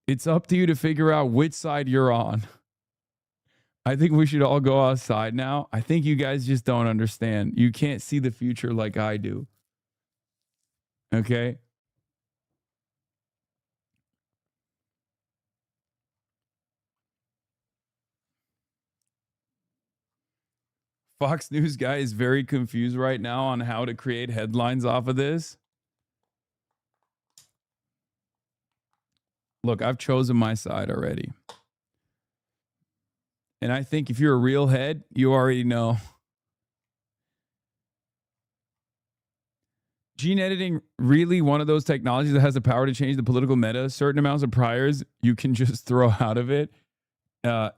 It's up to you to figure out which side you're on. I think we should all go outside now. I think you guys just don't understand. You can't see the future like I do. Okay? Fox News guy is very confused right now on how to create headlines off of this. Look, I've chosen my side already. And I think if you're a real head, you already know. Gene editing really one of those technologies that has the power to change the political meta. Certain amounts of priors you can just throw out of it.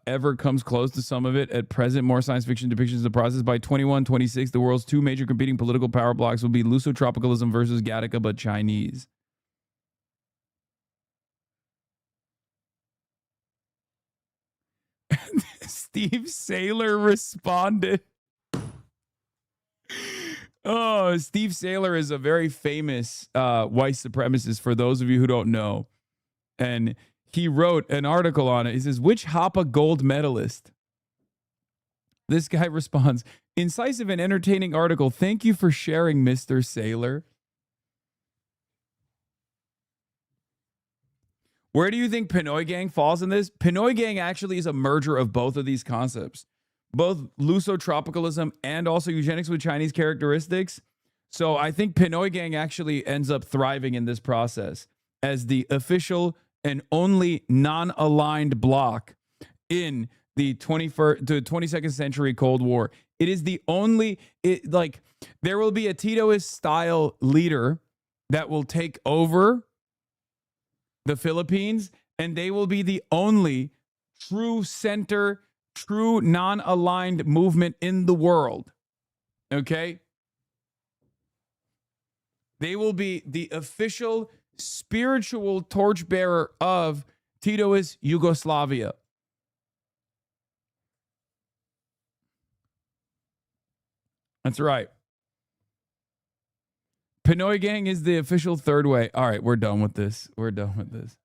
Ever comes close to some of it. At present, more science fiction depictions of the process. By 2126, the world's two major competing political power blocks will be Luso-tropicalism versus Gattaca, but Chinese. Steve Saylor responded. Oh, Steve Saylor is a very famous white supremacist, for those of you who don't know. And he wrote an article on it. He says, which Hoppa gold medalist? This guy responds, incisive and entertaining article. Thank you for sharing, Mr. Saylor. Where do you think Pinoy Gang falls in this? Pinoy Gang actually is a merger of both of these concepts, both Luso-tropicalism and also eugenics with Chinese characteristics. So I think Pinoy Gang actually ends up thriving in this process as the official and only non-aligned bloc in the 22nd century Cold War. It is the only, there will be a Titoist style leader that will take over the Philippines, and they will be the only true center, true non-aligned movement in the world. Okay? They will be the official spiritual torchbearer of Titoist Yugoslavia. That's right. Pinoy Gang is the official third way. All right, we're done with this. We're done with this.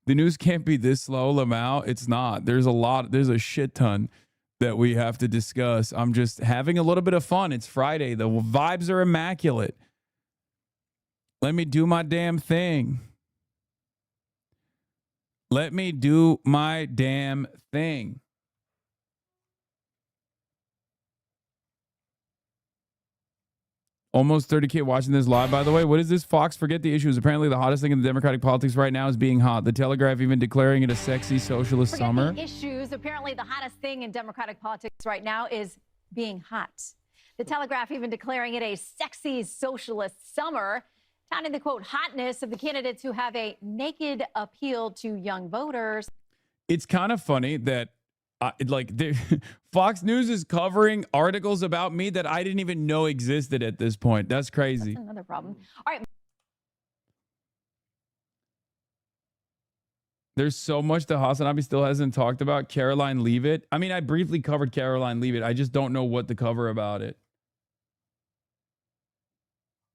The news can't be this slow, Lamau. It's not. There's a shit ton that we have to discuss. I'm just having a little bit of fun. It's Friday. The vibes are immaculate. Let me do my damn thing. Let me do my damn thing. Almost 30K watching this live, by the way. What is this? Fox, forget the issues. Apparently the hottest thing in the Democratic politics right now is being hot. The Telegraph even declaring it a sexy socialist summer. The issues. Apparently the hottest thing in Democratic politics right now is being hot. The Telegraph even declaring it a sexy socialist summer, touting the, quote, hotness of the candidates who have a naked appeal to young voters. It's kind of funny that Fox News is covering articles about me that I didn't even know existed at this point. That's crazy. That's another problem. All right. There's so much that Hasanabi still hasn't talked about. Caroline Leavitt. I mean, I briefly covered Caroline Leavitt. I just don't know what to cover about it.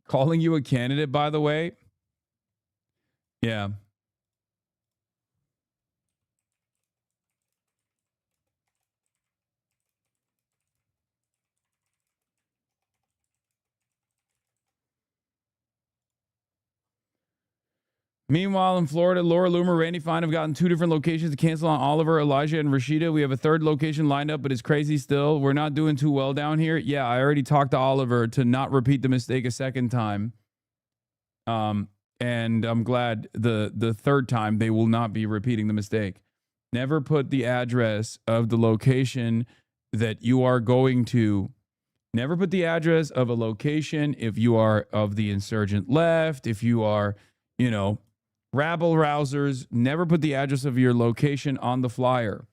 Calling you a candidate, by the way. Yeah. Meanwhile, in Florida, Laura Loomer, Randy Fine have gotten 2 different locations to cancel on Oliver, Elijah, and Rashida. We have a 3rd location lined up, but it's crazy still. We're not doing too well down here. Yeah, I already talked to Oliver to not repeat the mistake a second time. And I'm glad the third time they will not be repeating the mistake. Never put the address of the location that you are going to. Never put the address of a location if you are of the insurgent left, if you are, rabble rousers. Never put the address of your location on the flyer.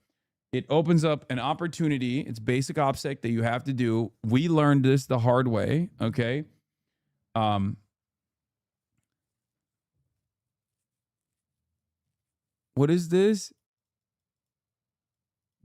It opens up an opportunity. It's basic OPSEC that you have to do. We learned this the hard way, okay? What is this?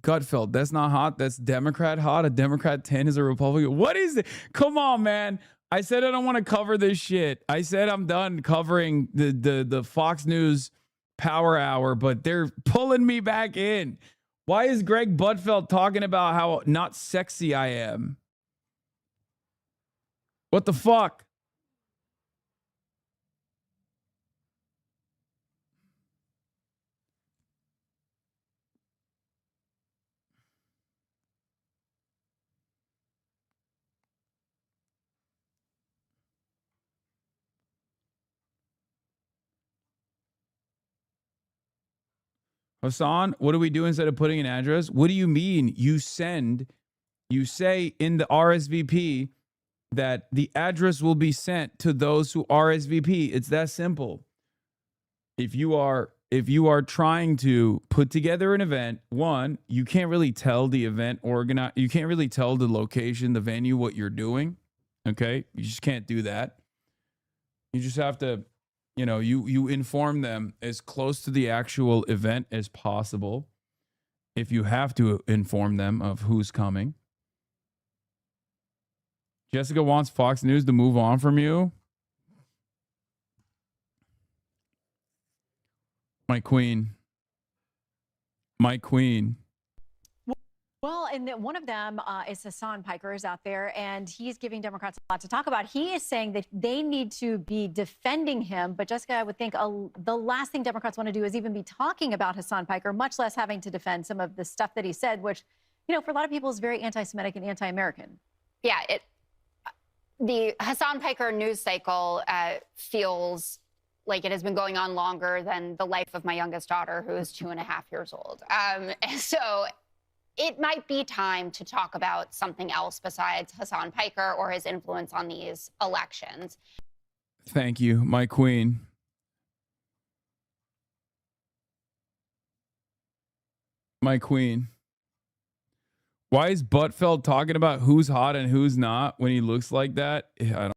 Gutfeld, that's not hot. That's Democrat hot. A Democrat 10 is a Republican. What is it? Come on, man. I said I don't want to cover this shit. I said I'm done covering the Fox News Power Hour, but they're pulling me back in. Why is Greg Gutfeld talking about how not sexy I am? What the fuck? Hasan, what do we do instead of putting an address? What do you mean? You say in the RSVP that the address will be sent to those who RSVP. It's that simple. If you are trying to put together an event, one, you can't really tell the event you can't really tell the location, the venue, what you're doing. Okay? You just can't do that. You just have to, you inform them as close to the actual event as possible. If you have to inform them of who's coming. Jessica wants Fox News to move on from you. My queen. My queen. Well, and one of them is Hassan Piker is out there, and he's giving Democrats a lot to talk about. He is saying that they need to be defending him. But Jessica, I would think the last thing Democrats want to do is even be talking about Hassan Piker, much less having to defend some of the stuff that he said, which, for a lot of people is very anti-Semitic and anti-American. Yeah, the Hassan Piker news cycle feels like it has been going on longer than the life of my youngest daughter, who is 2.5 years old. So it might be time to talk about something else besides Hassan Piker or his influence on these elections. Thank you, my queen. My queen. Why is Buttfeld talking about who's hot and who's not when he looks like that? I don't.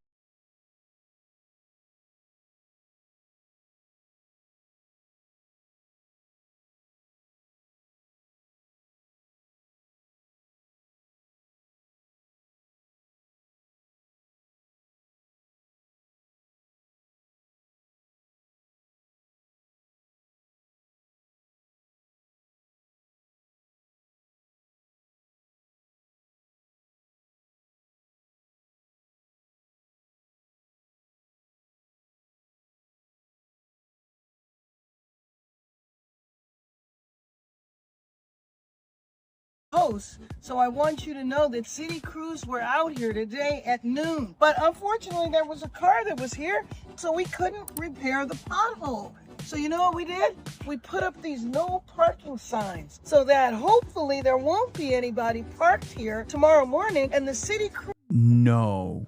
Host, so I want you to know that city crews were out here today at noon. But unfortunately, there was a car that was here, so we couldn't repair the pothole. So you know what we did? We put up these no parking signs so that hopefully there won't be anybody parked here tomorrow morning, and the city crew. No.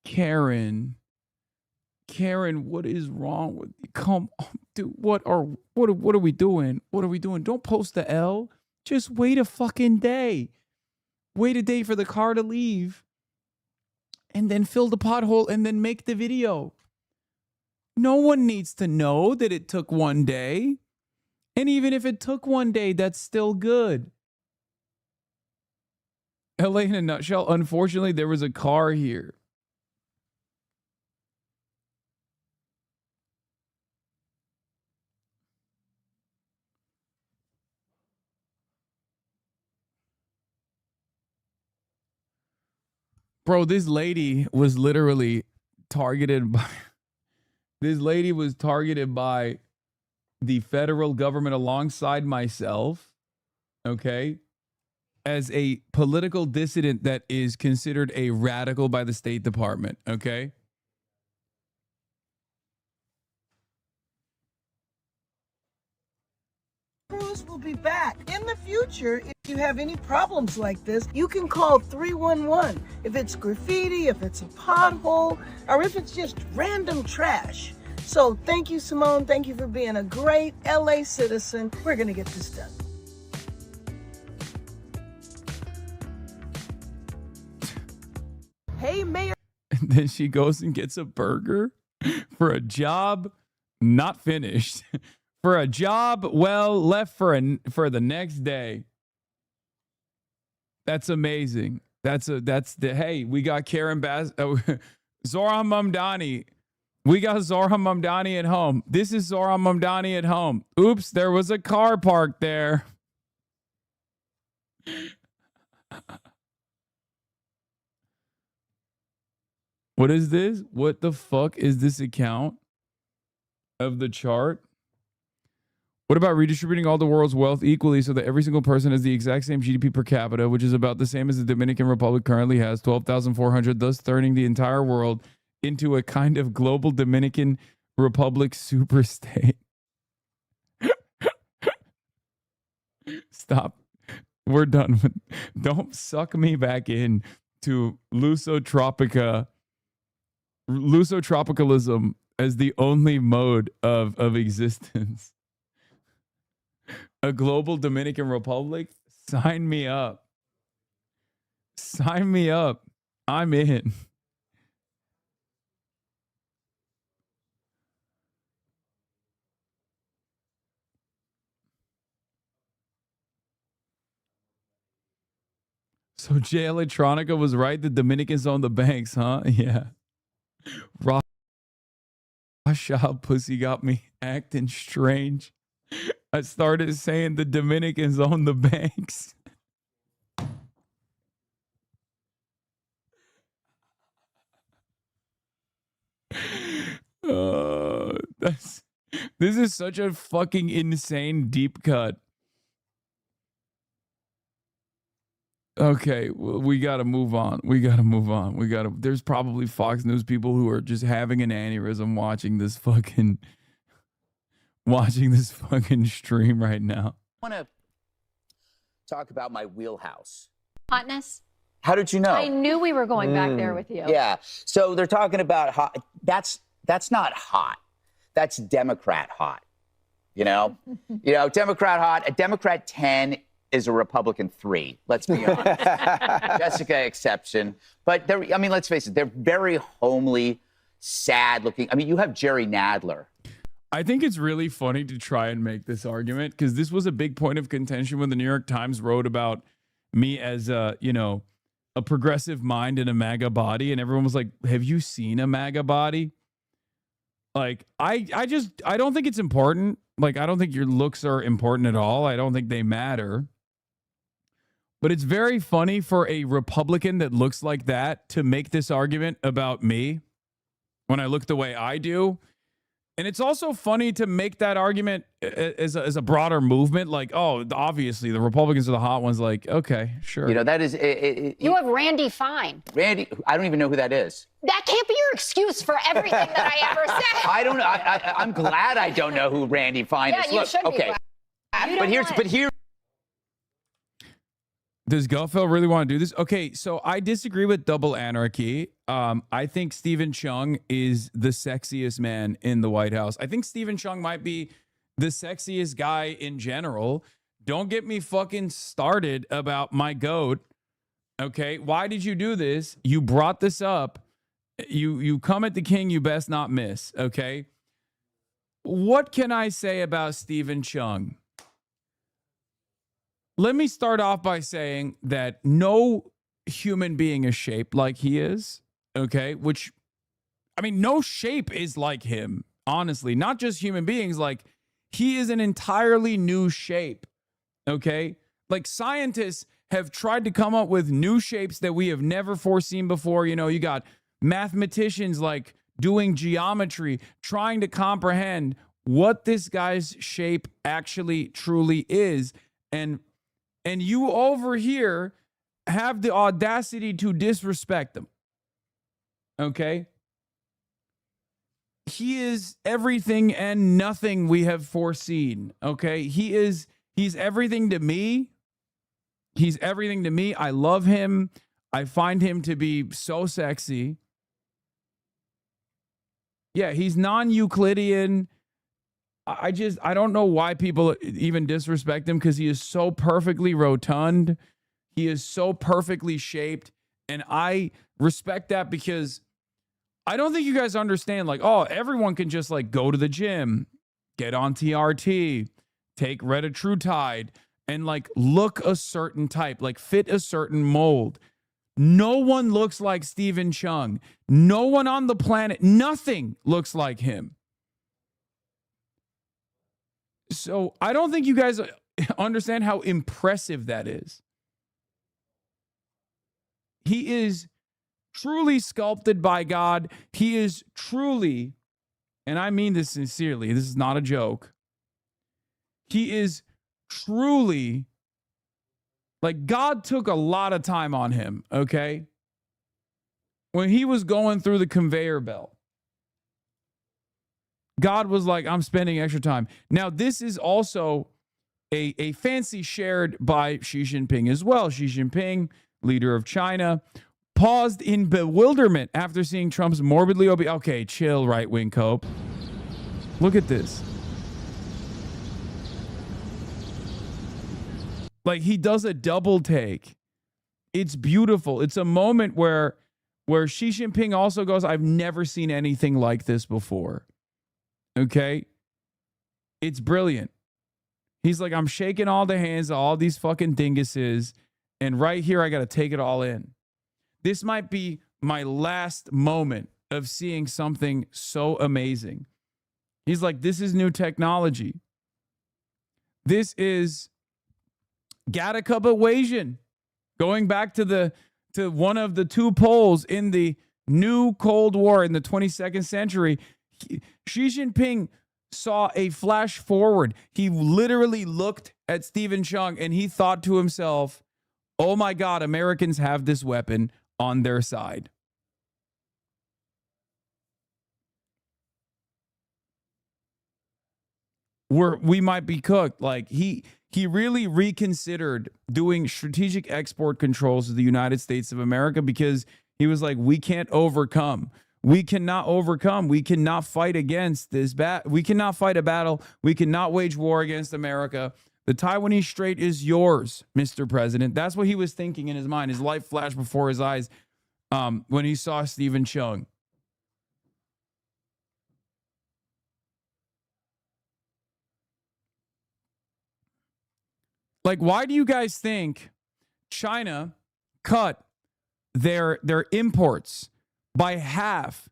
Karen, what is wrong with you? Come on, dude. What are we doing? What are we doing? Don't post the L. Just wait a fucking day. Wait a day for the car to leave. And then fill the pothole and then make the video. No one needs to know that it took one day. And even if it took one day, that's still good. LA in a nutshell, unfortunately, there was a car here. Bro, this lady was literally targeted by the federal government alongside myself, okay, as a political dissident that is considered a radical by the State Department, okay? will be back. In the future, if you have any problems like this, you can call 311. If it's graffiti, if it's a pothole, or if it's just random trash. So thank you, Simone. Thank you for being a great LA citizen. We're going to get this done. Hey, Mayor. And then she goes and gets a burger for a job not finished. For a job well left for the next day. That's amazing. Hey, we got Karen Zohran Mamdani. We got Zohran Mamdani at home. This is Zohran Mamdani at home. Oops, there was a car parked there. What is this? What the fuck is this account of the chart? What about redistributing all the world's wealth equally so that every single person has the exact same GDP per capita, which is about the same as the Dominican Republic currently has, 12,400, thus turning the entire world into a kind of global Dominican Republic superstate? Stop. We're done with. Don't suck me back in to Lusotropicalism as the only mode of existence. A global Dominican Republic? Sign me up. Sign me up. I'm in. So Jay Electronica was right. The Dominicans own the banks, huh? Yeah. Rashad Pussy got me acting strange. I started saying the Dominicans own the banks. This is such a fucking insane deep cut. Okay, well, we got to move on. There's probably Fox News people who are just having an aneurysm watching this fucking stream right now. I want to talk about my wheelhouse. Hotness? How did you know? I knew we were going back there with you. Yeah. So they're talking about hot. That's not hot. That's Democrat hot. You know, Democrat hot. A Democrat 10 is a Republican 3. Let's be honest. Jessica exception. But let's face it. They're very homely, sad looking. I mean, you have Jerry Nadler. I think it's really funny to try and make this argument because this was a big point of contention when the New York Times wrote about me as a progressive mind in a MAGA body. And everyone was like, have you seen a MAGA body? Like, I don't think it's important. Like, I don't think your looks are important at all. I don't think they matter. But it's very funny for a Republican that looks like that to make this argument about me when I look the way I do. And it's also funny to make that argument as a broader movement. Like, oh, obviously the Republicans are the hot ones. Like, okay, sure. That is. You have Randy Fine. Randy, I don't even know who that is. That can't be your excuse for everything that I ever said. I don't know. I'm glad I don't know who Randy Fine is. Yeah, you should be glad. But here. Does Gutfeld really want to do this? Okay, so I disagree with double anarchy. I think Stephen Chung is the sexiest man in the White House. I think Stephen Chung might be the sexiest guy in general. Don't get me fucking started about my goat. Okay, why did you do this? You brought this up. You come at the king, you best not miss. Okay, what can I say about Stephen Chung? Let me start off by saying that no human being is shaped like he is, okay? Which, I mean, no shape is like him, honestly. Not just human beings, like, he is an entirely new shape, okay? Like, scientists have tried to come up with new shapes that we have never foreseen before. You got mathematicians, like, doing geometry, trying to comprehend what this guy's shape actually truly is. And you over here have the audacity to disrespect them. Okay? He is everything and nothing we have foreseen. Okay? He is He's everything to me. He's everything to me. I love him. I find him to be so sexy. Yeah, he's non-Euclidean. I don't know why people even disrespect him, because he is so perfectly rotund. He is so perfectly shaped. And I respect that, because I don't think you guys understand, like, oh, everyone can just like go to the gym, get on TRT, take retatrutide, and like look a certain type, like fit a certain mold. No one looks like Stephen Chung. No one on the planet, nothing looks like him. So I don't think you guys understand how impressive that is. He is truly sculpted by God. He is truly, and I mean this sincerely, this is not a joke. He is truly, like, God took a lot of time on him, okay? When he was going through the conveyor belt, God was like, I'm spending extra time. Now, this is also a fancy shared by Xi Jinping as well. Xi Jinping, leader of China, paused in bewilderment after seeing Trump's morbidly obese. Okay, chill, right-wing cope. Look at this. Like, he does a double take. It's beautiful. It's a moment where Xi Jinping also goes, I've never seen anything like this before. Okay? It's brilliant. He's like, I'm shaking all the hands of all these fucking dinguses, and right here, I got to take it all in. This might be my last moment of seeing something so amazing. He's like, this is new technology. This is Gattaca equation. Going back to one of the two poles in the new Cold War in the 22nd century, Xi Jinping saw a flash forward. He literally looked at Stephen Chung and he thought to himself, oh my God, Americans have this weapon on their side. We might be cooked. Like, he really reconsidered doing strategic export controls of the United States of America, because he was like, we can't overcome. We cannot overcome. We cannot fight against this we cannot fight a battle. We cannot wage war against America. The Taiwanese Strait is yours, Mr. President. That's what he was thinking in his mind. His life flashed before his eyes when he saw Stephen Chung. Like, why do you guys think China cut their imports by half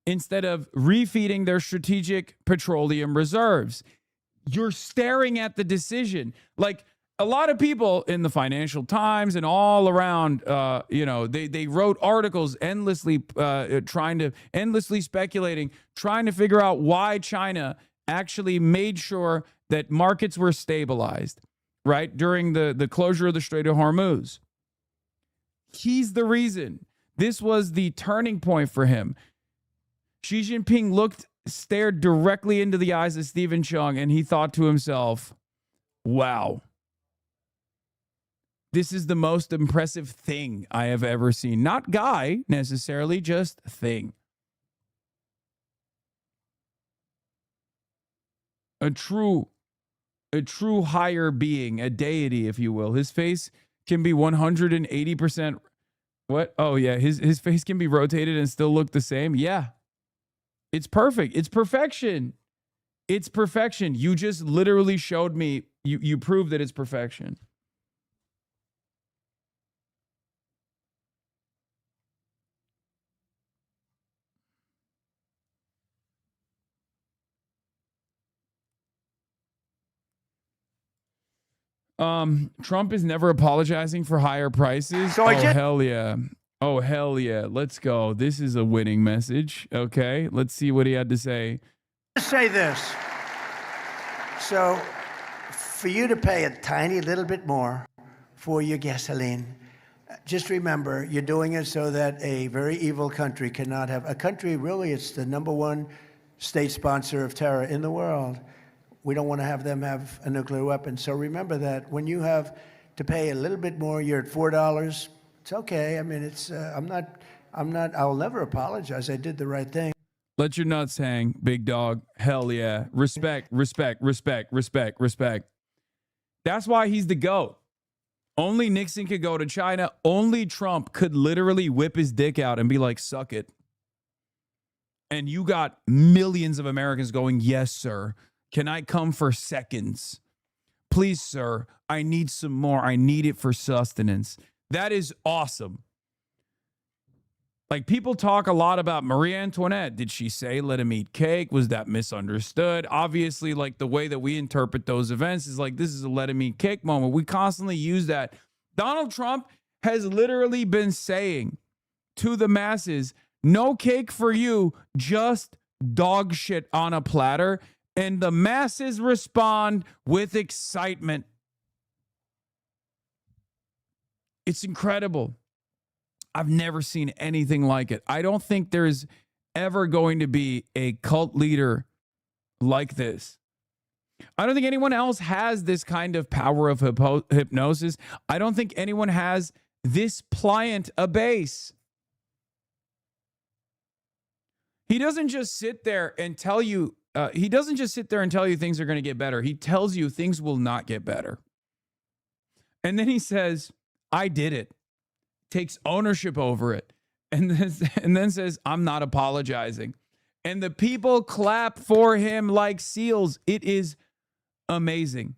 instead of refeeding their strategic petroleum reserves? You're staring at the decision. Like, a lot of people in the Financial Times and all around, they wrote articles endlessly endlessly speculating, trying to figure out why China actually made sure that markets were stabilized, right, during the closure of the Strait of Hormuz. He's the reason. This was the turning point for him. Xi Jinping stared directly into the eyes of Stephen Chung, and he thought to himself, wow, this is the most impressive thing I have ever seen. Not guy, necessarily, just thing. A true higher being, a deity, if you will. His face can be 180%. What? Oh, yeah. His face can be rotated and still look the same. Yeah. It's perfect. It's perfection. It's perfection. You just literally showed me. You proved that it's perfection. Trump is never apologizing for higher prices. So hell yeah. Oh, hell yeah. Let's go. This is a winning message. Okay, let's see what he had to say. Say this. So, for you to pay a tiny little bit more for your gasoline, just remember, you're doing it so that a very evil country cannot have a country. Really, it's the #1 state sponsor of terror in the world. We don't want to have them have a nuclear weapon. So remember that when you have to pay a little bit more, you're at $4. It's okay. I mean, it's I'll never apologize. I did the right thing. Let your nuts hang, big dog. Hell yeah. Respect, respect, respect, respect, respect. That's why he's the GOAT. Only Nixon could go to China. Only Trump could literally whip his dick out and be like, suck it. And you got millions of Americans going, yes, sir. Can I come for seconds? Please, sir. I need some more. I need it for sustenance. That is awesome. Like, people talk a lot about Marie Antoinette. Did she say, let him eat cake? Was that misunderstood? Obviously, like, the way that we interpret those events is like, this is a let him eat cake moment. We constantly use that. Donald Trump has literally been saying to the masses, no cake for you, just dog shit on a platter. And the masses respond with excitement. It's incredible. I've never seen anything like it. I don't think there's ever going to be a cult leader like this. I don't think anyone else has this kind of power of hypnosis. I don't think anyone has this pliant a base. He doesn't just sit there and tell you, things are going to get better. He tells you things will not get better. And then he says, I did it. Takes ownership over it, and then says, I'm not apologizing. And the people clap for him like seals. It is amazing.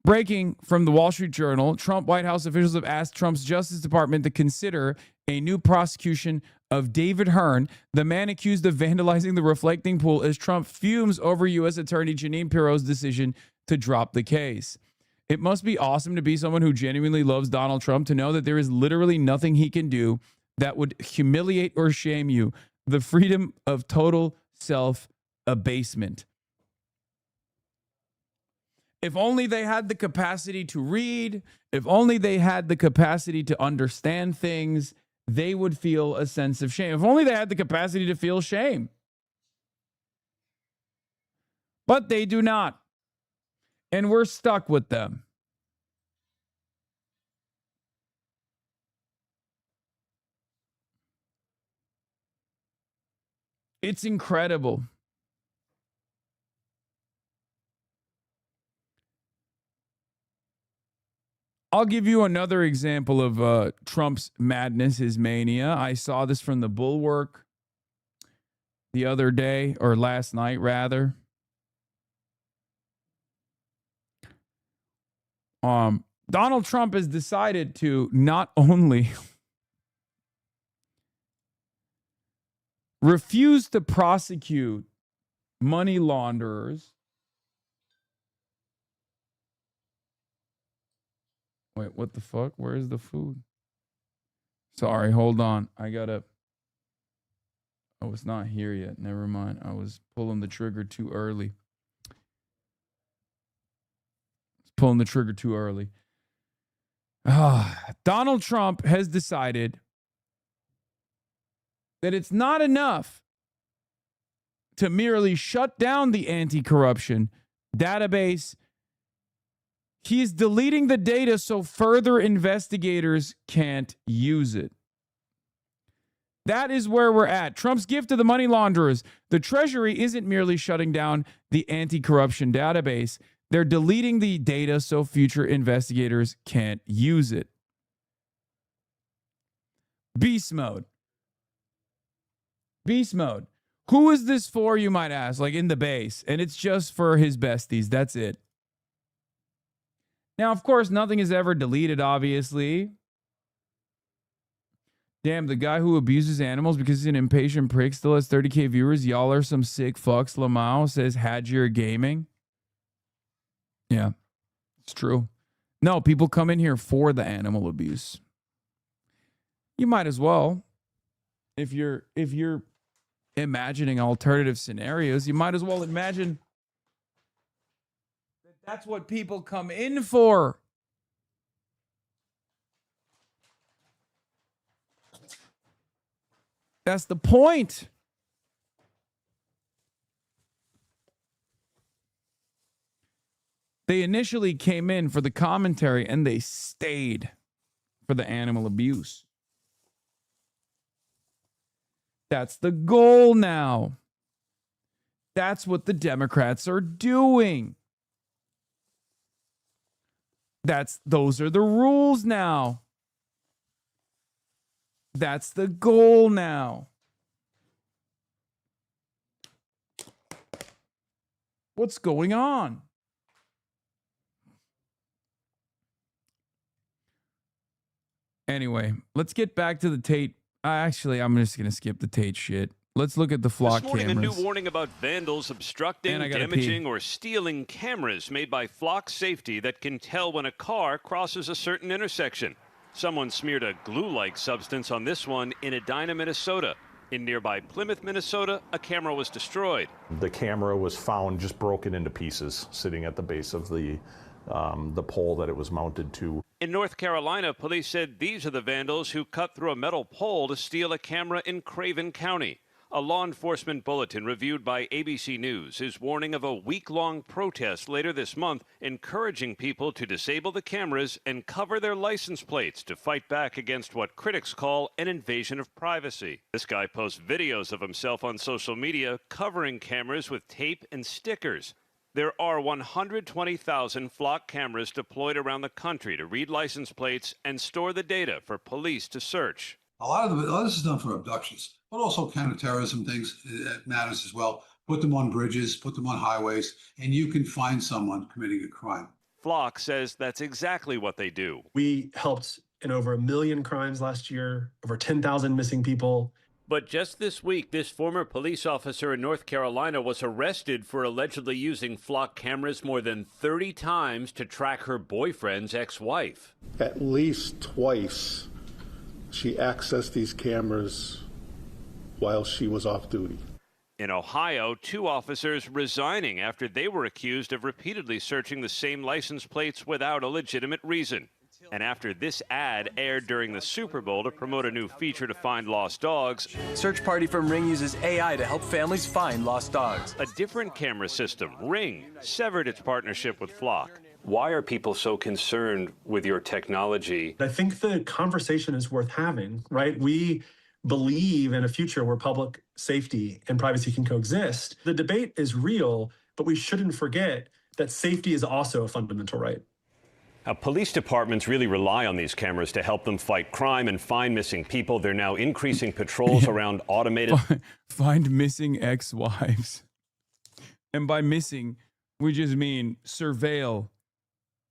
Breaking from the Wall Street Journal, Trump White House officials have asked Trump's Justice Department to consider a new prosecution of David Hearn, the man accused of vandalizing the reflecting pool, as Trump fumes over U.S. Attorney Jeanine Pirro's decision to drop the case. It must be awesome to be someone who genuinely loves Donald Trump, to know that there is literally nothing he can do that would humiliate or shame you. The freedom of total self-abasement. If only they had the capacity to read, if only they had the capacity to understand things, they would feel a sense of shame. If only they had the capacity to feel shame. But they do not. And we're stuck with them. It's incredible. I'll give you another example of Trump's madness, his mania. I saw this from the Bulwark the other day, or last night, rather. Donald Trump has decided to not only refuse to prosecute money launderers. Wait, what the fuck? Where's the food? Sorry, hold on. Oh, it's not here yet. Never mind. I was pulling the trigger too early. Donald Trump has decided that it's not enough to merely shut down the anti-corruption database. He is deleting the data so further investigators can't use it. That is where we're at. Trump's gift to the money launderers. The Treasury isn't merely shutting down the anti-corruption database. They're deleting the data so future investigators can't use it. Beast mode. Beast mode. Who is this for, you might ask? Like, in the base. And it's just for his besties. That's it. Now, of course, nothing is ever deleted, obviously. Damn, the guy who abuses animals because he's an impatient prick still has 30K viewers. Y'all are some sick fucks. Lamau says, Hadjir Gaming. Yeah, it's true. No, people come in here for the animal abuse. You might as well. If you're imagining alternative scenarios, you might as well imagine that that's what people come in for. That's the point. They initially came in for the commentary and they stayed for the animal abuse. That's the goal now. That's what the Democrats are doing. Those are the rules now. That's the goal now. What's going on? Anyway, let's get back to the Tate. Actually, I'm just going to skip the Tate shit. Let's look at the flock This morning, cameras. a new warning about vandals obstructing, damaging, or stealing cameras made by Flock Safety that can tell when a car crosses a certain intersection. Someone smeared a glue-like substance on this one in Edina, Minnesota. In nearby Plymouth, Minnesota, a camera was destroyed. The camera was found just broken into pieces, sitting at the base of the pole that it was mounted to. In North Carolina, police said these are the vandals who cut through a metal pole to steal a camera in Craven County. A law enforcement bulletin reviewed by ABC News is warning of a week-long protest later this month, encouraging people to disable the cameras and cover their license plates to fight back against what critics call an invasion of privacy. This guy posts videos of himself on social media covering cameras with tape and stickers. There are 120,000 flock cameras deployed around the country to read license plates and store the data for police to search. A lot of this is done for abductions, but also counterterrorism things matters as well. Put them on bridges, put them on highways, and you can find someone committing a crime. Flock says that's exactly what they do. We helped in over 1 million crimes last year, over 10,000 missing people. But just this week, this former police officer in North Carolina was arrested for allegedly using flock cameras more than 30 times to track her boyfriend's ex-wife. At least twice, she accessed these cameras while she was off duty. In Ohio, 2 officers resigning after they were accused of repeatedly searching the same license plates without a legitimate reason. And after this ad aired during the Super Bowl to promote a new feature to find lost dogs, search party from Ring uses AI to help families find lost dogs. A different camera system, Ring, severed its partnership with Flock. Why are people so concerned with your technology? I think the conversation is worth having, right? We believe in a future where public safety and privacy can coexist. The debate is real, but we shouldn't forget that safety is also a fundamental right. Now, police departments really rely on these cameras to help them fight crime and find missing people. They're now increasing patrols around automated... Find missing ex-wives. And by missing, we just mean surveil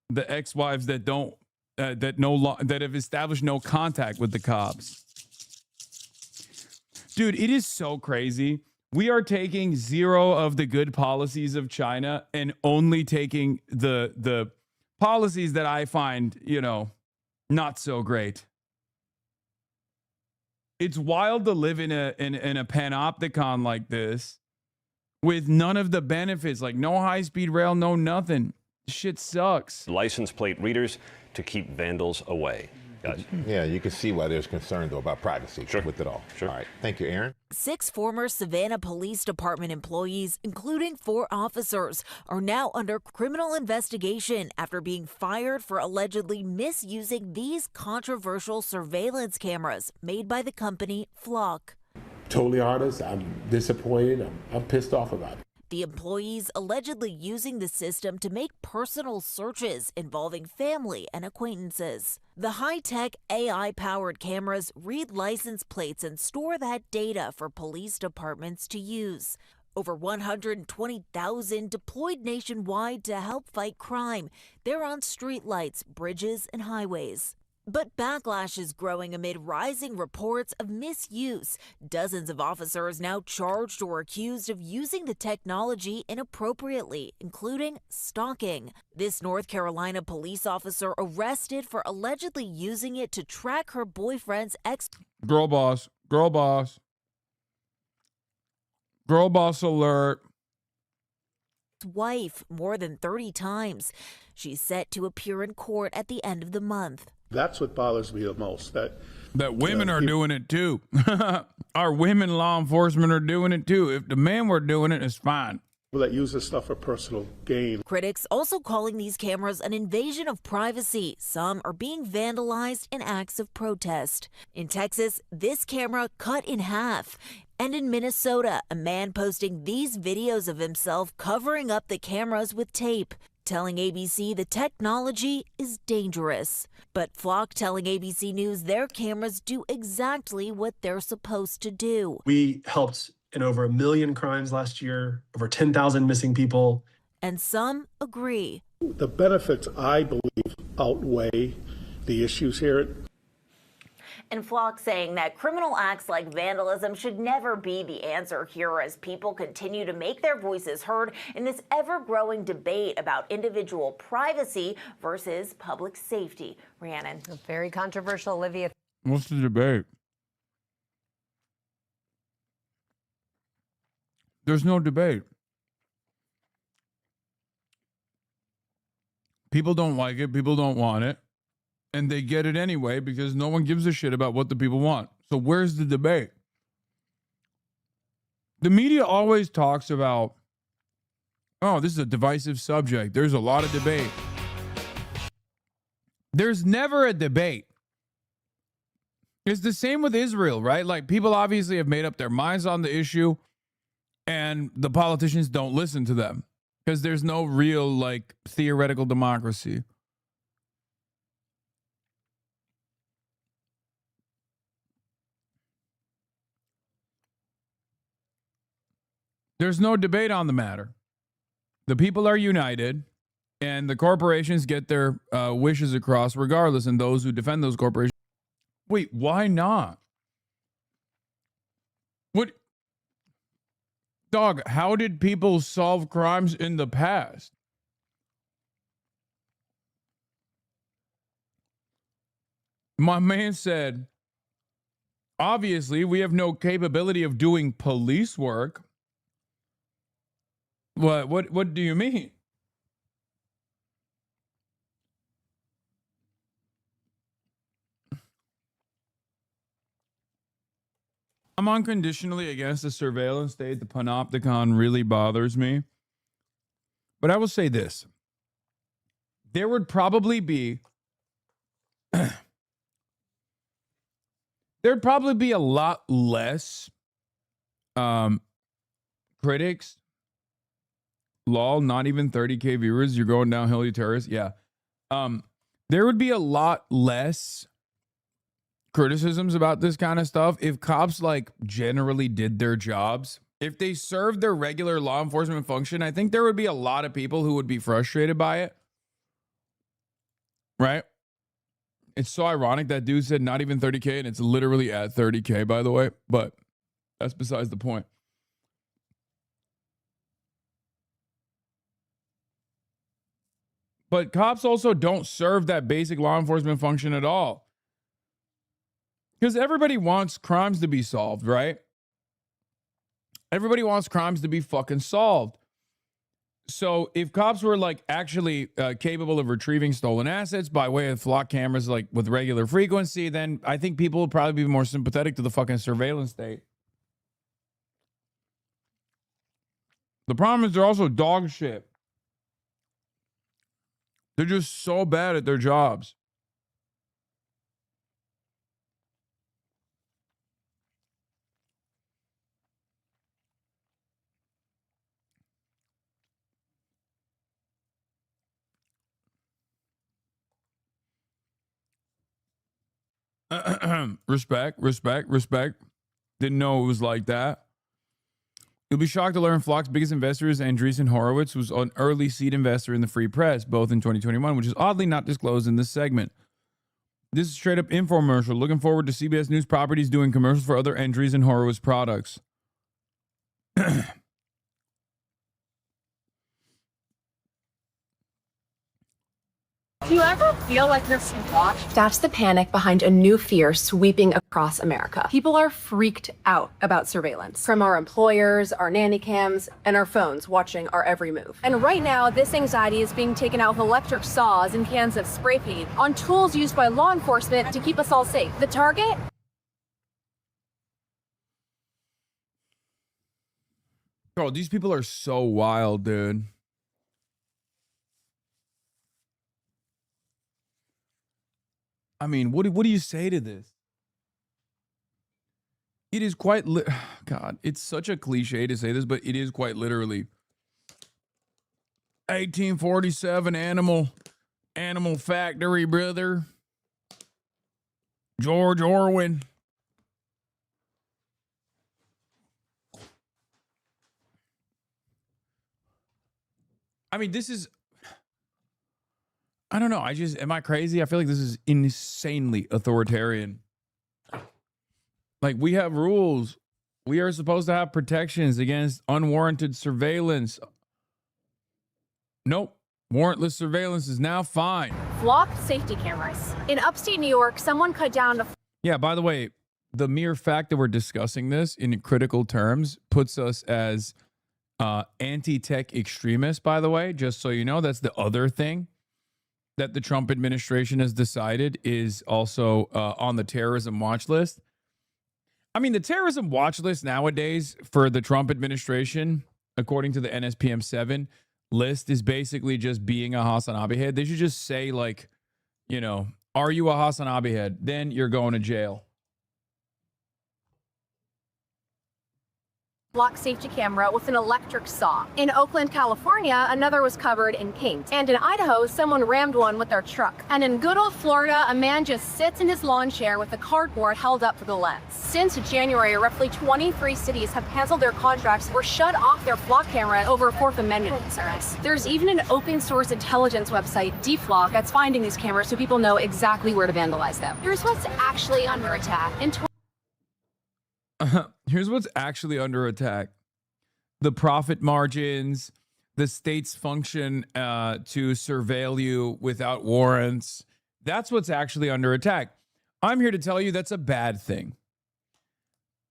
the ex-wives that don't, that have established no contact with the cops. Dude, it is so crazy. We are taking 0 of the good policies of China and only taking the policies that I find, not so great. It's wild to live in a panopticon like this with none of the benefits, like no high-speed rail, no nothing. Shit sucks. License plate readers to keep vandals away. Guys. Yeah, you can see why there's concern, though, about privacy with it all. Sure. All right. Thank you, Aaron. 6 former Savannah Police Department employees, including 4 officers, are now under criminal investigation after being fired for allegedly misusing these controversial surveillance cameras made by the company Flock. Totally honest, I'm disappointed. I'm pissed off about it. The employees allegedly using the system to make personal searches involving family and acquaintances. The high-tech AI-powered cameras read license plates and store that data for police departments to use. Over 120,000 deployed nationwide to help fight crime. They're on streetlights, bridges, and highways. But backlash is growing amid rising reports of misuse. Dozens of officers now charged or accused of using the technology inappropriately, including stalking. This North Carolina police officer arrested for allegedly using it to track her boyfriend's Girl boss. Girl boss. Girl boss alert. Wife more than 30 times. She's set to appear in court at the end of the month. That's what bothers me the most, that That women are doing it too. Our women law enforcement are doing it too. If the men were doing it, it's fine. That use this stuff for personal gain. Critics also calling these cameras an invasion of privacy. Some are being vandalized in acts of protest. In Texas, this camera cut in half. And in Minnesota, a man posting these videos of himself covering up the cameras with tape, telling ABC the technology is dangerous. But Flock telling ABC News their cameras do exactly what they're supposed to do. We helped in over 1 million crimes last year, over 10,000 missing people. And some agree. The benefits, I believe, outweigh the issues here. And Flock saying that criminal acts like vandalism should never be the answer here as people continue to make their voices heard in this ever-growing debate about individual privacy versus public safety. Rhiannon. Very controversial, Olivia. What's the debate? There's no debate. People don't like it. People don't want it. And they get it anyway because no one gives a shit about what the people want. So where's the debate? The media always talks about, oh, this is a divisive subject. There's a lot of debate. There's never a debate. It's the same with Israel, right? Like, people obviously have made up their minds on the issue, and the politicians don't listen to them because there's no real, like, theoretical democracy. There's no debate on the matter. The people are united, and the corporations get their wishes across regardless, and those who defend those corporations. Wait, why not? What? Dog, how did people solve crimes in the past? My man said, obviously, we have no capability of doing police work. What do you mean? I'm unconditionally against the surveillance state. The panopticon really bothers me. But I will say this. There would probably be there'd probably be a lot less critics. Lol, not even 30K viewers. You're going downhill, you terrorists. Yeah. There would be a lot less criticisms about this kind of stuff if cops like generally did their jobs. If they served their regular law enforcement function, I think there would be a lot of people who would be frustrated by it. Right? It's so ironic that dude said not even 30K and it's literally at 30K, by the way, but that's besides the point. But cops also don't serve that basic law enforcement function at all. Because everybody wants crimes to be solved, right? Everybody wants crimes to be fucking solved. So if cops were like actually capable of retrieving stolen assets by way of flock cameras like with regular frequency, then I think people would probably be more sympathetic to the fucking surveillance state. The problem is they're also dog shit. They're just so bad at their jobs. Respect. Didn't know it was like that. You'll be shocked to learn Flock's biggest investor is Andreessen Horowitz, was an early seed investor in the Free Press, both in 2021, which is oddly not disclosed in this segment. This is straight up infomercial. Looking forward to CBS News Properties doing commercials for other Andreessen Horowitz products. Do you ever feel like you're being watched? That's the panic behind a new fear sweeping across America. People are freaked out about surveillance from our employers, our nanny cams, and our phones watching our every move. And right now, this anxiety is being taken out with electric saws and cans of spray paint on tools used by law enforcement to keep us all safe. The target? Bro, these people are so wild, dude. I mean, what do you say to this? It is quite God, it's such a cliche to say this, but it is quite literally 1847 animal factory, brother. George Orwell. I mean, this is, I don't know. Am I crazy? I feel like this is insanely authoritarian. Like, we have rules. We are supposed to have protections against unwarranted surveillance. Nope. Warrantless surveillance is now fine. Flock safety cameras. In upstate New York, someone cut down a Yeah, by the way, the mere fact that we're discussing this in critical terms puts us as anti-tech extremists, by the way, just so you know. That's the other thing that the Trump administration has decided is also on the terrorism watch list. I mean, the terrorism watch list nowadays for the Trump administration, according to the NSPM 7 list, is basically just being a Hasanabi head. They should just say, like, you know, are you a Hasanabi head? Then you're going to jail. block safety camera with an electric saw. In Oakland, California, another was covered in paint. And in Idaho, someone rammed one with their truck. And in good old Florida, a man just sits in his lawn chair with a cardboard held up for the lens. Since January, roughly 23 cities have canceled their contracts or shut off their flock camera over Fourth Amendment concerns. There's even an open source intelligence website, Deflock, that's finding these cameras so people know exactly where to vandalize them. Here's what's actually under attack. Here's what's actually under attack. The profit margins, the state's function to surveil you without warrants. That's what's actually under attack. I'm here to tell you that's a bad thing.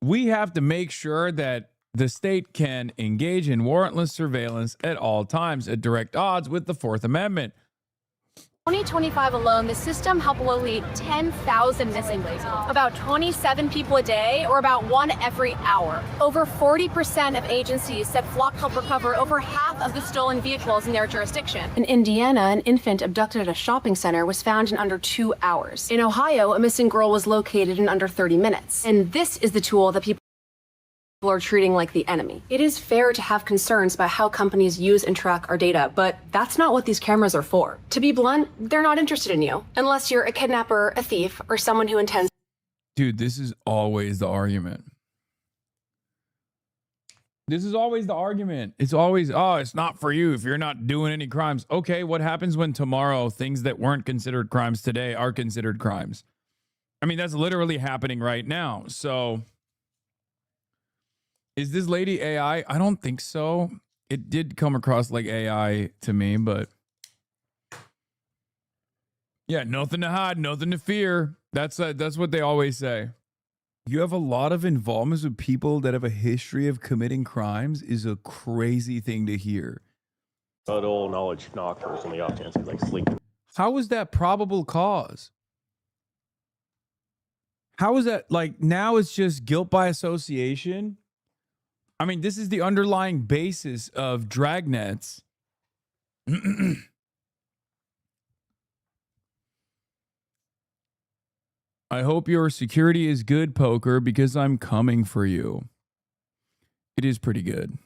We have to make sure that the state can engage in warrantless surveillance at all times at direct odds with the Fourth Amendment. 2025 alone, the system helped locate 10,000 missing people, about 27 people a day, or about one every hour. Over 40% of agencies said Flock helped recover over half of the stolen vehicles in their jurisdiction. In Indiana, an infant abducted at a shopping center was found in under 2 hours. In Ohio, a missing girl was located in under 30 minutes. And this is the tool that people are treating like the enemy. It is fair to have concerns about how companies use and track our data, but that's not what these cameras are for. To be blunt, they're not interested in you, unless you're a kidnapper, a thief, or someone who intends. Dude, this is always the argument. This is always the argument. It's always, oh, it's not for you if you're not doing any crimes. Okay, what happens when tomorrow things that weren't considered crimes today are considered crimes? I mean, that's literally happening right now. So is this lady AI? I don't think so. It did come across like AI to me, but yeah, nothing to hide, nothing to fear. That's what they always say. You have a lot of involvements with people that have a history of committing crimes is a crazy thing to hear. All knowledge knockers on the off chance like sleeping. How is that probable cause? How is that, like, now it's just guilt by association? I mean, this is the underlying basis of dragnets. I hope your security is good, Poker, because I'm coming for you. It is pretty good.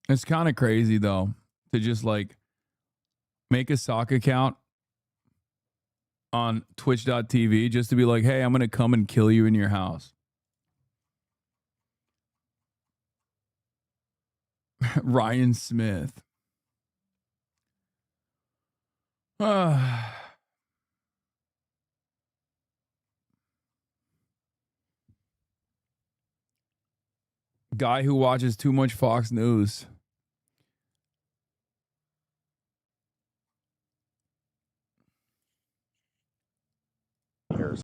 It's kind of crazy, though, to just, like, make a sock account on twitch.tv just to be like, hey, I'm going to come and kill you in your house. Ryan Smith. Guy who watches too much Fox News.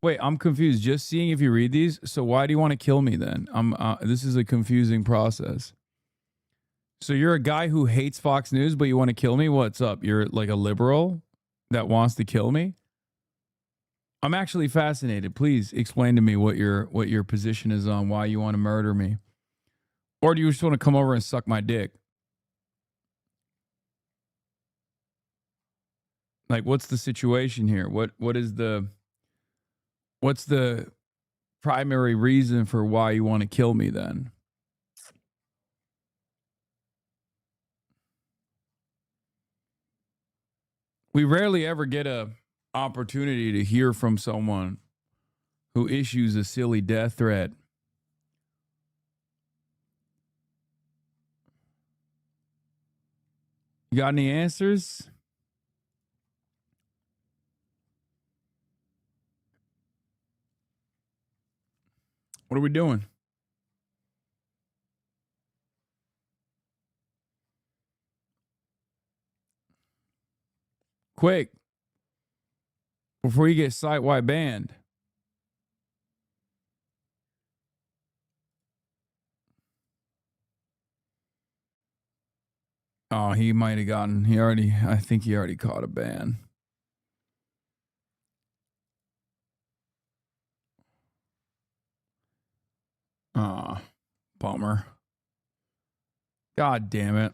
Wait, I'm confused. Just seeing if you read these. So why do you want to kill me then? This is a confusing process. So you're a guy who hates Fox News, but you want to kill me? What's up? You're like a liberal that wants to kill me? I'm actually fascinated. Please explain to me what your position is on why you want to murder me. Or do you just want to come over and suck my dick? Like, what's the situation here? What's the primary reason for why you want to kill me then? We rarely ever get a opportunity to hear from someone who issues a silly death threat. You got any answers? What are we doing? Quick. Before you get site-wide banned. Oh, he might have gotten, I think he already caught a ban. Oh, bummer. God damn it.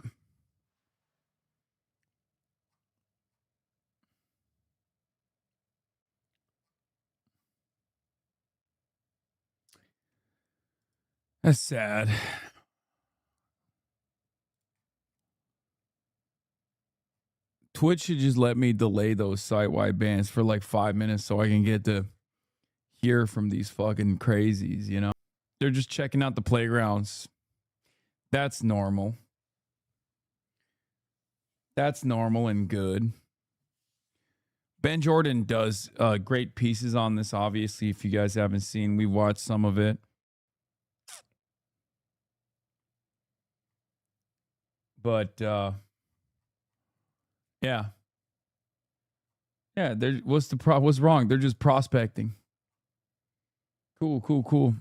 That's sad. Twitch should just let me delay those site-wide bans for like 5 minutes so I can get to hear from these fucking crazies, you know? They're just checking out the playgrounds. That's normal. That's normal and good. Ben Jordan does great pieces on this, obviously. If you guys haven't seen, we watched some of it. But, yeah. Yeah, what's wrong? They're just prospecting. Cool.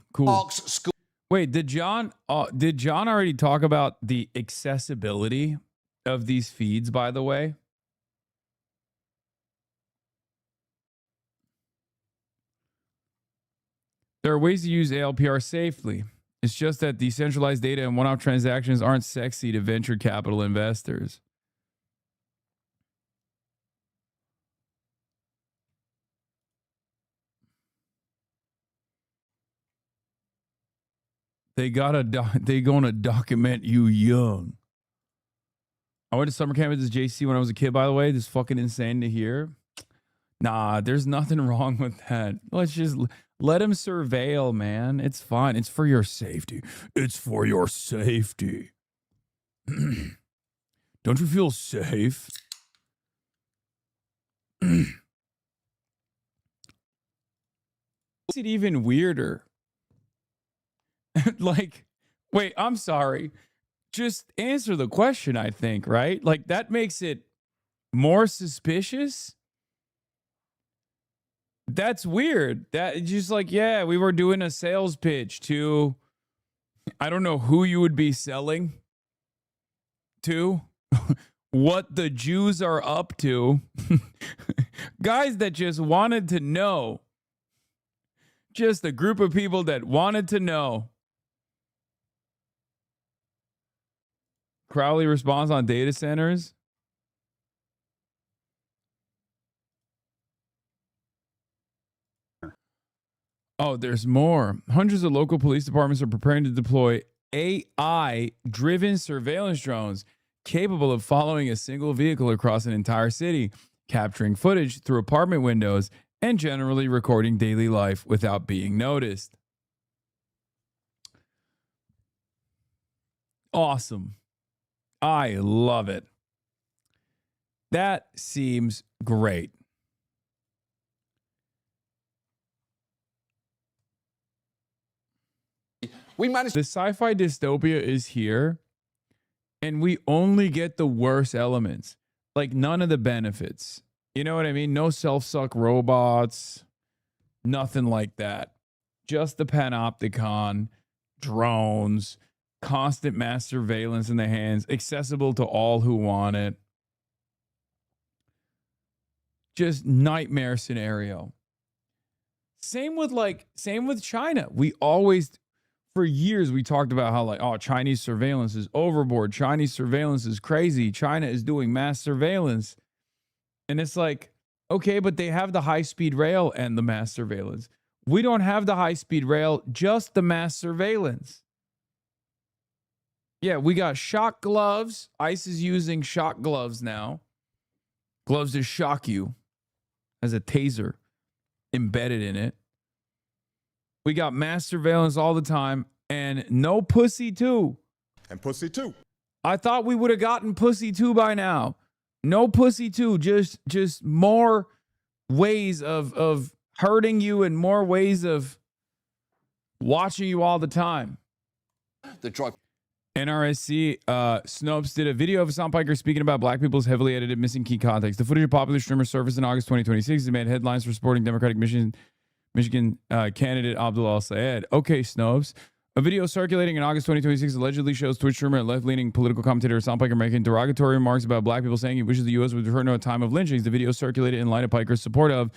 Wait, did John already talk about the accessibility of these feeds, by the way? There are ways to use ALPR safely. It's just that decentralized data and one-off transactions aren't sexy to venture capital investors. They gonna document you young. I went to summer camp at this JC when I was a kid, by the way. This is fucking insane to hear. Nah, there's nothing wrong with that. Let's just let him surveil, man. It's fine. It's for your safety. It's for your safety. Don't you feel safe? Makes it even weirder. Like, wait, I'm sorry. Just answer the question, I think, right? Like, that makes it more suspicious. That's weird. That just like, yeah, we were doing a sales pitch to, I don't know who you would be selling to, what the Jews are up to. Guys that just wanted to know. Just a group of people that wanted to know. Crowley responds on data centers. Oh, there's more. Hundreds of local police departments are preparing to deploy AI-driven surveillance drones capable of following a single vehicle across an entire city, capturing footage through apartment windows, and generally recording daily life without being noticed. Awesome. I love it. That seems great. The sci-fi dystopia is here, and we only get the worst elements. Like, none of the benefits. You know what I mean? No self-suck robots. Nothing like that. Just the panopticon, drones, constant mass surveillance in the hands, accessible to all who want it. Just nightmare scenario. Same with China. We always, for years, we talked about how like, oh, Chinese surveillance is overboard. Chinese surveillance is crazy. China is doing mass surveillance. And it's like, okay, but they have the high-speed rail and the mass surveillance. We don't have the high-speed rail, just the mass surveillance. Yeah, we got shock gloves. ICE is using shock gloves now. Gloves to shock you. Has a taser embedded in it. We got mass surveillance all the time, and no pussy too. And pussy too. I thought we would have gotten pussy too by now. No pussy too. Just more ways of hurting you and more ways of watching you all the time. The drug. NRSC Snopes did a video of Hassan Piker speaking about black people's heavily edited missing key context. The footage of popular streamer surfaced in August 2026 and made headlines for supporting Democratic Michigan candidate Abdul Al-Sayed. Okay, Snopes. A video circulating in August 2026 allegedly shows Twitch streamer and left-leaning political commentator Hassan Piker making derogatory remarks about black people, saying he wishes the U.S. would return to a time of lynchings. The video circulated in light of Piker's support of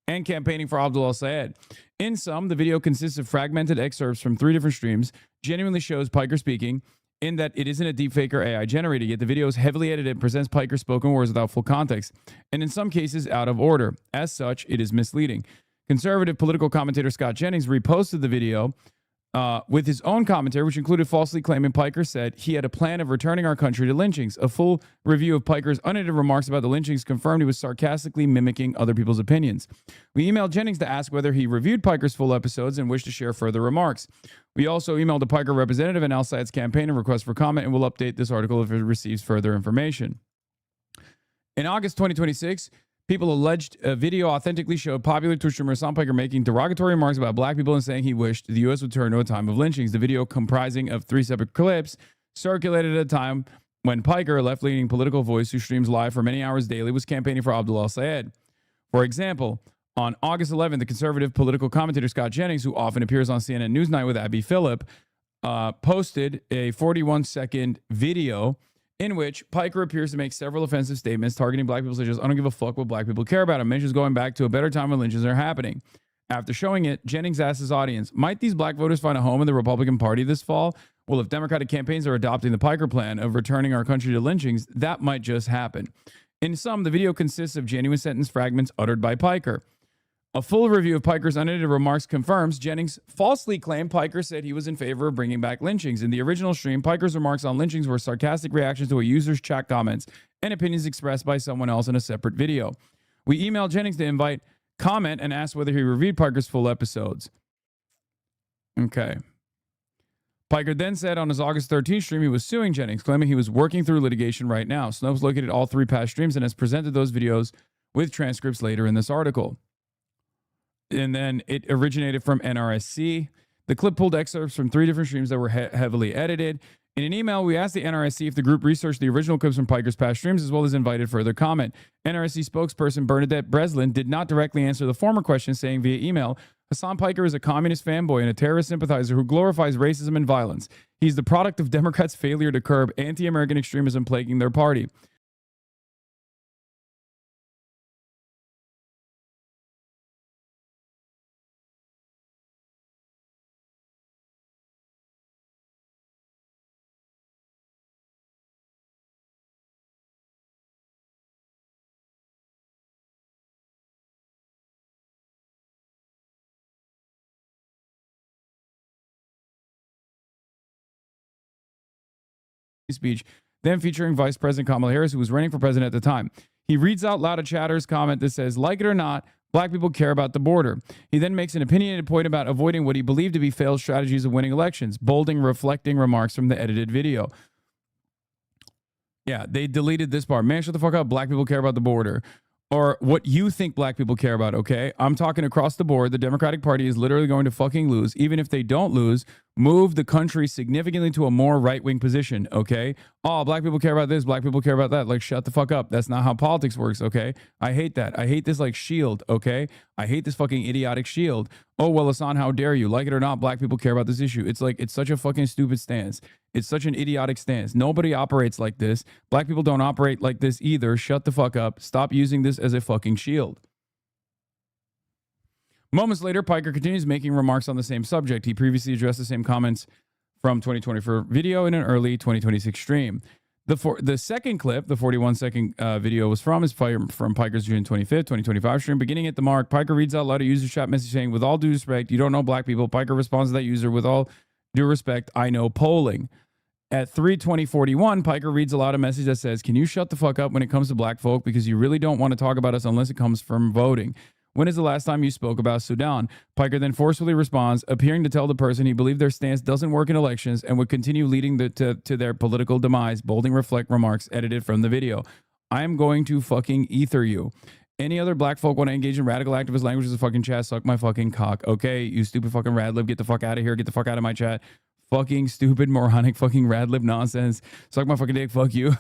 and campaigning for Abdul Al-Sayed. In sum, the video consists of fragmented excerpts from 3 different streams, genuinely shows Piker speaking, in that it isn't a deepfake or AI generated, yet the video is heavily edited and presents Piker's spoken words without full context, and in some cases out of order. As such, it is misleading. Conservative political commentator Scott Jennings reposted the video with his own commentary, which included falsely claiming Piker said he had a plan of returning our country to lynchings. A full review of Piker's unedited remarks about the lynchings confirmed he was sarcastically mimicking other people's opinions. We emailed Jennings to ask whether he reviewed Piker's full episodes and wished to share further remarks. We also emailed a Piker representative and Al-Sayed's campaign and request for comment, and we'll update this article if it receives further information. In August 2026, people alleged a video authentically showed popular Twitch streamer Hassan Piker making derogatory remarks about black people and saying he wished the U.S. would turn to a time of lynchings. The video, comprising of 3 separate clips, circulated at a time when Piker, a left-leaning political voice who streams live for many hours daily, was campaigning for Abdul Al-Sayed. For example, on August 11th, the conservative political commentator Scott Jennings, who often appears on CNN Newsnight with Abby Phillip, posted a 41-second video in which Piker appears to make several offensive statements targeting black people, such as, I don't give a fuck what black people care about. And mentions going back to a better time when lynchings are happening. After showing it, Jennings asked his audience, might these black voters find a home in the Republican Party this fall? Well, if Democratic campaigns are adopting the Piker plan of returning our country to lynchings, that might just happen. In sum, the video consists of genuine sentence fragments uttered by Piker. A full review of Piker's unedited remarks confirms Jennings falsely claimed Piker said he was in favor of bringing back lynchings. In the original stream, Piker's remarks on lynchings were sarcastic reactions to a user's chat comments and opinions expressed by someone else in a separate video. We emailed Jennings to invite comment and asked whether he reviewed Piker's full episodes. Okay. Piker then said on his August 13th stream he was suing Jennings, claiming he was working through litigation right now. Snopes located all 3 past streams and has presented those videos with transcripts later in this article. And then it originated from NRSC. The clip pulled excerpts from 3 different streams that were heavily edited. In an email, we asked the NRSC if the group researched the original clips from Piker's past streams, as well as invited further comment. NRSC spokesperson Bernadette Breslin did not directly answer the former question, saying via email, Hassan Piker is a communist fanboy and a terrorist sympathizer who glorifies racism and violence. He's the product of Democrats' failure to curb anti-American extremism plaguing their party. Speech, then featuring Vice President Kamala Harris, who was running for president at the time. He reads out loud a chatter's comment that says, like it or not, black people care about the border. He then makes an opinionated point about avoiding what he believed to be failed strategies of winning elections, bolding, reflecting remarks from the edited video. Yeah, they deleted this part. Man, shut the fuck up. Black people care about the border. Or what you think black people care about, okay? I'm talking across the board. The Democratic Party is literally going to fucking lose. Even if they don't lose, move the country significantly to a more right-wing position, okay? Oh, black people care about this, black people care about that. Like, shut the fuck up. That's not how politics works, okay? I hate that. I hate this, like, shield, okay? I hate this fucking idiotic shield. Oh, well, Hassan, how dare you? Like it or not, black people care about this issue. It's like, it's such a fucking stupid stance. It's such an idiotic stance. Nobody operates like this. Black people don't operate like this either. Shut the fuck up. Stop using this as a fucking shield. Moments later, Piker continues making remarks on the same subject. He previously addressed the same comments from 2024 video in an early 2026 stream. The second clip, the 41-second video, was from Piker's June 25th, 2025 stream. Beginning at the mark, Piker reads out loud a user chat message saying, "With all due respect, you don't know black people." Piker responds to that user, "With all due respect, I know polling." At 3:20:41, Piker reads aloud a message that says, "Can you shut the fuck up when it comes to black folk, because you really don't want to talk about us unless it comes from voting. When is the last time you spoke about Sudan?" Piker then forcefully responds, appearing to tell the person he believed their stance doesn't work in elections and would continue leading to their political demise. Bolding reflect remarks edited from the video. "I am going to fucking ether you. Any other black folk want to engage in radical activist language as a fucking chat, suck my fucking cock. Okay, you stupid fucking radlib, get the fuck out of here. Get the fuck out of my chat. Fucking stupid, moronic fucking radlib nonsense. Suck my fucking dick. Fuck you."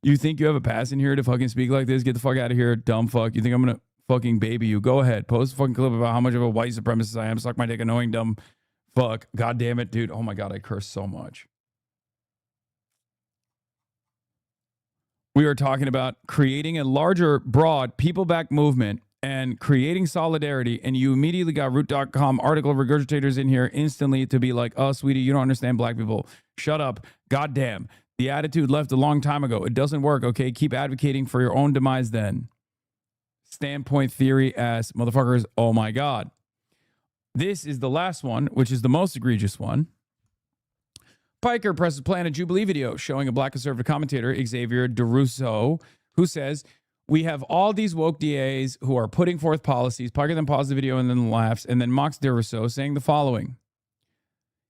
You think you have a pass in here to fucking speak like this? Get the fuck out of here, dumb fuck. You think I'm gonna fucking baby you? Go ahead. Post a fucking clip about how much of a white supremacist I am. Suck my dick, annoying dumb fuck. God damn it, dude. Oh my God, I curse so much. We are talking about creating a larger, broad, people-backed movement and creating solidarity, and you immediately got root.com article regurgitators in here instantly to be like, "Oh, sweetie, you don't understand black people. Shut up. God damn. The attitude left a long time ago. It doesn't work, okay? Keep advocating for your own demise then." Standpoint theory ass motherfuckers. Oh my God. This is the last one, which is the most egregious one. Piker presses play on a Jubilee video showing a black conservative commentator, Xavier DeRusso, who says, "We have all these woke DAs who are putting forth policies." Piker then pauses the video and then laughs and then mocks DeRusso, saying the following.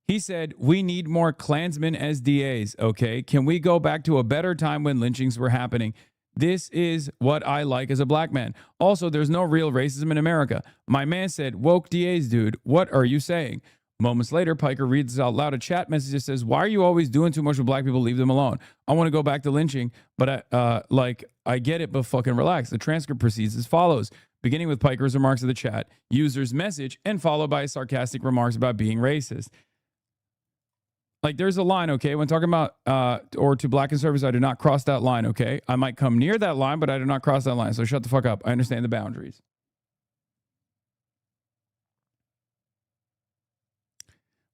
He said, "We need more Klansmen as DAs, okay? Can we go back to a better time when lynchings were happening? This is what I like as a black man. Also, there's no real racism in America." My man said, "Woke DAs, dude. What are you saying?" Moments later, Piker reads out loud a chat message that says, "Why are you always doing too much with black people? Leave them alone. I want to go back to lynching, but I get it, but fucking relax." The transcript proceeds as follows, beginning with Piker's remarks of the chat, user's message, and followed by sarcastic remarks about being racist. Like, there's a line, okay? When talking about, or to black conservatives, I do not cross that line, okay? I might come near that line, but I do not cross that line. So shut the fuck up. I understand the boundaries.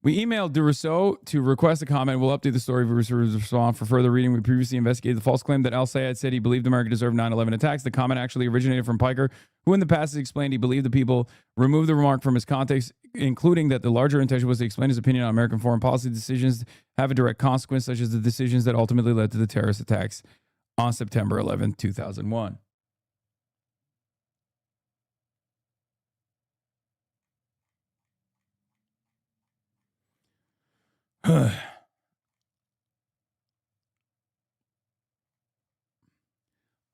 We emailed DeRusso to request a comment. We'll update the story of DeRusso's response for further reading. We previously investigated the false claim that Al Sayed said he believed America deserved 9/11 attacks. The comment actually originated from Piker, who in the past has explained he believed the people removed the remark from his context, including that the larger intention was to explain his opinion on American foreign policy decisions have a direct consequence, such as the decisions that ultimately led to the terrorist attacks on September 11, 2001.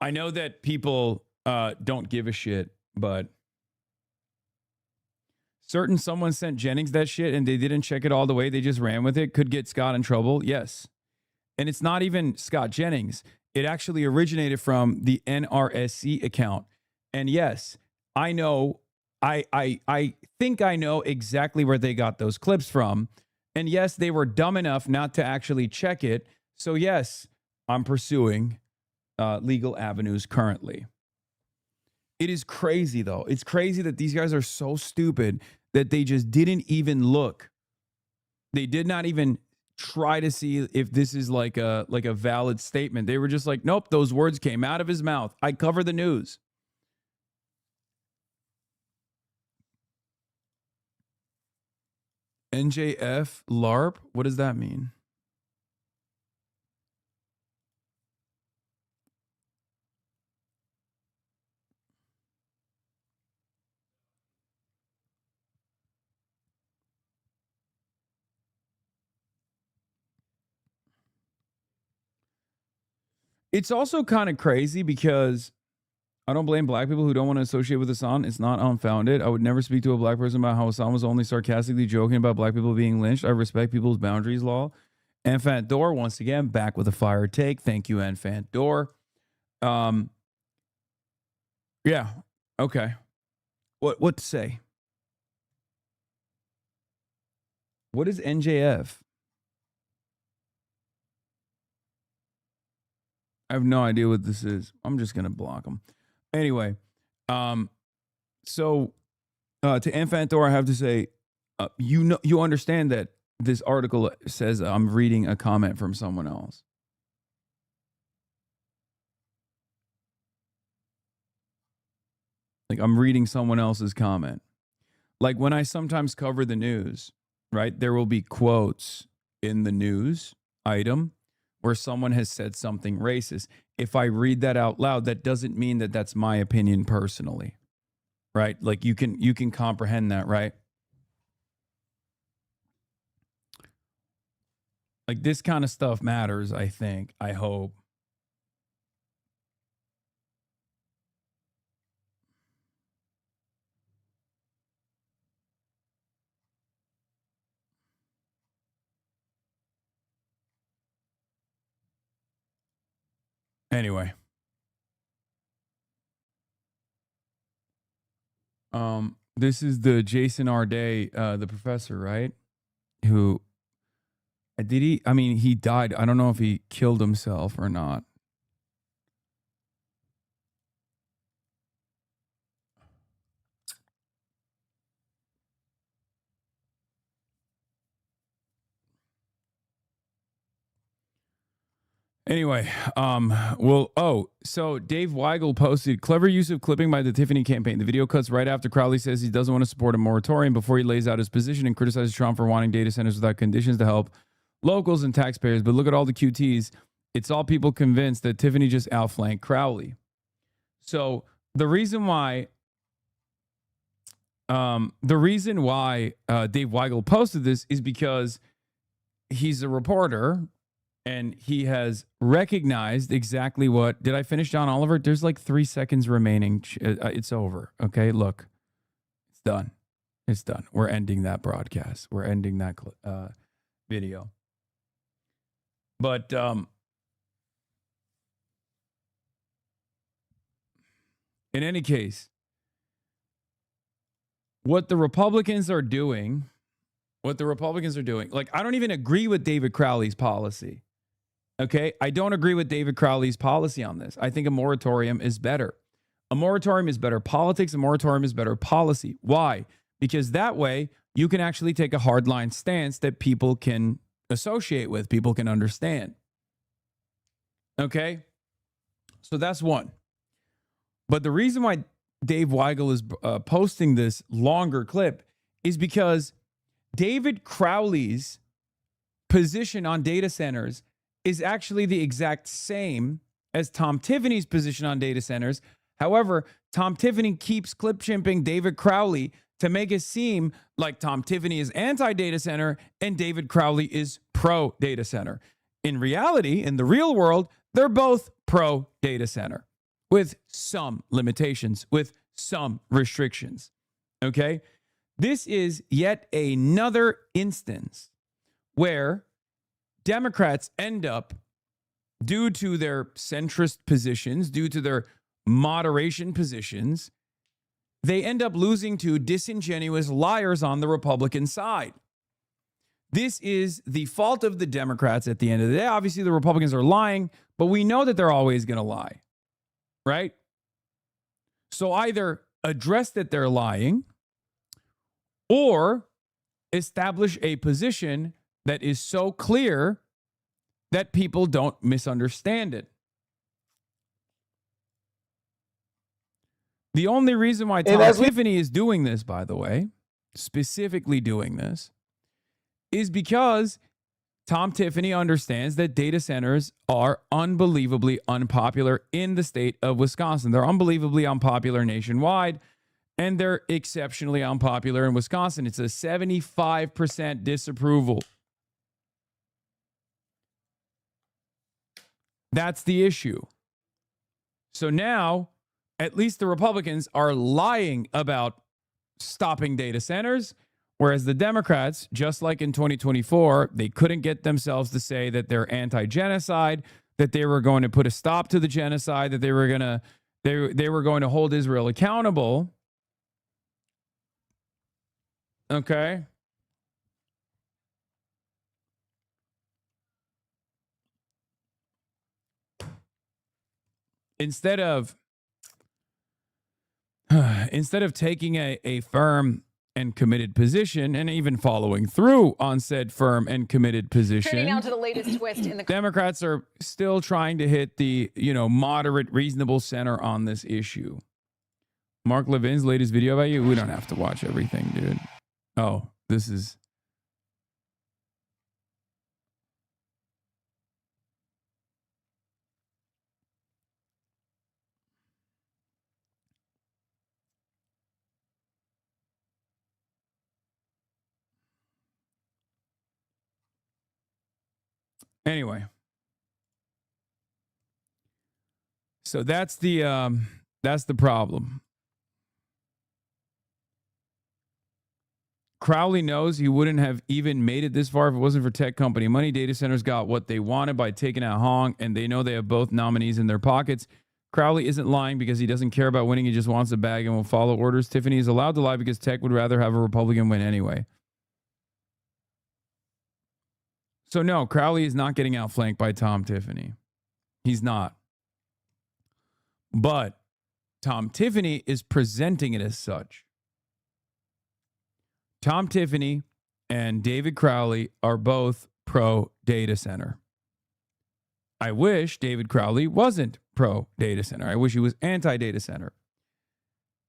I know that people don't give a shit, but someone sent Jennings that shit and they didn't check it all the way. They just ran with it. Could get Scott in trouble. Yes. And it's not even Scott Jennings. It actually originated from the NRSC account. And yes, I know, I think I know exactly where they got those clips from. And yes, they were dumb enough not to actually check it. So yes, I'm pursuing legal avenues currently. It is crazy, though. It's crazy that these guys are so stupid that they just didn't even look. They did not even try to see if this is like a valid statement. They were just like, nope, those words came out of his mouth. I cover the news. NJF LARP? What does that mean? It's also kind of crazy because I don't blame black people who don't want to associate with Hassan. It's not unfounded. I would never speak to a black person about how Hassan was only sarcastically joking about black people being lynched. I respect people's boundaries law. Enfant Door, once again, back with a fire take. Thank you, Enfant Door. Yeah. Okay. What to say? What is NJF? I have no idea what this is. I'm just gonna block them. Anyway, so to Enfant Door, I have to say, you understand that this article says I'm reading a comment from someone else. Like I'm reading someone else's comment. Like when I sometimes cover the news, right? There will be quotes in the news item where someone has said something racist. If I read that out loud, that doesn't mean that that's my opinion personally, right? Like you can comprehend that, right? Like this kind of stuff matters, I think, I hope. Anyway. This is the Jason R. Day, the professor, right? Who did he? I mean, he died. I don't know if he killed himself or not. Anyway, so Dave Weigel posted clever use of clipping by the Tiffany campaign. The video cuts right after Crowley says he doesn't want to support a moratorium before he lays out his position and criticizes Trump for wanting data centers without conditions to help locals and taxpayers. But look at all the QTs. It's all people convinced that Tiffany just outflanked Crowley. So the reason why Dave Weigel posted this is because he's a reporter and he has recognized exactly what. Did I finish John Oliver? There's like 3 seconds remaining. It's over. Okay, look, it's done. It's done. We're ending that broadcast. We're ending that video. But in any case, what the Republicans are doing, like, I don't even agree with David Crowley's policy. Okay? I don't agree with David Crowley's policy on this. I think a moratorium is better. A moratorium is better politics. A moratorium is better policy. Why? Because that way you can actually take a hardline stance that people can associate with, people can understand. Okay? So that's one. But the reason why Dave Weigel is posting this longer clip is because David Crowley's position on data centers is actually the exact same as Tom Tiffany's position on data centers. However, Tom Tiffany keeps clip chimping David Crowley to make it seem like Tom Tiffany is anti-data center and David Crowley is pro-data center. In reality, in the real world, they're both pro-data center with some limitations, with some restrictions. Okay? This is yet another instance where Democrats end up, due to their centrist positions, due to their moderation positions, they end up losing to disingenuous liars on the Republican side. This is the fault of the Democrats at the end of the day. Obviously, the Republicans are lying, but we know that they're always going to lie, right? So either address that they're lying or establish a position that is so clear that people don't misunderstand it. The only reason why Tom Tiffany is doing this, by the way, specifically doing this, is because Tom Tiffany understands that data centers are unbelievably unpopular in the state of Wisconsin. They're unbelievably unpopular nationwide, and they're exceptionally unpopular in Wisconsin. It's a 75% disapproval. That's the issue. So now at least the Republicans are lying about stopping data centers, whereas the Democrats, just like in 2024, they couldn't get themselves to say that they're anti-genocide, that they were going to put a stop to the genocide, that they were going to hold Israel accountable. Okay. Instead of taking a firm and committed position and even following through on said firm and committed position, Turning now to the latest twist in the Democrats are still trying to hit the, moderate, reasonable center on this issue. Mark Levin's latest video about you. We don't have to watch everything, dude. Oh, this is. Anyway. So that's the problem. Crowley knows he wouldn't have even made it this far if it wasn't for tech company money. Data centers got what they wanted by taking out Hong, and they know they have both nominees in their pockets. Crowley isn't lying because he doesn't care about winning. He just wants a bag and will follow orders. Tiffany is allowed to lie because tech would rather have a Republican win anyway. So no, Crowley is not getting outflanked by Tom Tiffany. He's not. But Tom Tiffany is presenting it as such. Tom Tiffany and David Crowley are both pro data center. I wish David Crowley wasn't pro data center. I wish he was anti data center.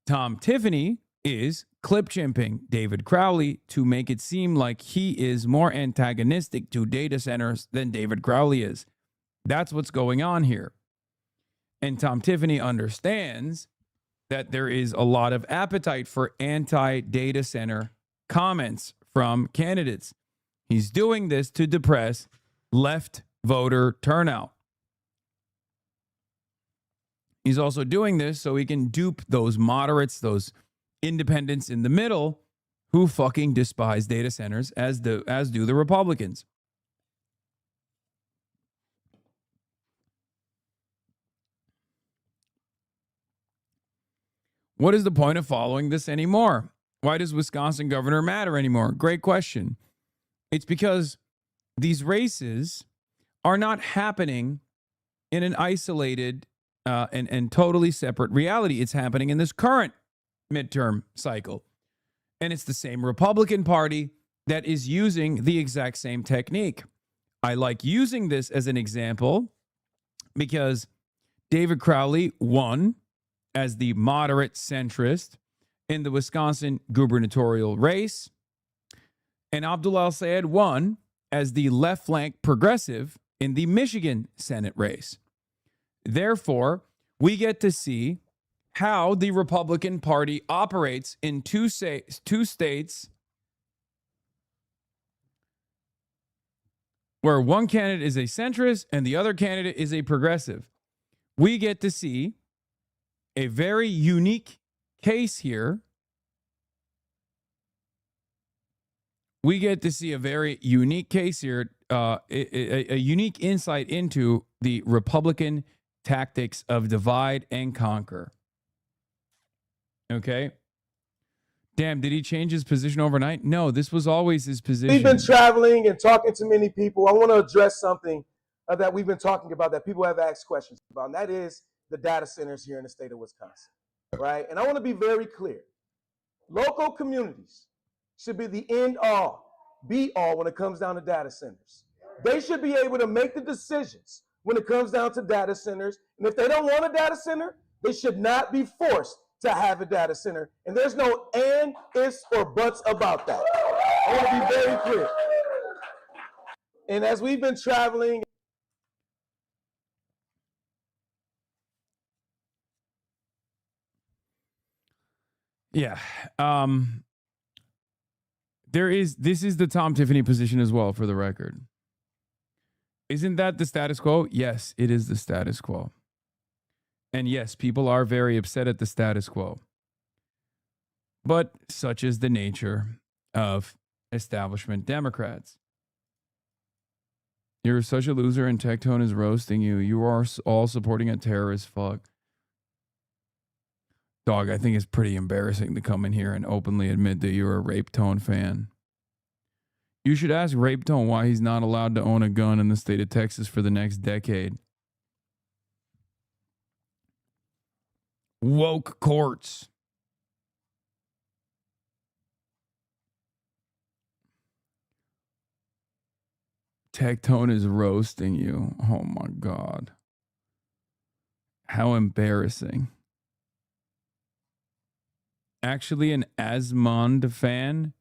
Tom Tiffany is clip chimping David Crowley to make it seem like he is more antagonistic to data centers than David Crowley is. That's what's going on here. And Tom Tiffany understands that there is a lot of appetite for anti-data center comments from candidates. He's doing this to depress left voter turnout. He's also doing this so he can dupe those moderates, those independents in the middle who fucking despise data centers as do the Republicans. What is the point of following this anymore? Why does Wisconsin governor matter anymore? Great question. It's because these races are not happening in an isolated and totally separate reality. It's happening in this current midterm cycle. And it's the same Republican Party that is using the exact same technique. I like using this as an example because David Crowley won as the moderate centrist in the Wisconsin gubernatorial race, and Abdul El-Sayed won as the left flank progressive in the Michigan Senate race. Therefore, we get to see how the Republican Party operates in two states where one candidate is a centrist and the other candidate is a progressive. We get to see a very unique case here. We get to see a very unique case here, a unique insight into the Republican tactics of divide and conquer. Okay. Damn, did he change his position overnight? No, this was always his position. We've been traveling and talking to many people. I want to address something that we've been talking about that people have asked questions about, and that is the data centers here in the state of Wisconsin, right? And I want to be very clear. Local communities should be the end all, be all when it comes down to data centers. They should be able to make the decisions when it comes down to data centers. And if they don't want a data center, they should not be forced to have a data center. And there's no and, ifs, or buts about that. I want to be very clear. And as we've been traveling, yeah. This is the Tom Tiffany position as well, for the record. Isn't that the status quo? Yes, it is the status quo. And yes, people are very upset at the status quo. But such is the nature of establishment Democrats. You're such a loser and Tectone is roasting you. You are all supporting a terrorist fuck. Dog, I think it's pretty embarrassing to come in here and openly admit that you're a Rape Tone fan. You should ask Rape Tone why he's not allowed to own a gun in the state of Texas for the next decade. Woke courts. Tectone is roasting you. Oh my God. How embarrassing. Actually, an Asmond fan?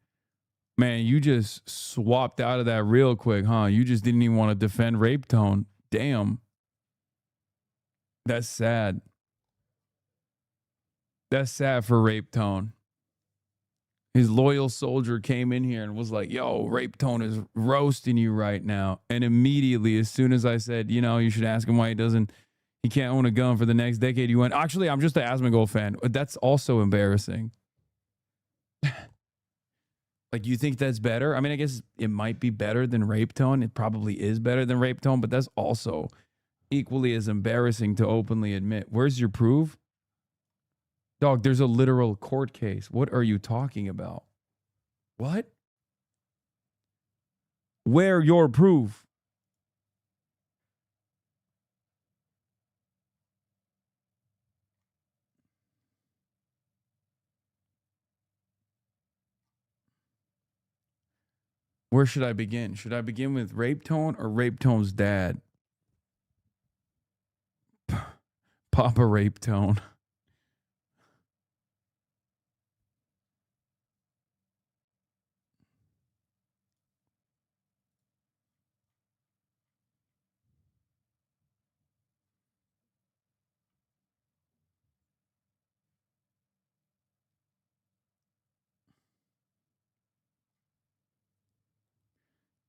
Man, you just swapped out of that real quick, huh? You just didn't even want to defend Rape Tone. Damn. That's sad. That's sad for Rape Tone. His loyal soldier came in here and was like, yo, Rape Tone is roasting you right now. And immediately, as soon as I said, you should ask him why he can't own a gun for the next decade, you went, actually, I'm just an Asmongold fan. That's also embarrassing. Like, you think that's better? I mean, I guess it might be better than Rape Tone. It probably is better than Rape Tone, but that's also equally as embarrassing to openly admit. Where's your proof? Dog, there's a literal court case. What are you talking about? What? Where your proof? Where should I begin? Should I begin with Rape Tone or Rape Tone's dad? Papa Rape Tone.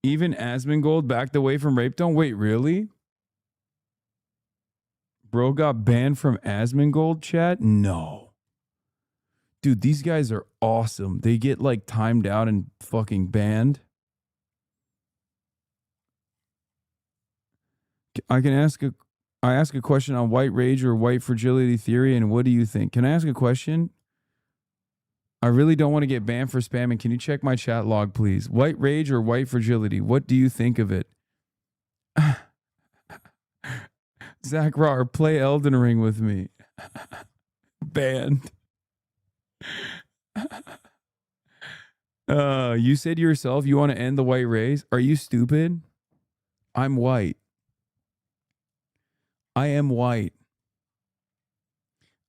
Even Asmongold backed away from Rape Tone? Wait, really? Bro got banned from Asmongold chat? No. Dude, these guys are awesome. They get like timed out and fucking banned. I ask a question on white rage or white fragility theory, and what do you think? Can I ask a question? I really don't want to get banned for spamming. Can you check my chat log, please? White rage or white fragility? What do you think of it? Zach Rahr, play Elden Ring with me. Banned. You said yourself you want to end the white race. Are you stupid? I'm white. I am white.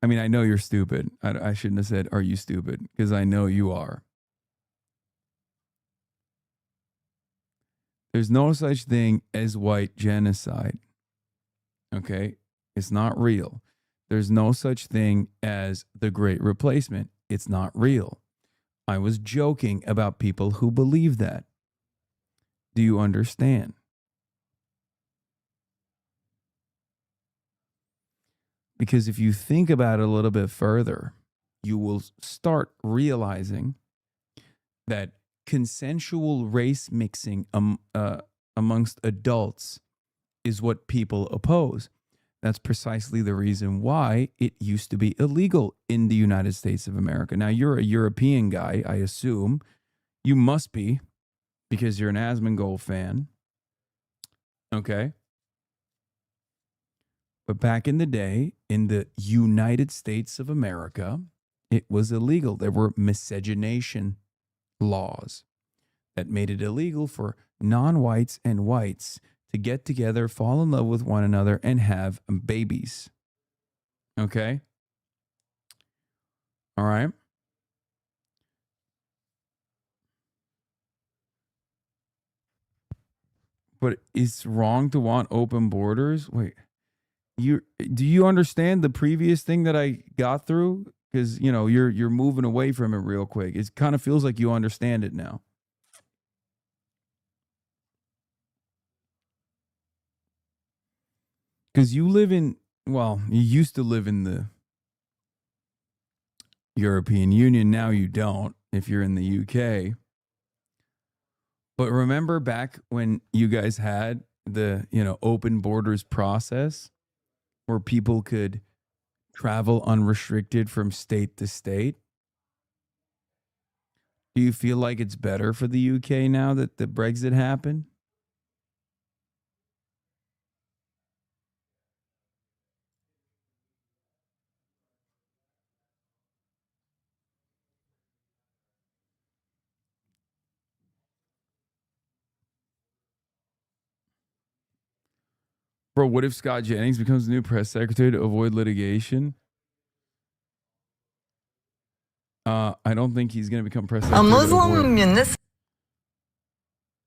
I mean, I know you're stupid. I shouldn't have said, are you stupid? Because I know you are. There's no such thing as white genocide. Okay? It's not real. There's no such thing as the Great Replacement. It's not real. I was joking about people who believe that. Do you understand? Because if you think about it a little bit further, you will start realizing that consensual race mixing amongst adults is what people oppose. That's precisely the reason why it used to be illegal in the United States of America. Now, you're a European guy, I assume. You must be, because you're an Asmongold fan. Okay? But back in the day, in the United States of America, it was illegal. There were miscegenation laws that made it illegal for non-whites and whites to get together, fall in love with one another, and have babies. Okay? All right? But it's wrong to want open borders? Wait. Do you understand the previous thing that I got through? Because you're moving away from it real quick. It kind of feels like you understand it now. Because you live in well, you used to live in the European Union. Now you don't if you're in the UK. But remember back when you guys had the, open borders process where people could travel unrestricted from state to state? Do you feel like it's better for the UK now that the Brexit happened? Bro, what if Scott Jennings becomes the new press secretary to avoid litigation? I don't think he's going to become press secretary. A Muslim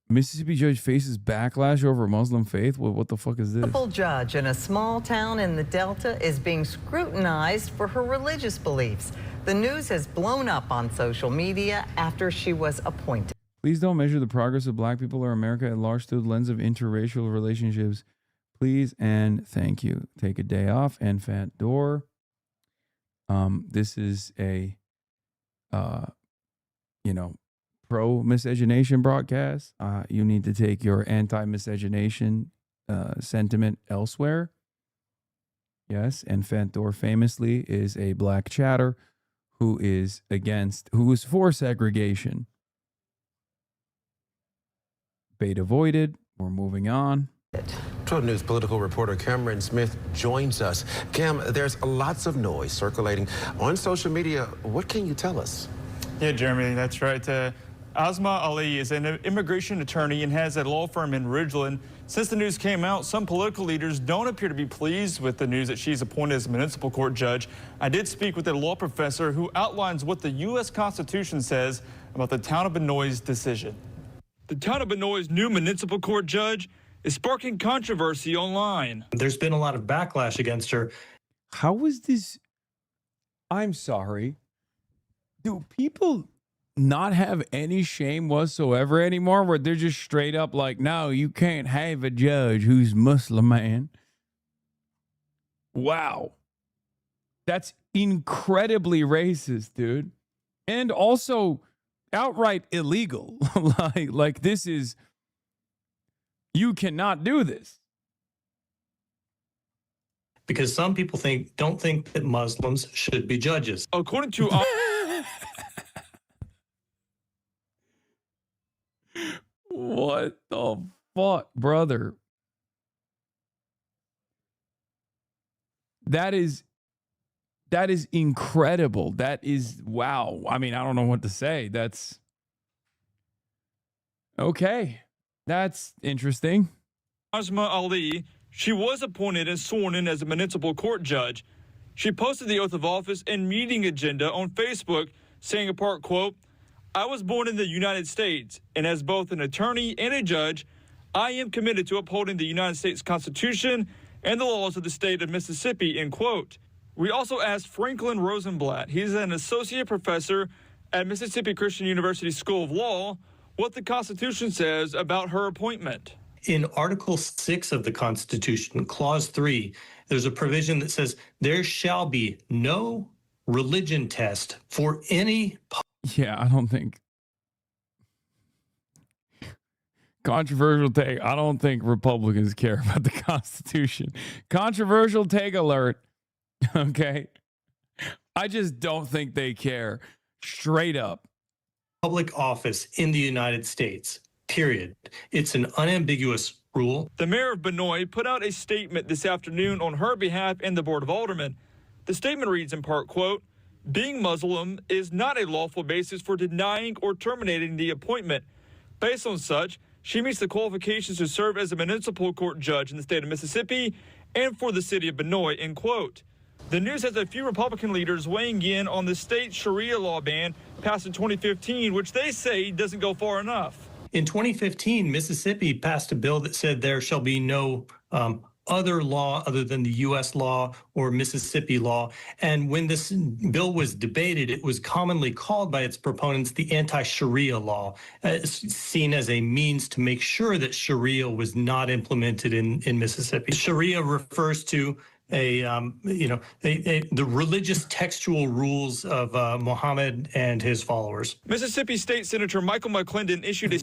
Mississippi judge faces backlash over Muslim faith? What the fuck is this? municipal judge in a small town in the Delta is being scrutinized for her religious beliefs. The news has blown up on social media after she was appointed. Please don't measure the progress of black people or America at large through the lens of interracial relationships. Please and thank you. Take a day off and fat door. This is a, pro-miscegenation broadcast. You need to take your anti-miscegenation sentiment elsewhere. Yes, and Fentor famously is a black chatter who is for segregation. Bait avoided. We're moving on. 12 News political reporter Cameron Smith joins us. Cam, there's lots of noise circulating on social media. What can you tell us? Yeah, Jeremy, that's right. Asma Ali is an immigration attorney and has a law firm in Ridgeland. Since the news came out, some political leaders don't appear to be pleased with the news that she's appointed as a municipal court judge. I did speak with a law professor who outlines what the U.S. Constitution says about the town of Benoit's decision. The town of Benoit's new municipal court judge is sparking controversy online. There's been a lot of backlash against her. How is this? I'm sorry. Do people not have any shame whatsoever anymore where they're just straight up like, no, you can't have a judge who's Muslim, man? Wow. That's incredibly racist, dude. And also outright illegal. like this is, you cannot do this. Because some people don't think that Muslims should be judges. According to what the fuck, brother? That is incredible. That is, wow. I mean, I don't know what to say. That's okay. That's interesting. Asma Ali, she was appointed and sworn in as a municipal court judge. She posted the oath of office and meeting agenda on Facebook, saying a part, quote, I was born in the United States, and as both an attorney and a judge, I am committed to upholding the United States Constitution and the laws of the state of Mississippi, end quote. We also asked Franklin Rosenblatt, he's an associate professor at Mississippi Christian University School of Law, what the Constitution says about her appointment. In Article 6 of the Constitution, Clause 3, there's a provision that says there shall be no religion test for any. Yeah, I don't think. Controversial take. I don't think Republicans care about the Constitution. Controversial take alert. Okay. I just don't think they care. Straight up. Public office in the United States, period. It's an unambiguous rule. The mayor of Benoit put out a statement this afternoon on her behalf and the Board of Aldermen. The statement reads in part, quote, being Muslim is not a lawful basis for denying or terminating the appointment. Based on such, she meets the qualifications to serve as a municipal court judge in the state of Mississippi and for the city of Benoit, end quote. The news has a few Republican leaders weighing in on the state Sharia law ban passed in 2015, which they say doesn't go far enough. In 2015, Mississippi passed a bill that said there shall be no other law other than the U.S. law or Mississippi law. And when this bill was debated, it was commonly called by its proponents the anti-Sharia law, seen as a means to make sure that Sharia was not implemented in Mississippi. Sharia refers to the religious textual rules of Muhammad and his followers. Mississippi State Senator Michael McClendon issued a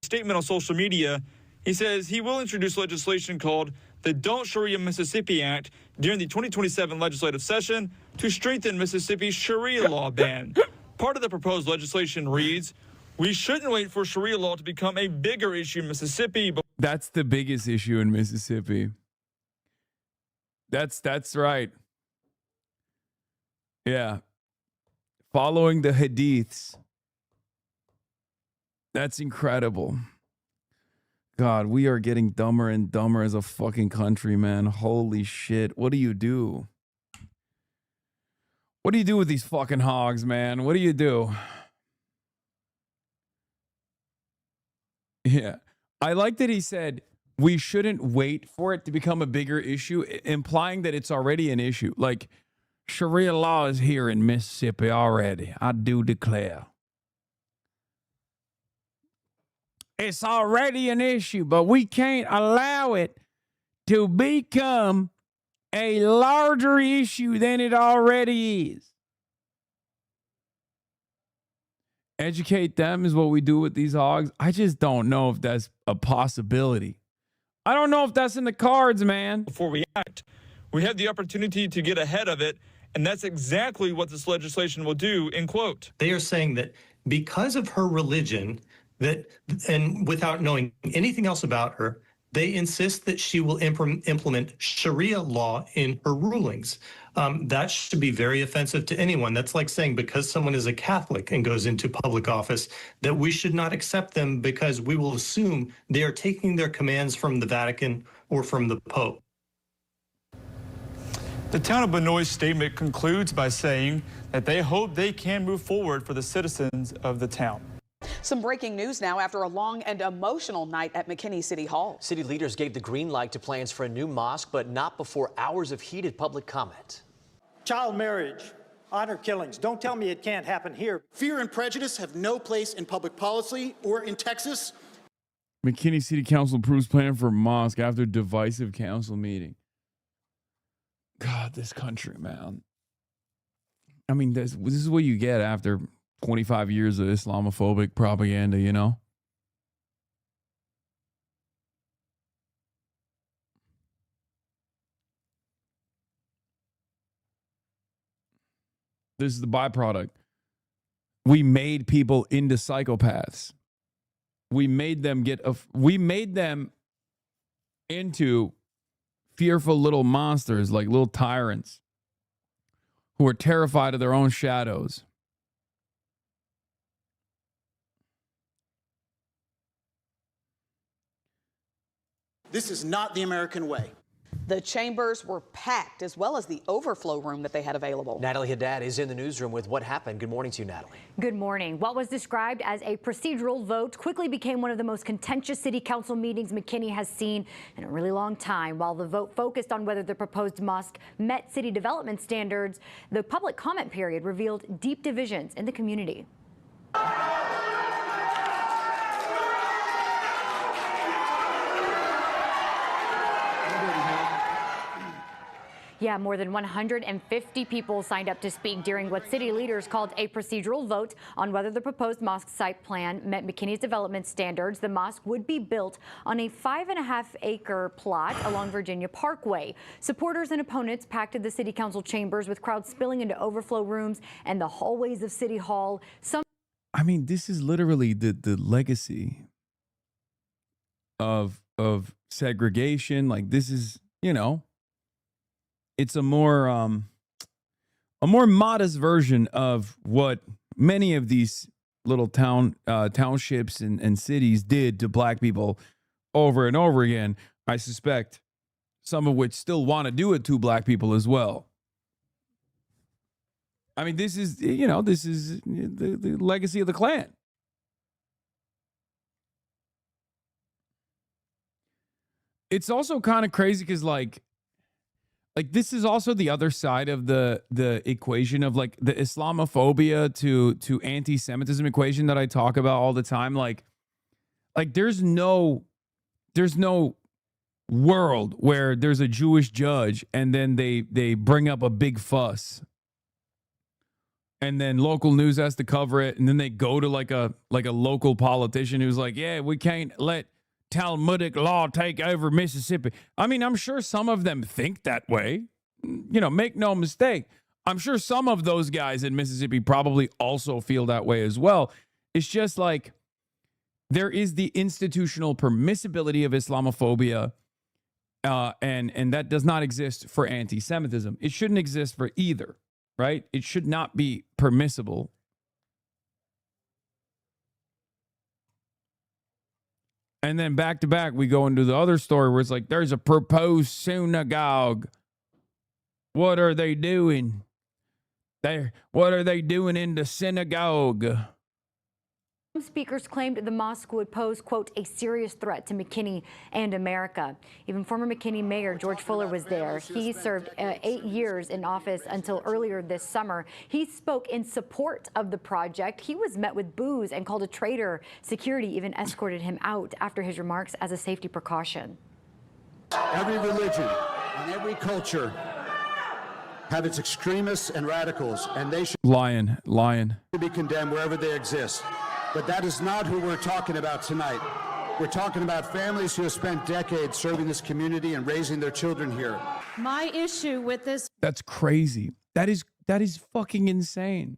statement on social media. He says he will introduce legislation called the Don't Sharia Mississippi Act during the 2027 legislative session to strengthen Mississippi's Sharia law ban. Part of the proposed legislation reads, "We shouldn't wait for Sharia law to become a bigger issue in Mississippi." But that's the biggest issue in Mississippi. That's right. Yeah. Following the hadiths. That's incredible. God, we are getting dumber and dumber as a fucking country, man. Holy shit. What do you do? What do you do with these fucking hogs, man? What do you do? Yeah. I like that he said we shouldn't wait for it to become a bigger issue, implying that it's already an issue. Like, Sharia law is here in Mississippi already. I do declare. It's already an issue, but we can't allow it to become a larger issue than it already is. Educate them is what we do with these hogs. I just don't know if that's a possibility. I don't know if that's in the cards, man. before we act, we have the opportunity to get ahead of it, and that's exactly what this legislation will do, end quote. They are saying that because of her religion, and without knowing anything else about her, they insist that she will implement Sharia law in her rulings. That should be very offensive to anyone. That's like saying because someone is a Catholic and goes into public office, that we should not accept them because we will assume they are taking their commands from the Vatican or from the Pope. The town of Benoit's statement concludes by saying that they hope they can move forward for the citizens of the town. Some breaking news now after a long and emotional night at McKinney City Hall. City leaders gave the green light to plans for a new mosque, but not before hours of heated public comment. Child marriage, honor killings. Don't tell me it can't happen here. Fear and prejudice have no place in public policy or in Texas. McKinney City Council approves plan for mosque after divisive council meeting. God, this country, man. I mean, this is what you get after 25 years of Islamophobic propaganda, you know? This is the byproduct. We made people into psychopaths. We made them into fearful little monsters, like little tyrants who are terrified of their own shadows. This is not the American way. The chambers were packed, as well as the overflow room that they had available. Natalie Haddad is in the newsroom with what happened. Good morning to you, Natalie. Good morning. What was described as a procedural vote quickly became one of the most contentious city council meetings McKinney has seen in a really long time. While the vote focused on whether the proposed mosque met city development standards, the public comment period revealed deep divisions in the community. Yeah, more than 150 people signed up to speak during what city leaders called a procedural vote on whether the proposed mosque site plan met McKinney's development standards. The mosque would be built on a 5.5-acre plot along Virginia Parkway. Supporters and opponents packed the city council chambers with crowds spilling into overflow rooms and the hallways of City Hall. I mean, this is literally the legacy of segregation. Like, this is, you know, it's a more modest version of what many of these little townships and cities did to black people over and over again. I suspect some of which still want to do it to black people as well. I mean, this is the legacy of the Klan. It's also kind of crazy because like this is also the other side of the equation of like the Islamophobia to anti-Semitism equation that I talk about all the time. Like there's no world where there's a Jewish judge and then they bring up a big fuss. And then local news has to cover it, and then they go to like a local politician who's like, "Yeah, we can't let Talmudic law take over Mississippi." I mean, I'm sure some of them think that way. Make no mistake. I'm sure some of those guys in Mississippi probably also feel that way as well. It's just like there is the institutional permissibility of Islamophobia, and that does not exist for anti-Semitism. It shouldn't exist for either. Right? It should not be permissible. And then back to back, we go into the other story where it's like, there's a proposed synagogue. What are they doing? What are they doing in the synagogue? Some speakers claimed the mosque would pose, quote, a serious threat to McKinney and America. Even former McKinney Mayor George Fuller was there. He served 8 years in office until earlier this summer. He spoke in support of the project. He was met with boos and called a traitor. Security even escorted him out after his remarks as a safety precaution. Every religion and every culture have its extremists and radicals, and they should be condemned wherever they exist. But that is not who we're talking about tonight. We're talking about families who have spent decades serving this community and raising their children here. My issue with this. That's crazy. That is fucking insane.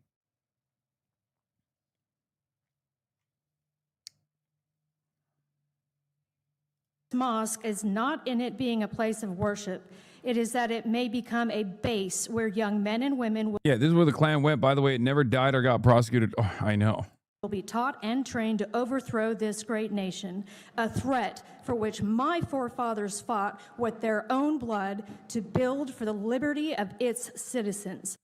Mosque is not in it being a place of worship. It is that it may become a base where young men and women will Yeah, this is where the Klan went. By the way, it never died or got prosecuted. Oh, I know. be taught and trained to overthrow this great nation, a threat for which my forefathers fought with their own blood to build for the liberty of its citizens.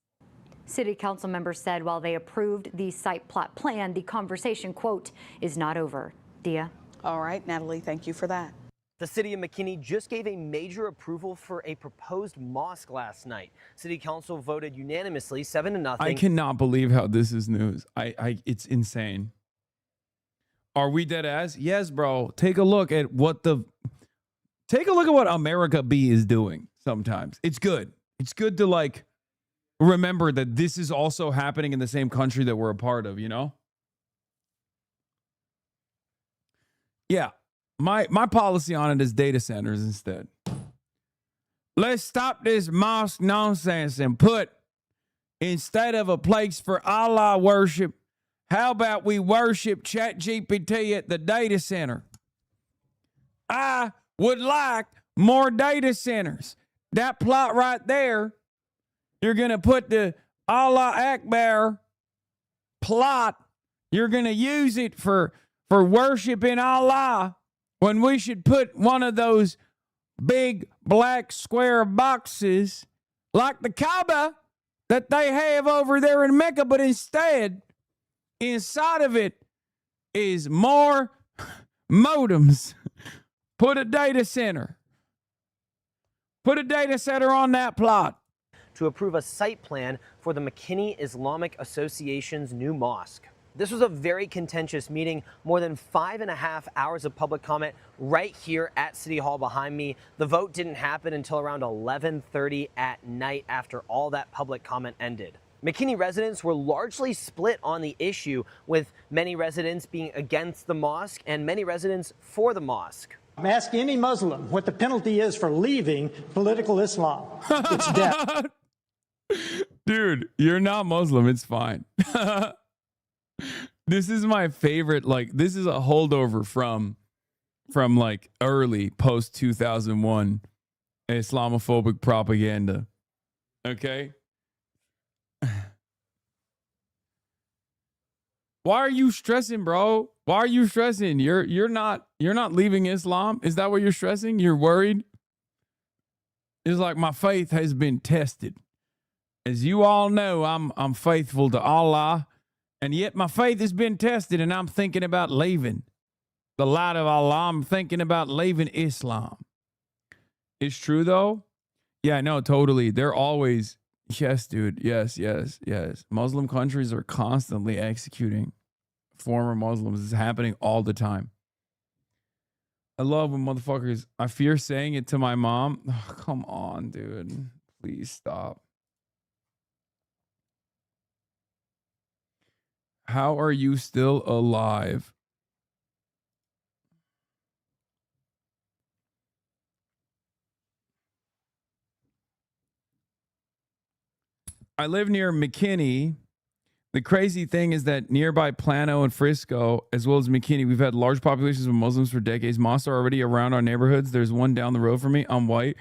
City council members said while they approved the site plot plan, the conversation, quote, is not over. Dia? All right, Natalie, thank you for that. The city of McKinney just gave a major approval for a proposed mosque last night. City council voted unanimously 7-0. I cannot believe how this is news. It's insane. Are we dead ass? Yes, bro. Take a look at what America B is doing sometimes. It's good. It's good to like remember that this is also happening in the same country that we're a part of, you know? Yeah. My policy on it is data centers instead. Let's stop this mosque nonsense and put, instead of a place for Allah worship, how about we worship ChatGPT at the data center? I would like more data centers. That plot right there, you're going to put the Allah Akbar plot. You're going to use it for worshiping Allah, when we should put one of those big black square boxes like the Kaaba that they have over there in Mecca, but instead, inside of it is more modems. Put a data center. Put a data center on that plot. To approve a site plan for the McKinney Islamic Association's new mosque. This was a very contentious meeting, more than 5.5 hours of public comment right here at City Hall behind me. The vote didn't happen until around 11:30 at night after all that public comment ended. McKinney residents were largely split on the issue, with many residents being against the mosque and many residents for the mosque. Ask any Muslim what the penalty is for leaving political Islam. It's death. Dude, you're not Muslim. It's fine. This is my favorite. Like, this is a holdover from like early post 2001 Islamophobic propaganda. Okay. Why are you stressing, bro? Why are you stressing? You're not leaving Islam. Is that what you're stressing? You're worried? It's like, my faith has been tested. As you all know, I'm faithful to Allah. And yet my faith has been tested, and I'm thinking about leaving the light of Allah. I'm thinking about leaving Islam. It's true, though. Yeah, no, totally. They're always, yes, dude. Yes. Muslim countries are constantly executing former Muslims. It's happening all the time. I love when motherfuckers, I fear saying it to my mom. Oh, come on, dude. Please stop. How are you still alive? I live near McKinney. The crazy thing is that nearby Plano and Frisco, as well as McKinney, we've had large populations of Muslims for decades. Mosques are already around our neighborhoods. There's one down the road from me. I'm white.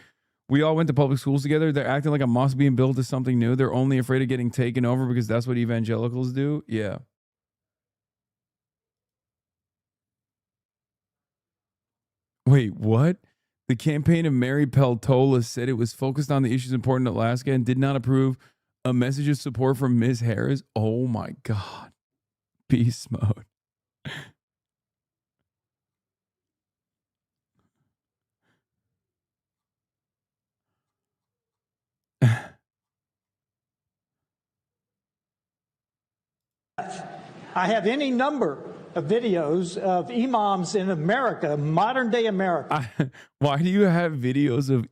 We all went to public schools together. They're acting like a mosque being built is something new. They're only afraid of getting taken over because that's what evangelicals do. Yeah. Wait, what? The campaign of Mary Peltola said it was focused on the issues important to Alaska and did not approve a message of support from Ms. Harris. Oh my God. Beast mode. I have any number of videos of imams in America, modern day America. Why do you have videos of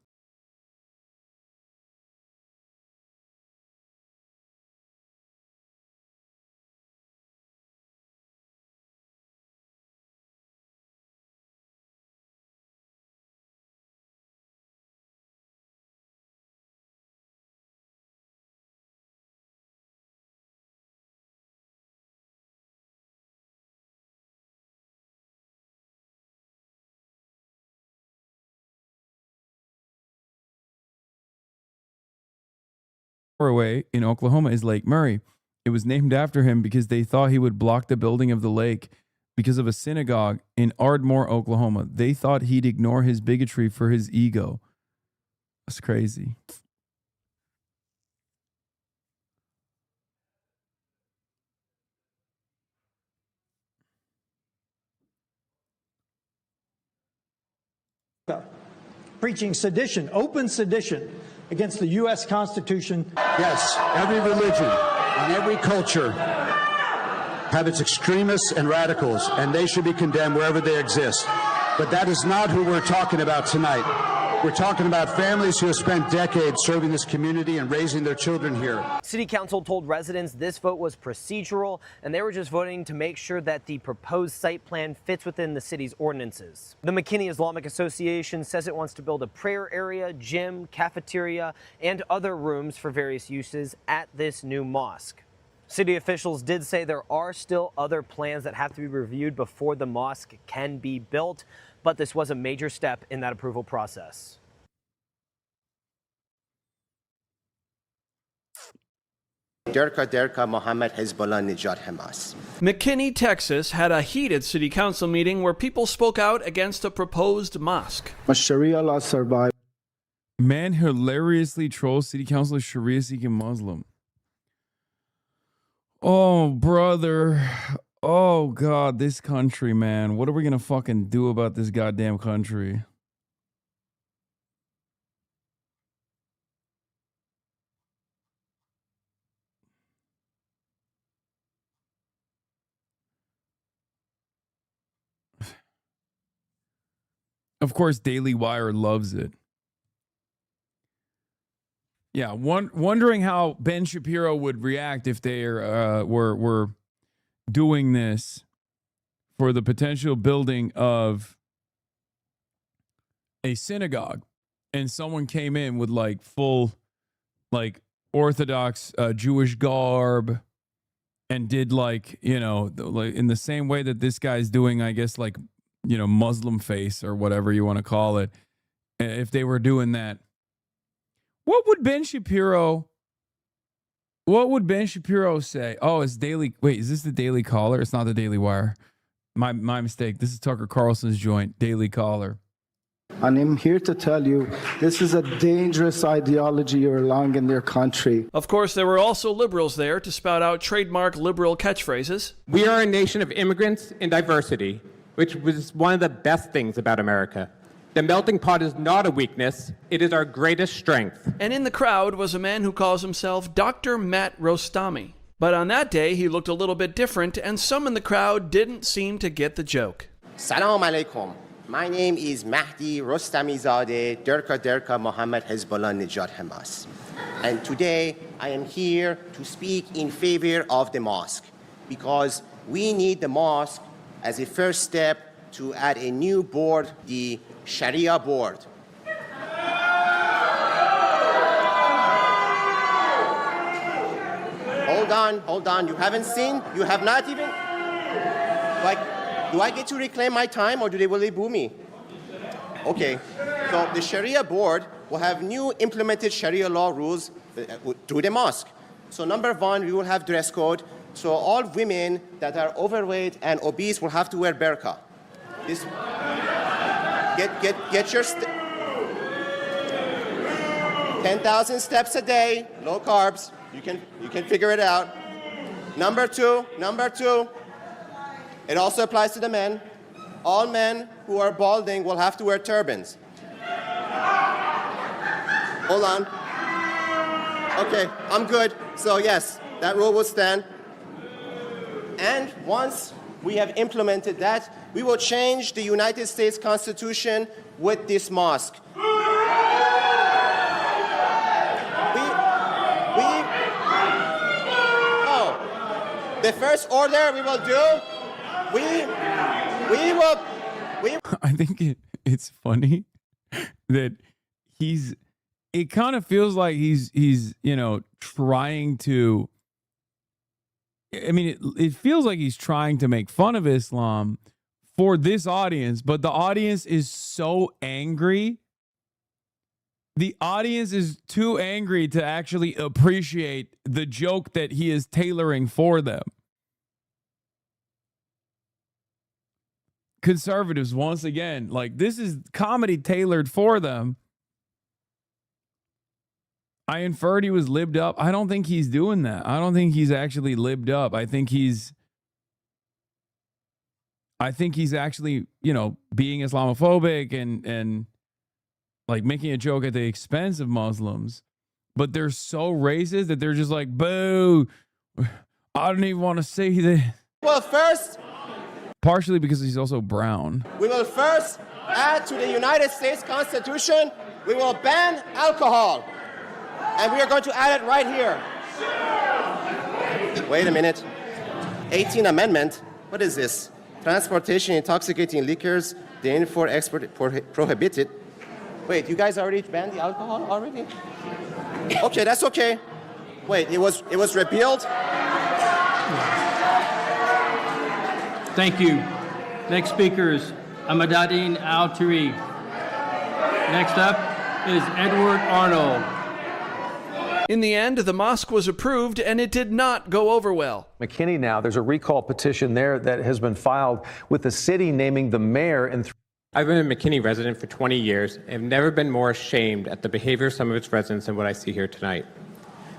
away in Oklahoma is Lake Murray. It was named after him because they thought he would block the building of the lake because of a synagogue in Ardmore, Oklahoma. They thought he'd ignore his bigotry for his ego. That's crazy. Preaching sedition, open sedition against the U.S. Constitution. Yes, every religion and every culture have its extremists and radicals, and they should be condemned wherever they exist. But that is not who we're talking about tonight. We're talking about families who have spent decades serving this community and raising their children here. City Council told residents this vote was procedural, and they were just voting to make sure that the proposed site plan fits within the city's ordinances. The McKinney Islamic Association says it wants to build a prayer area, gym, cafeteria, and other rooms for various uses at this new mosque. City officials did say there are still other plans that have to be reviewed before the mosque can be built, but this was a major step in that approval process. McKinney, Texas had a heated city council meeting where people spoke out against a proposed mosque. Sharia law survived. Man hilariously trolls city councilor Sharia-seeking Muslim. Oh, brother. Oh, God, this country, man. What are we going to fucking do about this goddamn country? Of course, Daily Wire loves it. Yeah, wondering how Ben Shapiro would react if they were doing this for the potential building of a synagogue, and someone came in with like full, like Orthodox Jewish garb, and did like, you know, like in the same way that this guy's doing, I guess, like, you know, Muslim face or whatever you want to call it. If they were doing that, what would Ben Shapiro say? Oh, it's Daily. Wait, is this the Daily Caller? It's not the Daily Wire. My mistake. This is Tucker Carlson's joint, Daily Caller. And I'm here to tell you, this is a dangerous ideology you're allowing in their country. Of course, there were also liberals there to spout out trademark liberal catchphrases. We are a nation of immigrants and diversity, which was one of the best things about America. The melting pot is not a weakness, it is our greatest strength. And in the crowd was a man who calls himself Dr. Matt Rostami. But on that day, he looked a little bit different, and some in the crowd didn't seem to get the joke. Salam alaikum. My name is Mahdi Rostamizadeh Derka Derka Mohammed Hezbollah Nejad Hamas. And today I am here to speak in favor of the mosque because we need the mosque as a first step to add a new board, the Sharia board. Hold on. You haven't seen? You have not even? Like, do I get to reclaim my time or do they really boo me? Okay. So the Sharia board will have new implemented Sharia law rules through the mosque. So number one, we will have dress code. So all women that are overweight and obese will have to wear burqa. This, get your 10,000 steps a day, low carbs. You can figure it out. Number two, it also applies to the men. All men who are balding will have to wear turbans. Hold on. Okay, I'm good. So yes, that rule will stand. And once we have implemented that, we will change the United States Constitution with this mosque. The first order we will do, we will. I think it's funny that it kind of feels like he's trying to, I mean, it feels like he's trying to make fun of Islam for this audience, but the audience is so angry. The audience is too angry to actually appreciate the joke that he is tailoring for them. Conservatives, once again, like, this is comedy tailored for them. I inferred he was libbed up. I don't think he's doing that. I don't think he's actually libbed up. I think he's actually, being Islamophobic and like making a joke at the expense of Muslims, but they're so racist that they're just like, boo, I don't even want to say that. Well, first, partially because he's also brown. We will first add to the United States Constitution, we will ban alcohol. And we are going to add it right here. Wait a minute. 18th Amendment, what is this? Transportation intoxicating liquors, therefore export prohibited. Wait, you guys already banned the alcohol already? Okay, that's okay. Wait, it was repealed? Thank you. Next speaker is Ahmadine Al-Turi. Next up is Edward Arnold. In the end, the mosque was approved, and it did not go over well. McKinney now, there's a recall petition there that has been filed with the city naming the mayor and I've been a McKinney resident for 20 years and have never been more ashamed at the behavior of some of its residents than what I see here tonight.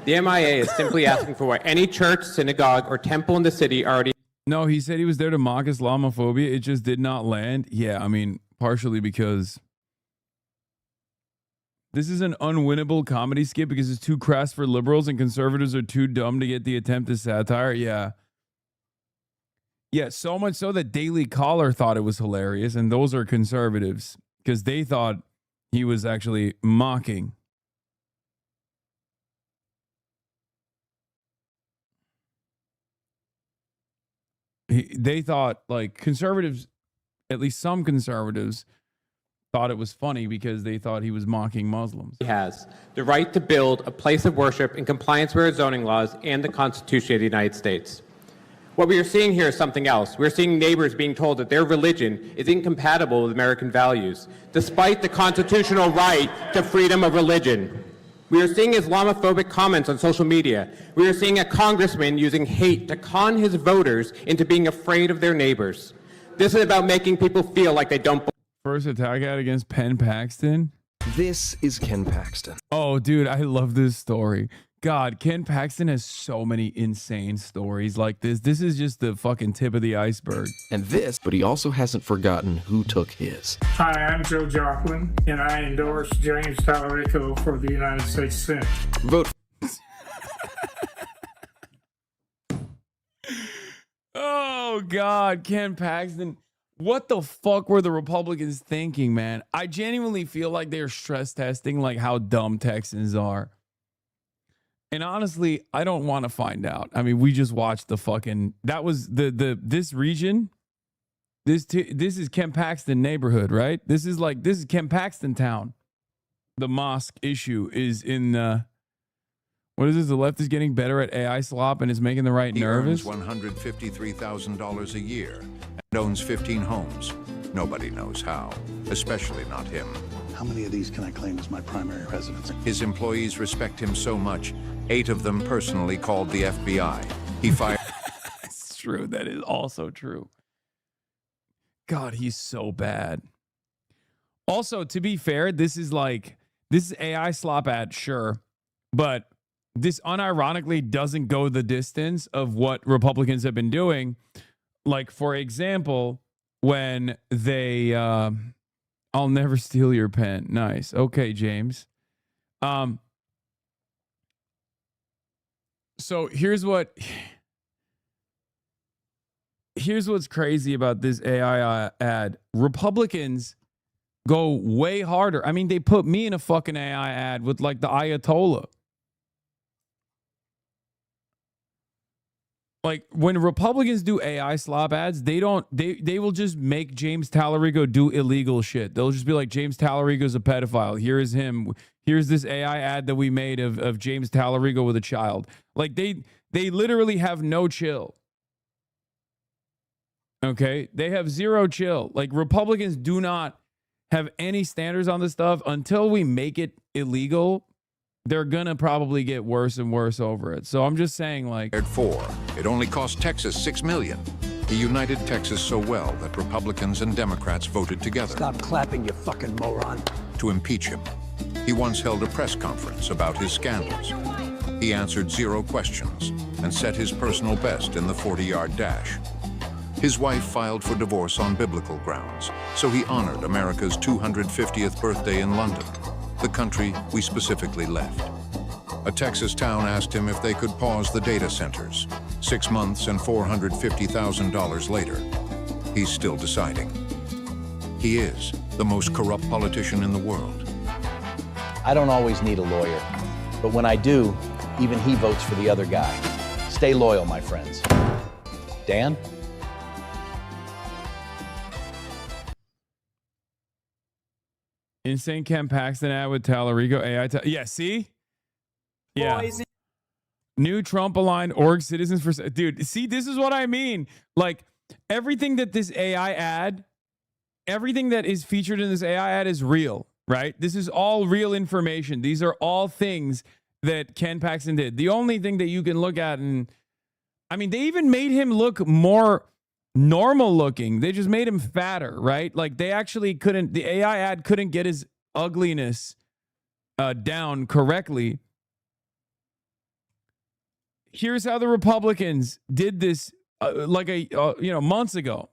The MIA is simply asking for what any church, synagogue, or temple in the city already... No, he said he was there to mock Islamophobia. It just did not land. Yeah, I mean, partially because this is an unwinnable comedy skit because it's too crass for liberals and conservatives are too dumb to get the attempt at satire. Yeah. Yeah, so much so that Daily Caller thought it was hilarious, and those are conservatives because they thought he was actually mocking. They thought, like, conservatives, at least some conservatives, thought it was funny because they thought he was mocking Muslims. He has the right to build a place of worship in compliance with our zoning laws and the Constitution of the United States. What we are seeing here is something else. We're seeing neighbors being told that their religion is incompatible with American values, despite the constitutional right to freedom of religion. We are seeing Islamophobic comments on social media. We are seeing a congressman using hate to con his voters into being afraid of their neighbors. This is about making people feel like they don't. First attack ad against Penn Paxton. This is Ken Paxton. Oh, dude, I love this story. God, Ken Paxton has so many insane stories like this. This is just the fucking tip of the iceberg. And this, but he also hasn't forgotten who took his. Hi, I'm Joe Joplin, and I endorse James Talarico for the United States Senate. Vote. Oh, God, Ken Paxton. What the fuck were the Republicans thinking, man? I genuinely feel like they're stress testing like how dumb Texans are. And honestly, I don't want to find out. I mean, we just watched the fucking, that was this region. This is Kent Paxton neighborhood, right? This is Kent Paxton town. The mosque issue is in what is this? The left is getting better at AI slop and is making the right nervous. He earns $153,000 a year and owns 15 homes. Nobody knows how, especially not him. How many of these can I claim as my primary residence? His employees respect him so much, 8 of them personally called the FBI. He fired. It's true. That is also true. God, he's so bad. Also, to be fair, this is AI slop ad, sure, but this unironically doesn't go the distance of what Republicans have been doing. Like, for example, when they, I'll never steal your pen. Nice. Okay, James. So here's what's crazy about this AI ad. Republicans go way harder. I mean, they put me in a fucking AI ad with like the Ayatollah. Like when Republicans do AI slop ads, they will just make James Tallarico do illegal shit. They'll just be like, James Tallarico's a pedophile. Here is him. Here's this AI ad that we made of James Tallarico with a child. Like they literally have no chill. Okay? They have zero chill. Like Republicans do not have any standards on this stuff until we make it illegal. They're gonna probably get worse and worse over it. So I'm just saying, like, 4. It only cost Texas $6 million. He united Texas so well that Republicans and Democrats voted together. Stop clapping, you fucking moron. To impeach him. He once held a press conference about his scandals. He answered 0 questions and set his personal best in the 40-yard dash. His wife filed for divorce on biblical grounds, so he honored America's 250th birthday in London, the country we specifically left. A Texas town asked him if they could pause the data centers. 6 months and $450,000 later, he's still deciding. He is the most corrupt politician in the world. I don't always need a lawyer, but when I do, even he votes for the other guy. Stay loyal, my friends. Dan? insane Kent Paxton ad with Tallarico AI. Yeah, see? Yeah. New Trump-aligned org citizens for... Dude, see, this is what I mean. Like, everything that this AI ad, everything that is featured in this AI ad is real, right? This is all real information. These are all things that Ken Paxton did. The only thing that you can look at, and I mean, they even made him look more normal looking. They just made him fatter, right? Like, they actually couldn't, the AI ad couldn't get his ugliness down correctly. Here's how the Republicans did this months ago.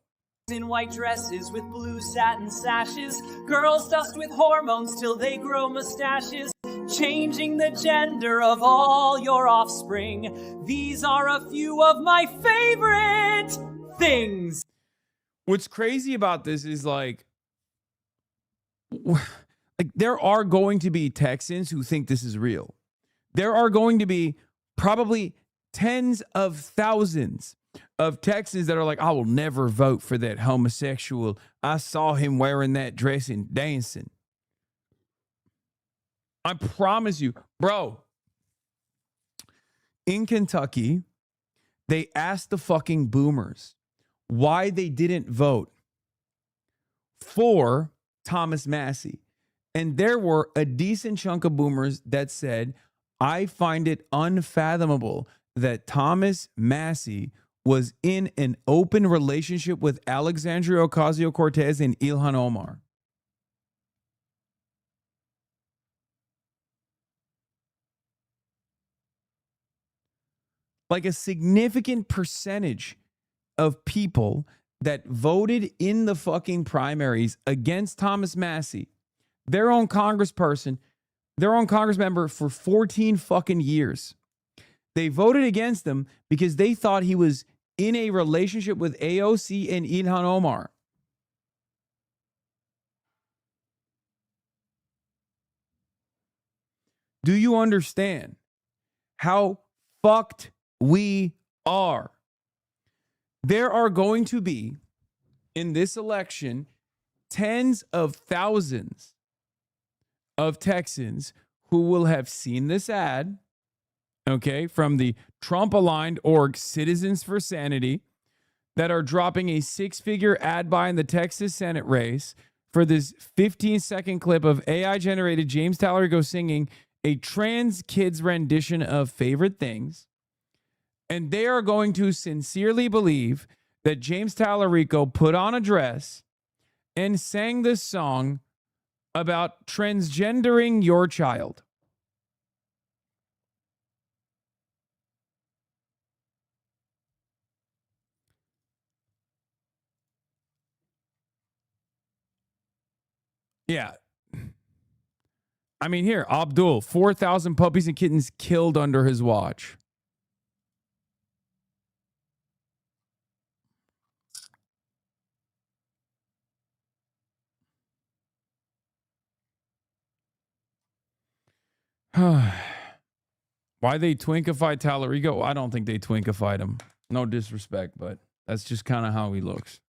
In white dresses with blue satin sashes, girls dust with hormones till they grow mustaches, changing the gender of all your offspring. These are a few of my favorite things. What's crazy about this is like there are going to be Texans who think this is real. There are going to be probably tens of thousands of Texans that are like, I will never vote for that homosexual. I saw him wearing that dress and dancing. I promise you, bro. In Kentucky, they asked the fucking boomers why they didn't vote for Thomas Massie. And there were a decent chunk of boomers that said, I find it unfathomable that Thomas Massie was in an open relationship with Alexandria Ocasio-Cortez and Ilhan Omar. Like a significant percentage of people that voted in the fucking primaries against Thomas Massie, their own congressperson, their own Congress member for 14 fucking years. They voted against him because they thought he was in a relationship with AOC and Ilhan Omar. Do you understand how fucked we are? There are going to be, in this election, tens of thousands of Texans who will have seen this ad, okay, from the Trump-aligned org Citizens for Sanity, that are dropping a 6-figure ad buy in the Texas Senate race for this 15-second clip of AI-generated James Tallarico singing a trans kid's rendition of Favorite Things. And they are going to sincerely believe that James Tallarico put on a dress and sang this song about transgendering your child. Yeah. I mean, here, Abdul, 4,000 puppies and kittens killed under his watch. Why they twinkified Tallarico? I don't think they twinkified him. No disrespect, but that's just kind of how he looks.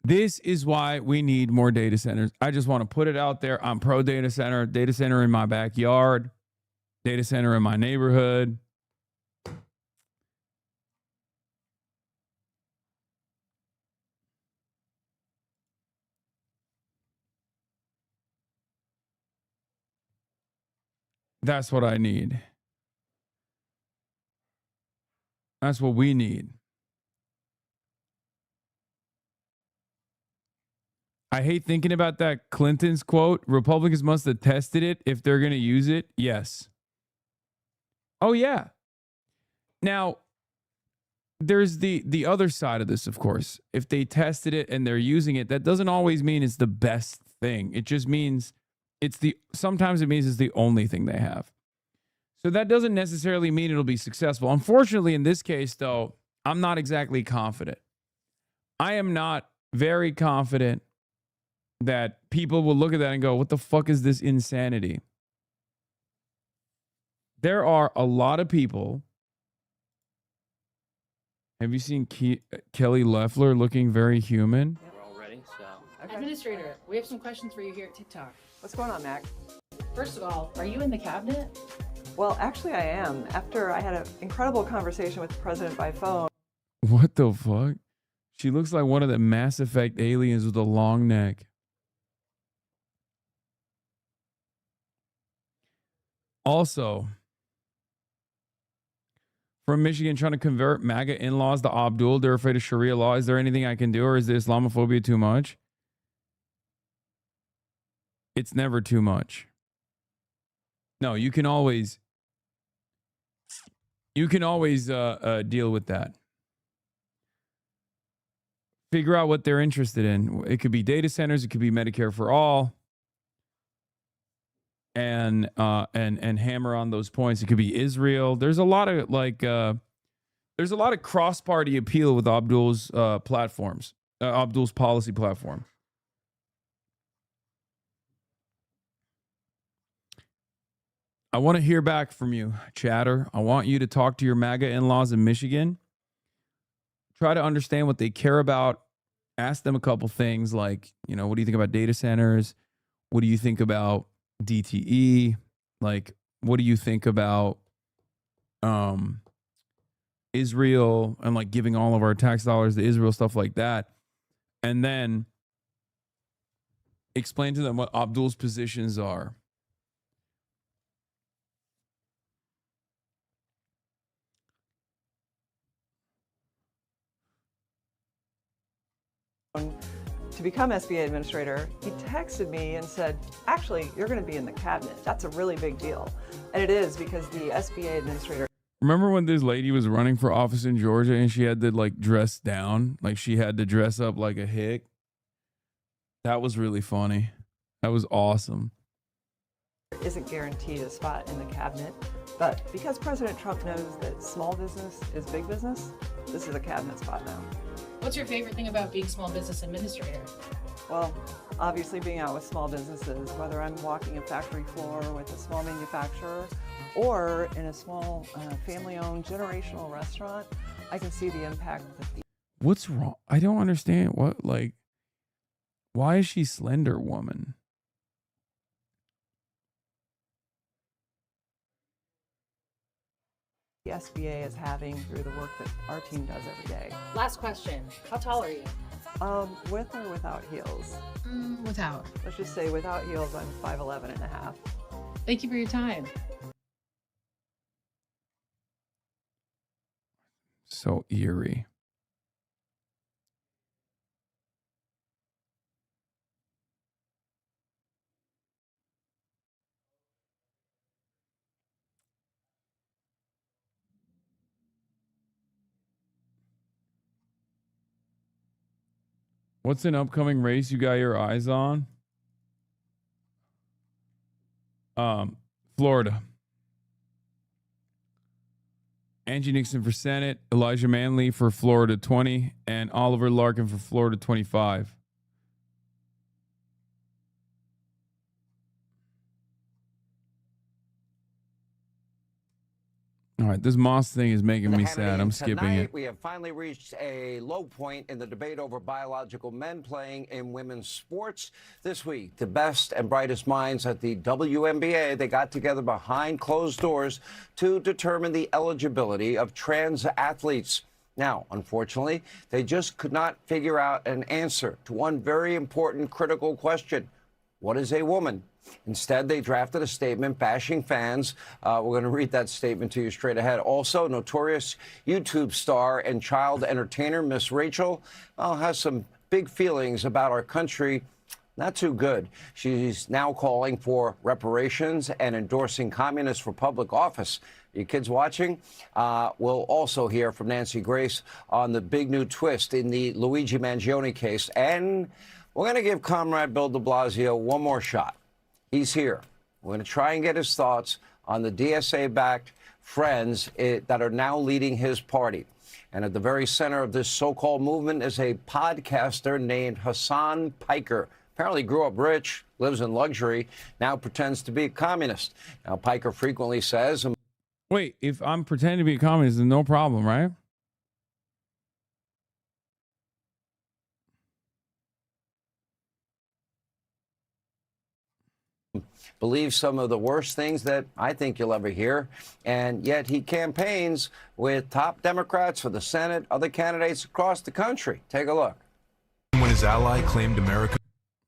This is why we need more data centers. I just want to put it out there. I'm pro data center in my backyard, data center in my neighborhood. That's what I need. That's what we need. I hate thinking about that Clinton's quote. Republicans must have tested it if they're going to use it. Yes. Oh, yeah. Now, there's the other side of this, of course. If they tested it and they're using it, that doesn't always mean it's the best thing. It just means sometimes it means it's the only thing they have. So that doesn't necessarily mean it'll be successful. Unfortunately, in this case, though, I'm not exactly confident. I am not very confident that people will look at that and go, what the fuck is this insanity? There are a lot of people. Have you seen Kelly Loeffler looking very human? We're all ready, so. Okay. Administrator, we have some questions for you here at TikTok. What's going on, Mac? First of all, are you in the cabinet? Well, actually I am. After I had an incredible conversation with the president by phone. What the fuck? She looks like one of the Mass Effect aliens with a long neck. Also, from Michigan, trying to convert MAGA in-laws to Abdul. They're afraid of Sharia law. Is there anything I can do, or is the Islamophobia too much? It's never too much. No, you can always deal with that. Figure out what they're interested in. It could be data centers. It could be Medicare for all. And hammer on those points. It could be Israel. There's a lot of cross-party appeal with Abdul's platforms, Abdul's policy platform. I want to hear back from you, chatter. I want you to talk to your MAGA in-laws in Michigan. Try to understand what they care about. Ask them a couple things like, what do you think about data centers? What do you think about DTE? Like, what do you think about Israel and like giving all of our tax dollars to Israel, stuff like that? And then explain to them what Abdul's positions are. To become SBA administrator, he texted me and said, actually, you're going to be in the cabinet. That's a really big deal. And it is, because the SBA administrator. Remember when this lady was running for office in Georgia and she had to like dress down? Like she had to dress up like a hick? That was really funny. That was awesome. Isn't guaranteed a spot in the cabinet. But because President Trump knows that small business is big business, this is a cabinet spot now. What's your favorite thing about being small business administrator? Well, obviously being out with small businesses, whether I'm walking a factory floor with a small manufacturer or in a small family-owned generational restaurant, I can see the impact that the What's wrong? I don't understand. Why is she Slender Woman? SBA is having through the work that our team does every day. Last question. How tall are you? With or without heels? Without. Let's just say without heels, I'm 5'11" and a half. Thank you for your time. So eerie. What's an upcoming race you got your eyes on? Florida. Angie Nixon for Senate, Elijah Manley for Florida 20, and Oliver Larkin for Florida 25. All right, this Moss thing is making me sad. I'm skipping it. We have finally reached a low point in the debate over biological men playing in women's sports. This week, the best and brightest minds at the WNBA, they got together behind closed doors to determine the eligibility of trans athletes. Now, unfortunately, they just could not figure out an answer to one very important, critical question. What is a woman? Instead, they drafted a statement bashing fans. We're going to read that statement to you straight ahead. Also, notorious YouTube star and child entertainer Miss Rachel has some big feelings about our country. Not too good. She's now calling for reparations and endorsing communists for public office. You kids watching? We'll also hear from Nancy Grace on the big new twist in the Luigi Mangione case. And we're going to give Comrade Bill de Blasio one more shot. He's here. We're going to try and get his thoughts on the DSA-backed friends that are now leading his party. And at the very center of this so-called movement is a podcaster named Hassan Piker. Apparently grew up rich, lives in luxury, now pretends to be a communist. Now, Piker frequently says... Wait, if I'm pretending to be a communist, then no problem, right? believes some of the worst things that I think you'll ever hear, and yet he campaigns with top Democrats for the Senate, other candidates across the country. Take a look. When his ally claimed America...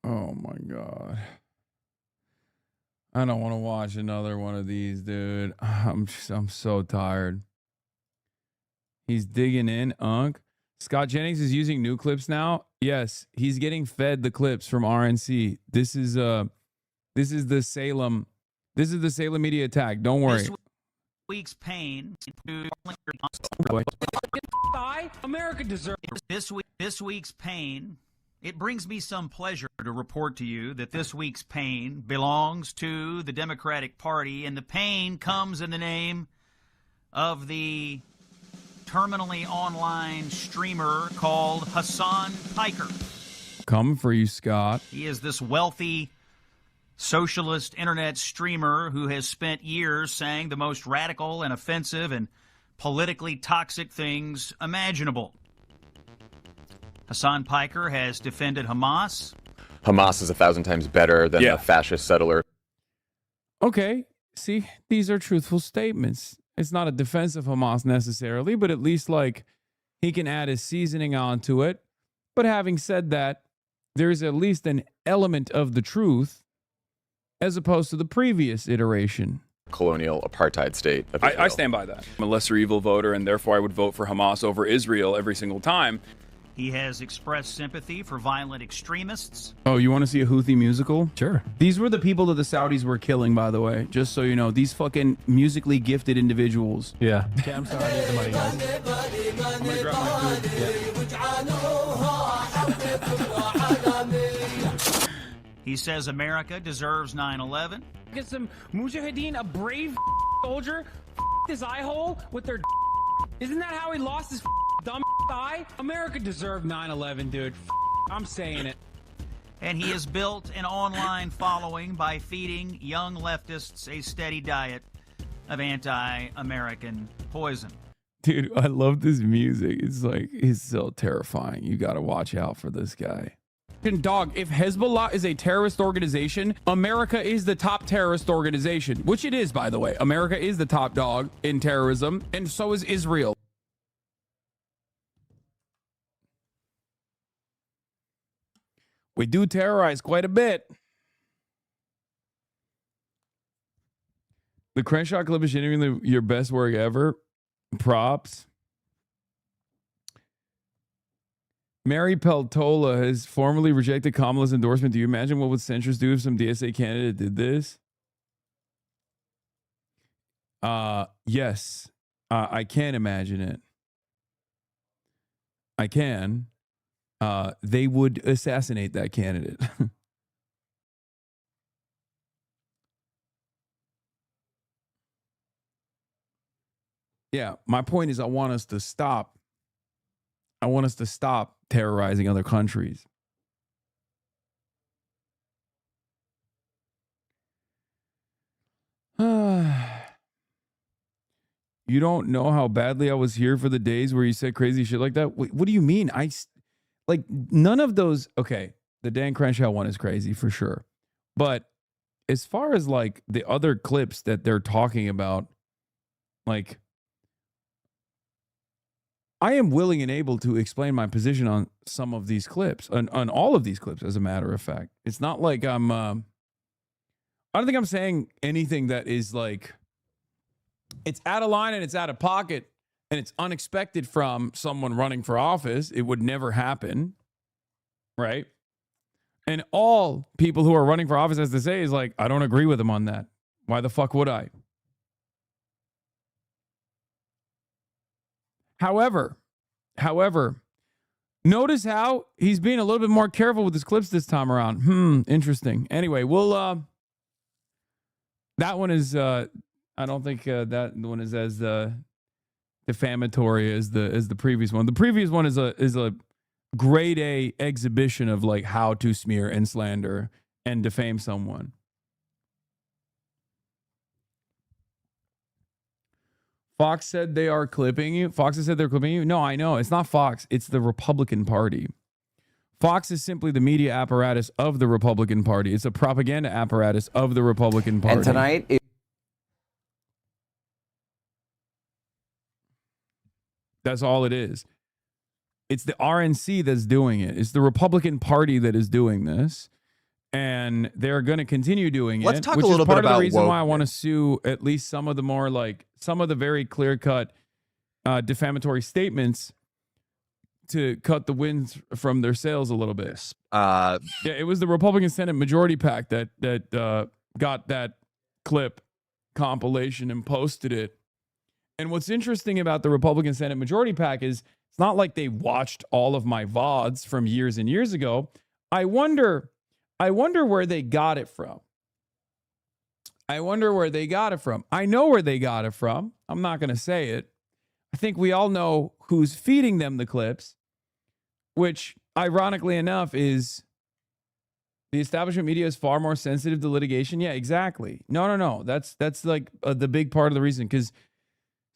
Oh, my God. I don't want to watch another one of these, dude. I'm so tired. He's digging in, Scott Jennings is using new clips now. Yes, he's getting fed the clips from RNC. This is the Salem media attack. Don't worry. This week's pain. America deserves this week's pain. It brings me some pleasure to report to you that this week's pain belongs to the Democratic Party, and the pain comes in the name of the terminally online streamer called Hassan Piker. Coming for you, Scott. He is this wealthy socialist internet streamer who has spent years saying the most radical and offensive and politically toxic things imaginable. Hassan Piker has defended Hamas. Hamas is 1,000 times better than the fascist settler. Okay, see, these are truthful statements. It's not a defense of Hamas necessarily, but at least like he can add his seasoning onto it. But having said that, there's at least an element of the truth as opposed to the previous iteration. Colonial apartheid state. I stand by that. I'm a lesser evil voter, and therefore I would vote for Hamas over Israel every single time. He has expressed sympathy for violent extremists. Oh, you want to see a Houthi musical? Sure. These were the people that the Saudis were killing, by the way. Just so you know, these fucking musically gifted individuals. Yeah. Okay, I'm sorry. I need the money, guys. I'm gonna grab my food. He says America deserves 9/11. Get some mujahideen, a brave soldier, his eye hole with their. Isn't that how he lost his dumb I, America deserved 9/11, dude. I'm saying it. And he has built an online following by feeding young leftists a steady diet of anti-American poison. Dude, I love this music. It's like, it's so terrifying. You got to watch out for this guy. Dog, if Hezbollah is a terrorist organization, America is the top terrorist organization, which it is, by the way. America is the top dog in terrorism, and so is Israel. We do terrorize quite a bit. The Crenshaw clip is genuinely your best work ever. Props. Mary Peltola has formally rejected Kamala's endorsement. Do you imagine what would censors do if some DSA candidate did this? Yes. I can imagine it. I can. They would assassinate that candidate. Yeah, my point is I want us to stop. I want us to stop terrorizing other countries. You don't know how badly I was here for the days where you said crazy shit like that? What do you mean? Like, none of those. Okay, the Dan Crenshaw one is crazy for sure. But as far as like the other clips that they're talking about, like, I am willing and able to explain my position on some of these clips, on all of these clips, as a matter of fact. It's not like I don't think I'm saying anything that is like, it's out of line and it's out of pocket and it's unexpected from someone running for office. It would never happen, right? And all people who are running for office has to say is like, I don't agree with them on that. Why the fuck would I? However, notice how he's being a little bit more careful with his clips this time around. Interesting. Anyway, we'll that one is I don't think that one is as defamatory as the previous one. The previous one is a grade A exhibition of like how to smear and slander and defame someone. Fox said they are clipping you. Fox has said they're clipping you. No, I know. It's not Fox. It's the Republican Party. Fox is simply the media apparatus of the Republican Party. It's a propaganda apparatus of the Republican Party. And tonight... That's all it is. It's the RNC that's doing it. It's the Republican Party that is doing this. And they're going to continue doing Let's it. talk Which a little is part bit of the about reason why I wokeness. want to sue at least some of the more like some of the very clear-cut defamatory statements to cut the winds from their sails a little bit. Yeah, it was the Republican Senate Majority PAC that got that clip compilation and posted it. And what's interesting about the Republican Senate Majority PAC is it's not like they watched all of my VODs from years and years ago. I wonder where they got it from. I know where they got it from. I'm not going to say it. I think we all know who's feeding them the clips, which ironically enough is the establishment media is far more sensitive to litigation. Yeah, exactly. No. That's like the big part of the reason.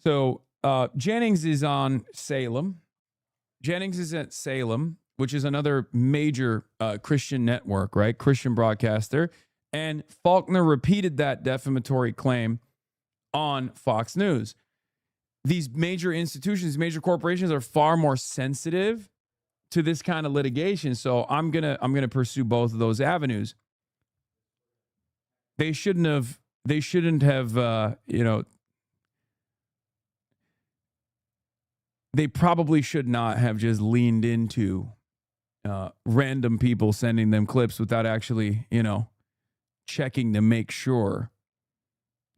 So Jennings is on Salem. Jennings is at Salem, which is another major Christian network, right? Christian broadcaster. And Faulkner repeated that defamatory claim on Fox News. These major institutions, major corporations are far more sensitive to this kind of litigation. So I'm gonna pursue both of those avenues. They shouldn't have, they probably should not have just leaned into random people sending them clips without actually, checking to make sure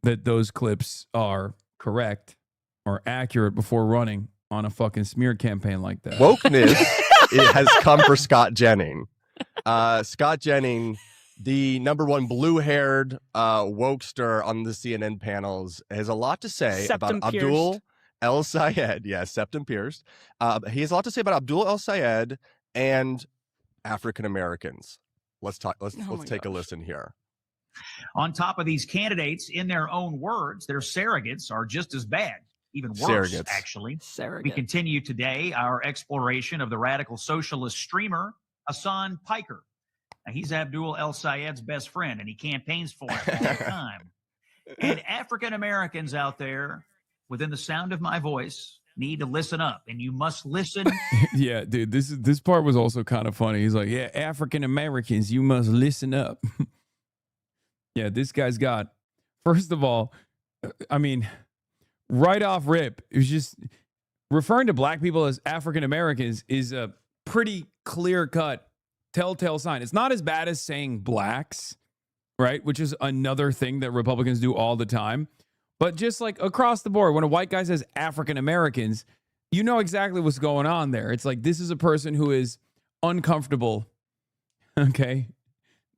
that those clips are correct or accurate before running on a fucking smear campaign like that. Wokeness it has come for Scott Jennings. Scott Jennings, the #1 blue-haired wokester on the CNN panels, has a lot to say about Septum pierced. Abdul El Sayed, yes, septum pierced. He has a lot to say about Abdul El Sayed and African Americans. Let's talk. Let's take a listen here. On top of these candidates, in their own words, their surrogates are just as bad, even worse, Surrogates. actually. Surrogate. We continue today our exploration of the radical socialist streamer, Hassan Piker. Now, he's Abdul El Sayed's best friend, and he campaigns for him all the time. And African Americans out there, within the sound of my voice, need to listen up, and you must listen. Yeah, dude, this part was also kind of funny. He's like, yeah, African Americans, you must listen up. Yeah, this guy's got, first of all, I mean, right off rip, it was just referring to black people as African Americans is a pretty clear-cut telltale sign. It's not as bad as saying blacks, right? Which is another thing that Republicans do all the time. But just like across the board, when a white guy says African Americans, you know exactly what's going on there. It's like, this is a person who is uncomfortable. Okay.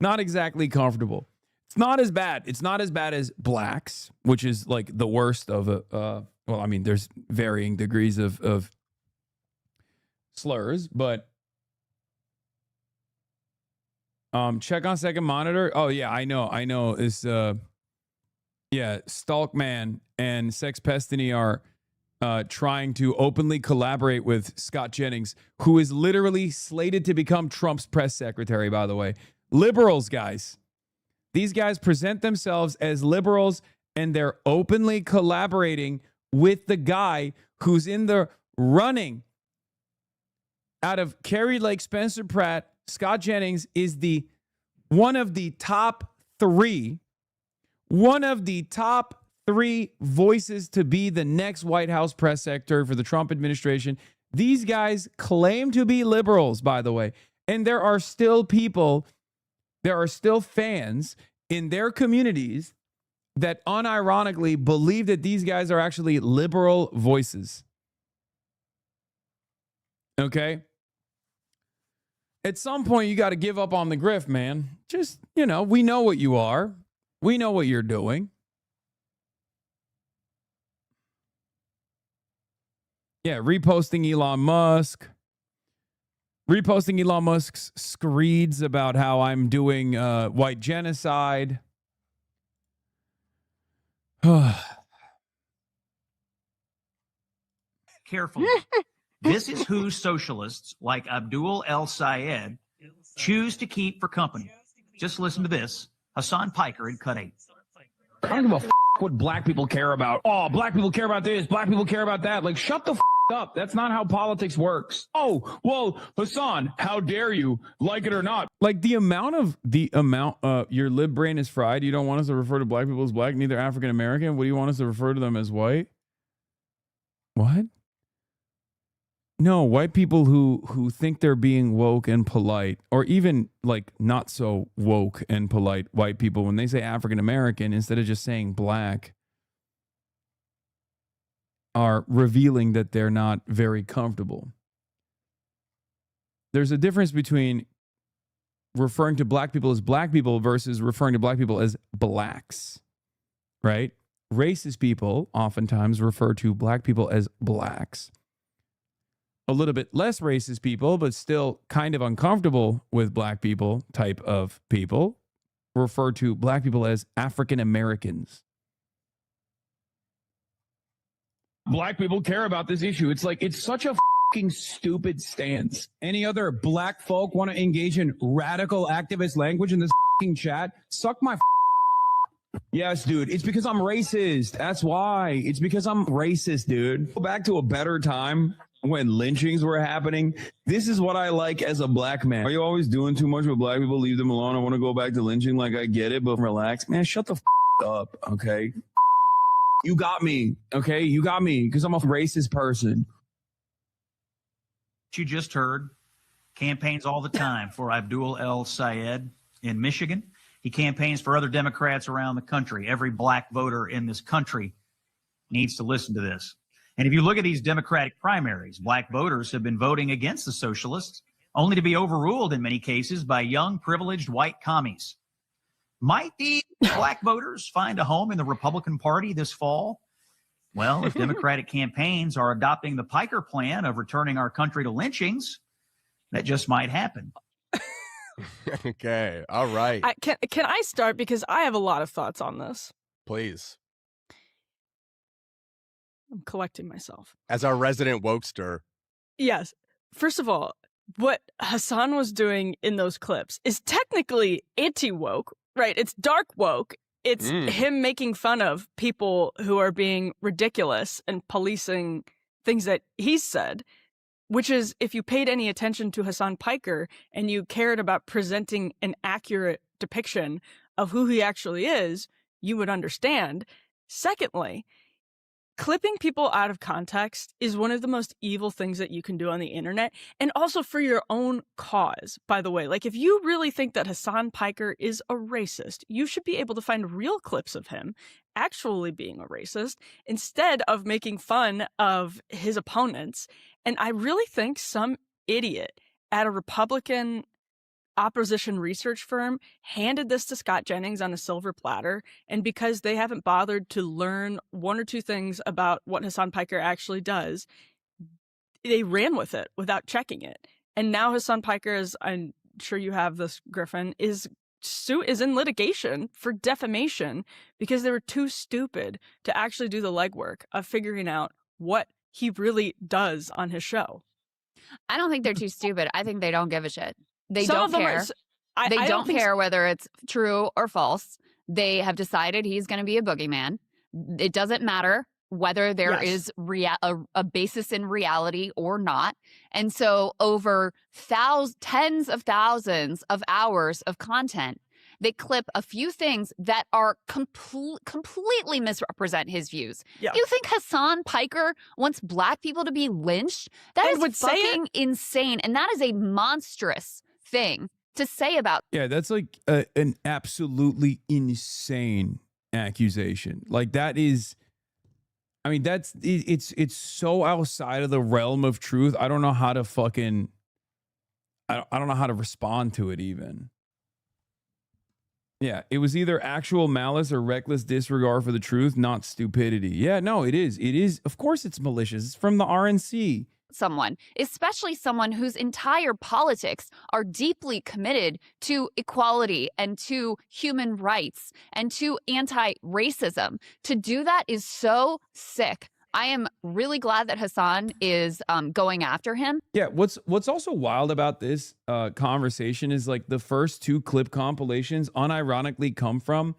Not exactly comfortable. It's not as bad. It's not as bad as blacks, which is like the worst of well, I mean, there's varying degrees of slurs, but check on second monitor. Oh yeah, I know. It's yeah, Stalkman and Sex Pestiny are trying to openly collaborate with Scott Jennings, who is literally slated to become Trump's press secretary, by the way. Liberals, guys. These guys present themselves as liberals, and they're openly collaborating with the guy who's in the running. Out of Kerry Lake, Spencer Pratt, Scott Jennings is one of the top three voices to be the next White House press secretary for the Trump administration. These guys claim to be liberals, by the way. And there are still fans in their communities that unironically believe that these guys are actually liberal voices. Okay? At some point, you got to give up on the grift, man. Just, we know what you are. We know what you're doing. Yeah, reposting Elon Musk's screeds about how I'm doing white genocide. Carefully. This is who socialists like Abdul El Sayed choose to keep for company. Just listen to this. Hassan Piker in Cut 8. I don't give a what black people care about. Oh, black people care about this. Black people care about that. Like, shut the up. That's not how politics works. Oh, well, Hassan, how dare you, like it or not? Like the amount your lib brain is fried. You don't want us to refer to black people as black, neither African American. What do you want us to refer to them as white? What? No, white people who think they're being woke and polite, or even like not so woke and polite white people, when they say African American, instead of just saying black, are revealing that they're not very comfortable. There's a difference between referring to black people as black people versus referring to black people as blacks, right? Racist people oftentimes refer to black people as blacks. A little bit less racist people, but still kind of uncomfortable with black people type of people, refer to black people as African Americans. Black people care about this issue. It's like, it's such a fucking stupid stance. Any other black folk want to engage in radical activist language in this fucking chat? Suck my Yes, dude. It's because I'm racist. That's why. It's because I'm racist, dude. Go back to a better time when lynchings were happening. This is what I like as a black man. Are you always doing too much with black people? Leave them alone. I want to go back to lynching. Like, I get it, but relax. Man, shut the up, okay? You got me, okay? You got me, because I'm a racist person. You just heard campaigns all the time for Abdul El Sayed in Michigan. He campaigns for other Democrats around the country. Every black voter in this country needs to listen to this. And if you look at these Democratic primaries, black voters have been voting against the socialists, only to be overruled in many cases by young, privileged white commies. Might these black voters find a home in the Republican Party this fall? Well, if Democratic campaigns are adopting the Piker plan of returning our country to lynchings, that just might happen. Okay. All right. Can I start? Because I have a lot of thoughts on this. Please. I'm collecting myself. As our resident wokester. Yes. First of all, what Hasan was doing in those clips is technically anti-woke, right? It's dark woke. It's him making fun of people who are being ridiculous and policing things that he's said, which is, if you paid any attention to Hasan Piker and you cared about presenting an accurate depiction of who he actually is, you would understand. Secondly, clipping people out of context is one of the most evil things that you can do on the internet, and also for your own cause, by the way. Like, if you really think that Hasan Piker is a racist, you should be able to find real clips of him actually being a racist instead of making fun of his opponents. And I really think some idiot at a Republican opposition research firm handed this to Scott Jennings on a silver platter, and because they haven't bothered to learn one or two things about what Hasan Piker actually does, they ran with it without checking it. And now Hasan Piker, as I'm sure you have this, Griffin, is in litigation for defamation because they were too stupid to actually do the legwork of figuring out what he really does on his show. I don't think they're too stupid. I think they don't give a shit. They Some don't of them care. They don't care whether it's true or false. They have decided he's going to be a boogeyman. It doesn't matter whether there is a basis in reality or not. And so over tens of thousands of hours of content, they clip a few things that are completely misrepresent his views. Yeah. You think Hasan Piker wants black people to be lynched? That is fucking insane. And that is a monstrous thing to say about. Yeah, that's like an absolutely insane accusation. Like, that is, I mean, it's so outside of the realm of truth. I don't know how to fucking, I don't know how to respond to it even. Yeah, it was either actual malice or reckless disregard for the truth, not stupidity. Yeah, no, it is. It is. Of course it's malicious. It's from the RNC. Someone, especially someone whose entire politics are deeply committed to equality and to human rights and to anti-racism. To do that is so sick. I am really glad that Hasan is going after him. Yeah, what's also wild about this conversation is, like, the first two clip compilations unironically come from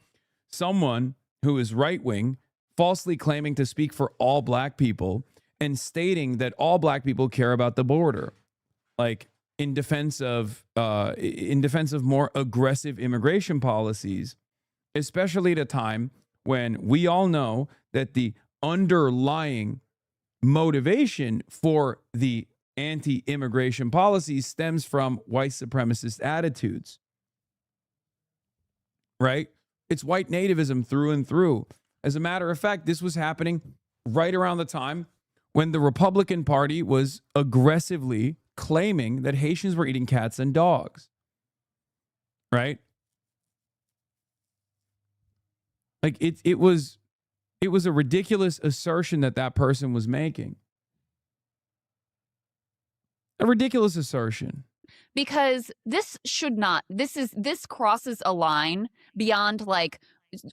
someone who is right-wing, falsely claiming to speak for all black people and stating that all black people care about the border, like in defense of more aggressive immigration policies, especially at a time when we all know that the underlying motivation for the anti-immigration policies stems from white supremacist attitudes, right? It's white nativism through and through. As a matter of fact, this was happening right around the time when the Republican Party was aggressively claiming that Haitians were eating cats and dogs, right? Like, it was a ridiculous assertion that person was making. A ridiculous assertion. Because this crosses a line beyond, like,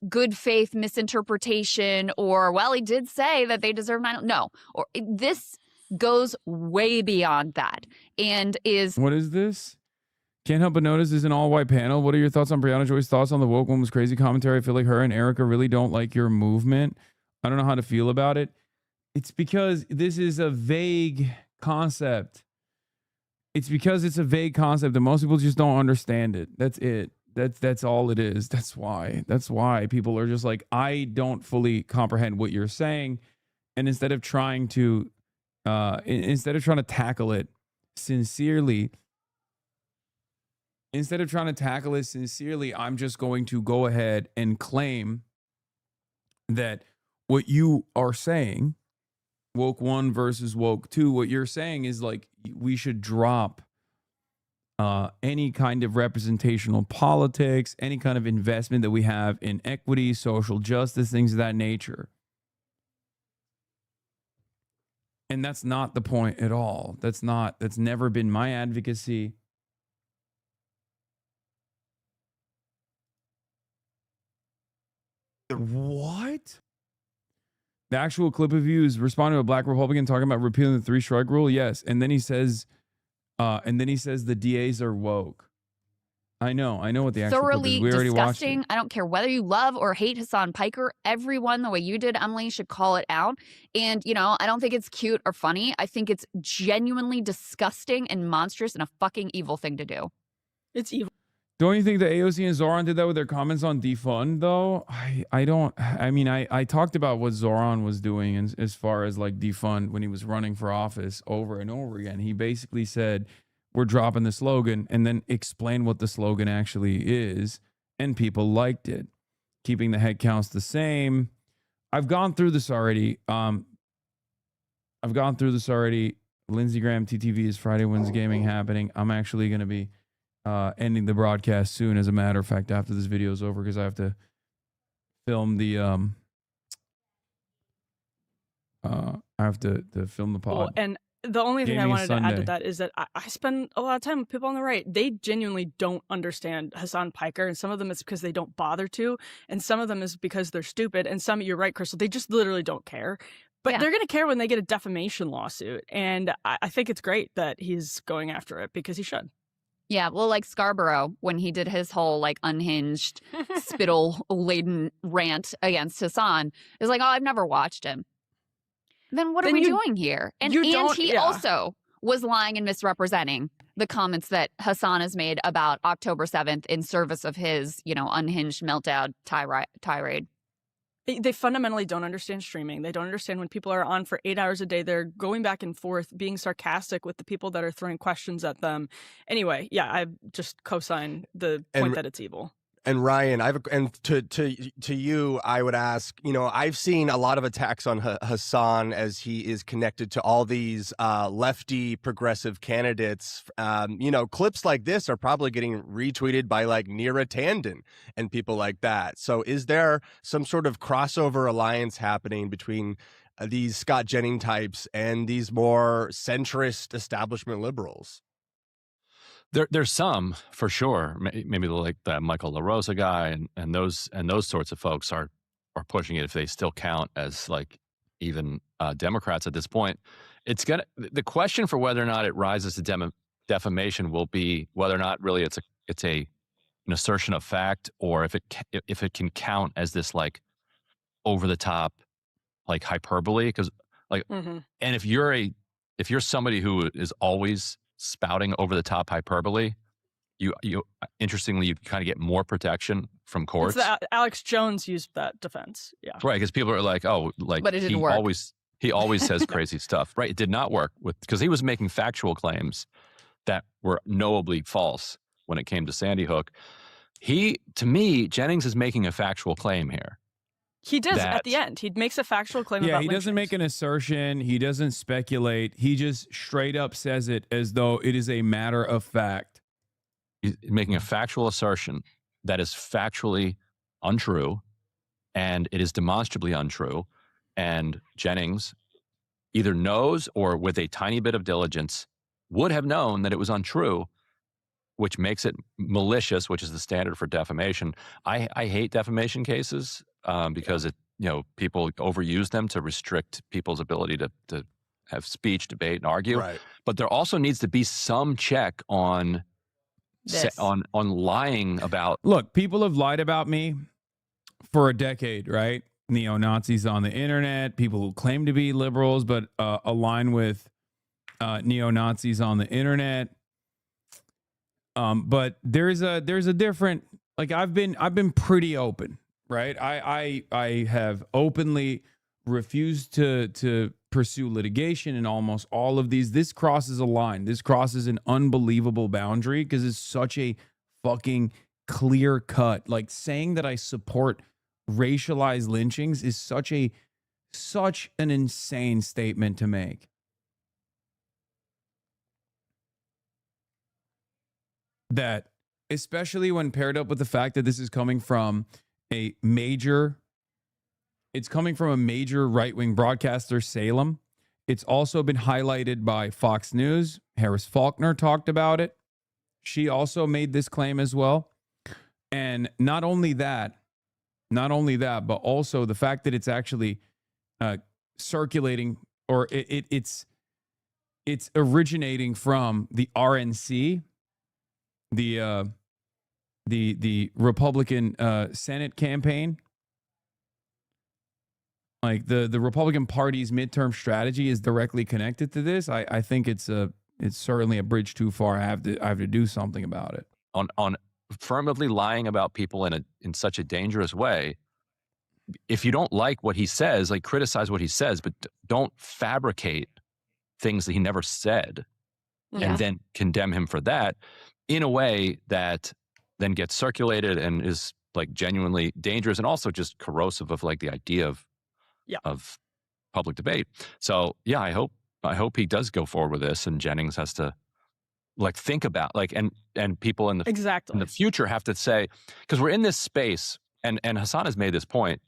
good faith misinterpretation or, well, he did say that they deserve 9. No, or this goes way beyond that and is. What is this? Can't help but notice this is an all-white panel. What are your thoughts on Brianna Joy's thoughts on the woke woman's crazy commentary? I feel like her and Erica really don't like your movement. I don't know how to feel about it. It's because this is a vague concept. It's because it's a vague concept and most people just don't understand it. That's it. That's all it is. That's why people are just like, I don't fully comprehend what you're saying. And instead of trying to tackle it sincerely, I'm just going to go ahead and claim that what you are saying, woke 1 versus woke 2, what you're saying is, like, we should drop any kind of representational politics, any kind of investment that we have in equity, social justice, things of that nature. And that's not the point at all. That's never been my advocacy. What? The actual clip of you is responding to a black Republican talking about repealing the 3 strike rule. Yes. And then he says the DAs are woke. I know what the actual Thoroughly clip is. We already watched disgusting. it. I don't care whether you love or hate Hasan Piker. Everyone, the way you did, Emily, should call it out. And, I don't think it's cute or funny. I think it's genuinely disgusting and monstrous and a fucking evil thing to do. It's evil. Don't you think that AOC and Zoran did that with their comments on defund, though? I talked about what Zoran was doing as far as like defund when he was running for office over and over again. He basically said, we're dropping the slogan, and then explain what the slogan actually is, and people liked it. Keeping the head counts the same. I've gone through this already. Lindsey Graham TTV is Friday Wins Gaming happening. I'm actually going to be ending the broadcast soon, as a matter of fact, after this video is over, because I have to film the film the pod. Well, and the only thing I Gaming wanted to add to Sunday. that is that I spend a lot of time with people on the right. They genuinely don't understand Hasan Piker, and some of them it's because they don't bother to, and some of them is because they're stupid, and some, you're right, Crystal, they just literally don't care. But they're going to care when they get a defamation lawsuit, and I think it's great that he's going after it, because he should. Yeah, well, like Scarborough, when he did his whole like unhinged, spittle-laden rant against Hasan, is like, oh, I've never watched him. Then what are we doing here? And he also was lying and misrepresenting the comments that Hasan has made about October 7th in service of his, unhinged meltdown tirade. They fundamentally don't understand streaming. They don't understand when people are on for 8 hours a day. They're going back and forth, being sarcastic with the people that are throwing questions at them. Anyway, yeah, I just co-sign the point that it's evil. And Ryan, to you, I would ask, I've seen a lot of attacks on Hasan as he is connected to all these lefty progressive candidates. Clips like this are probably getting retweeted by like Neera Tanden and people like that. So is there some sort of crossover alliance happening between these Scott Jennings types and these more centrist establishment liberals? There's some for sure. Maybe like the Michael LaRosa guy and those sorts of folks are pushing it if they still count as like even Democrats at this point. The question for whether or not it rises to defamation will be whether or not really it's an assertion of fact, or if it can count as this like over the top like hyperbole, because like and if you're somebody who is always spouting over the top hyperbole, you interestingly you kind of get more protection from courts. Alex Jones used that defense. Yeah, right, because people are like, oh, like, but it didn't work. He always says crazy stuff. Right, it did not work because he was making factual claims that were knowably false when it came to Sandy Hook. To me, Jennings is making a factual claim here. He does at the end. He makes a factual claim about he doesn't make an assertion. He doesn't speculate. He just straight up says it as though it is a matter of fact. He's making a factual assertion that is factually untrue, and it is demonstrably untrue. And Jennings either knows or with a tiny bit of diligence would have known that it was untrue, which makes it malicious, which is the standard for defamation. I hate defamation cases because people overuse them to restrict people's ability to have speech, debate, and argue. Right. But there also needs to be some check on lying about. Look, people have lied about me for a decade, right? Neo-Nazis on the internet, people who claim to be liberals but align with neo-Nazis on the internet. But there's a different, like, I've been pretty open, right? I have openly refused to pursue litigation in almost all of these. This crosses a line. This crosses an unbelievable boundary because it's such a fucking clear cut. Like, saying that I support racialized lynchings is such an insane statement to make. That, especially when paired up with the fact that this is coming from a major right-wing broadcaster, Salem, It's also been highlighted by Fox News. Harris Faulkner talked about it. She also made this claim as well. And not only that, but also the fact that it's actually circulating, or it's originating from the RNC, the Republican Senate campaign. Like the Republican Party's midterm strategy is directly connected to this. I think it's certainly a bridge too far. I have to do something about it. On affirmatively lying about people in such a dangerous way. If you don't like what he says, like criticize what he says, but don't fabricate things that he never said and then condemn him for that in a way that then gets circulated and is like genuinely dangerous and also just corrosive of like the idea of public debate. So yeah, I hope he does go forward with this, and Jennings has to like think about like and people in the future have to say, because we're in this space, and Hasan has made this point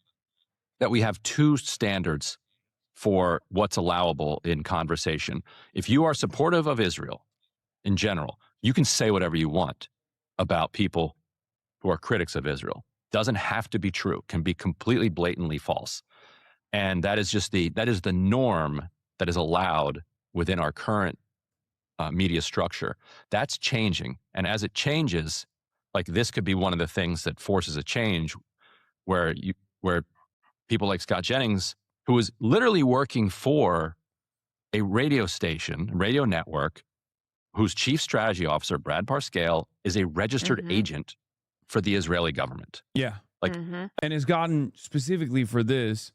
that we have two standards for what's allowable in conversation. If you are supportive of Israel in general, you can say whatever you want about people who are critics of Israel. Doesn't have to be true, can be completely blatantly false. And that is the norm that is allowed within our current media structure. That's changing. And as it changes, like this could be one of the things that forces a change where people like Scott Jennings, who is literally working for a radio station, radio network, whose chief strategy officer, Brad Parscale, is a registered agent for the Israeli government. Yeah. Like, and has gotten specifically for this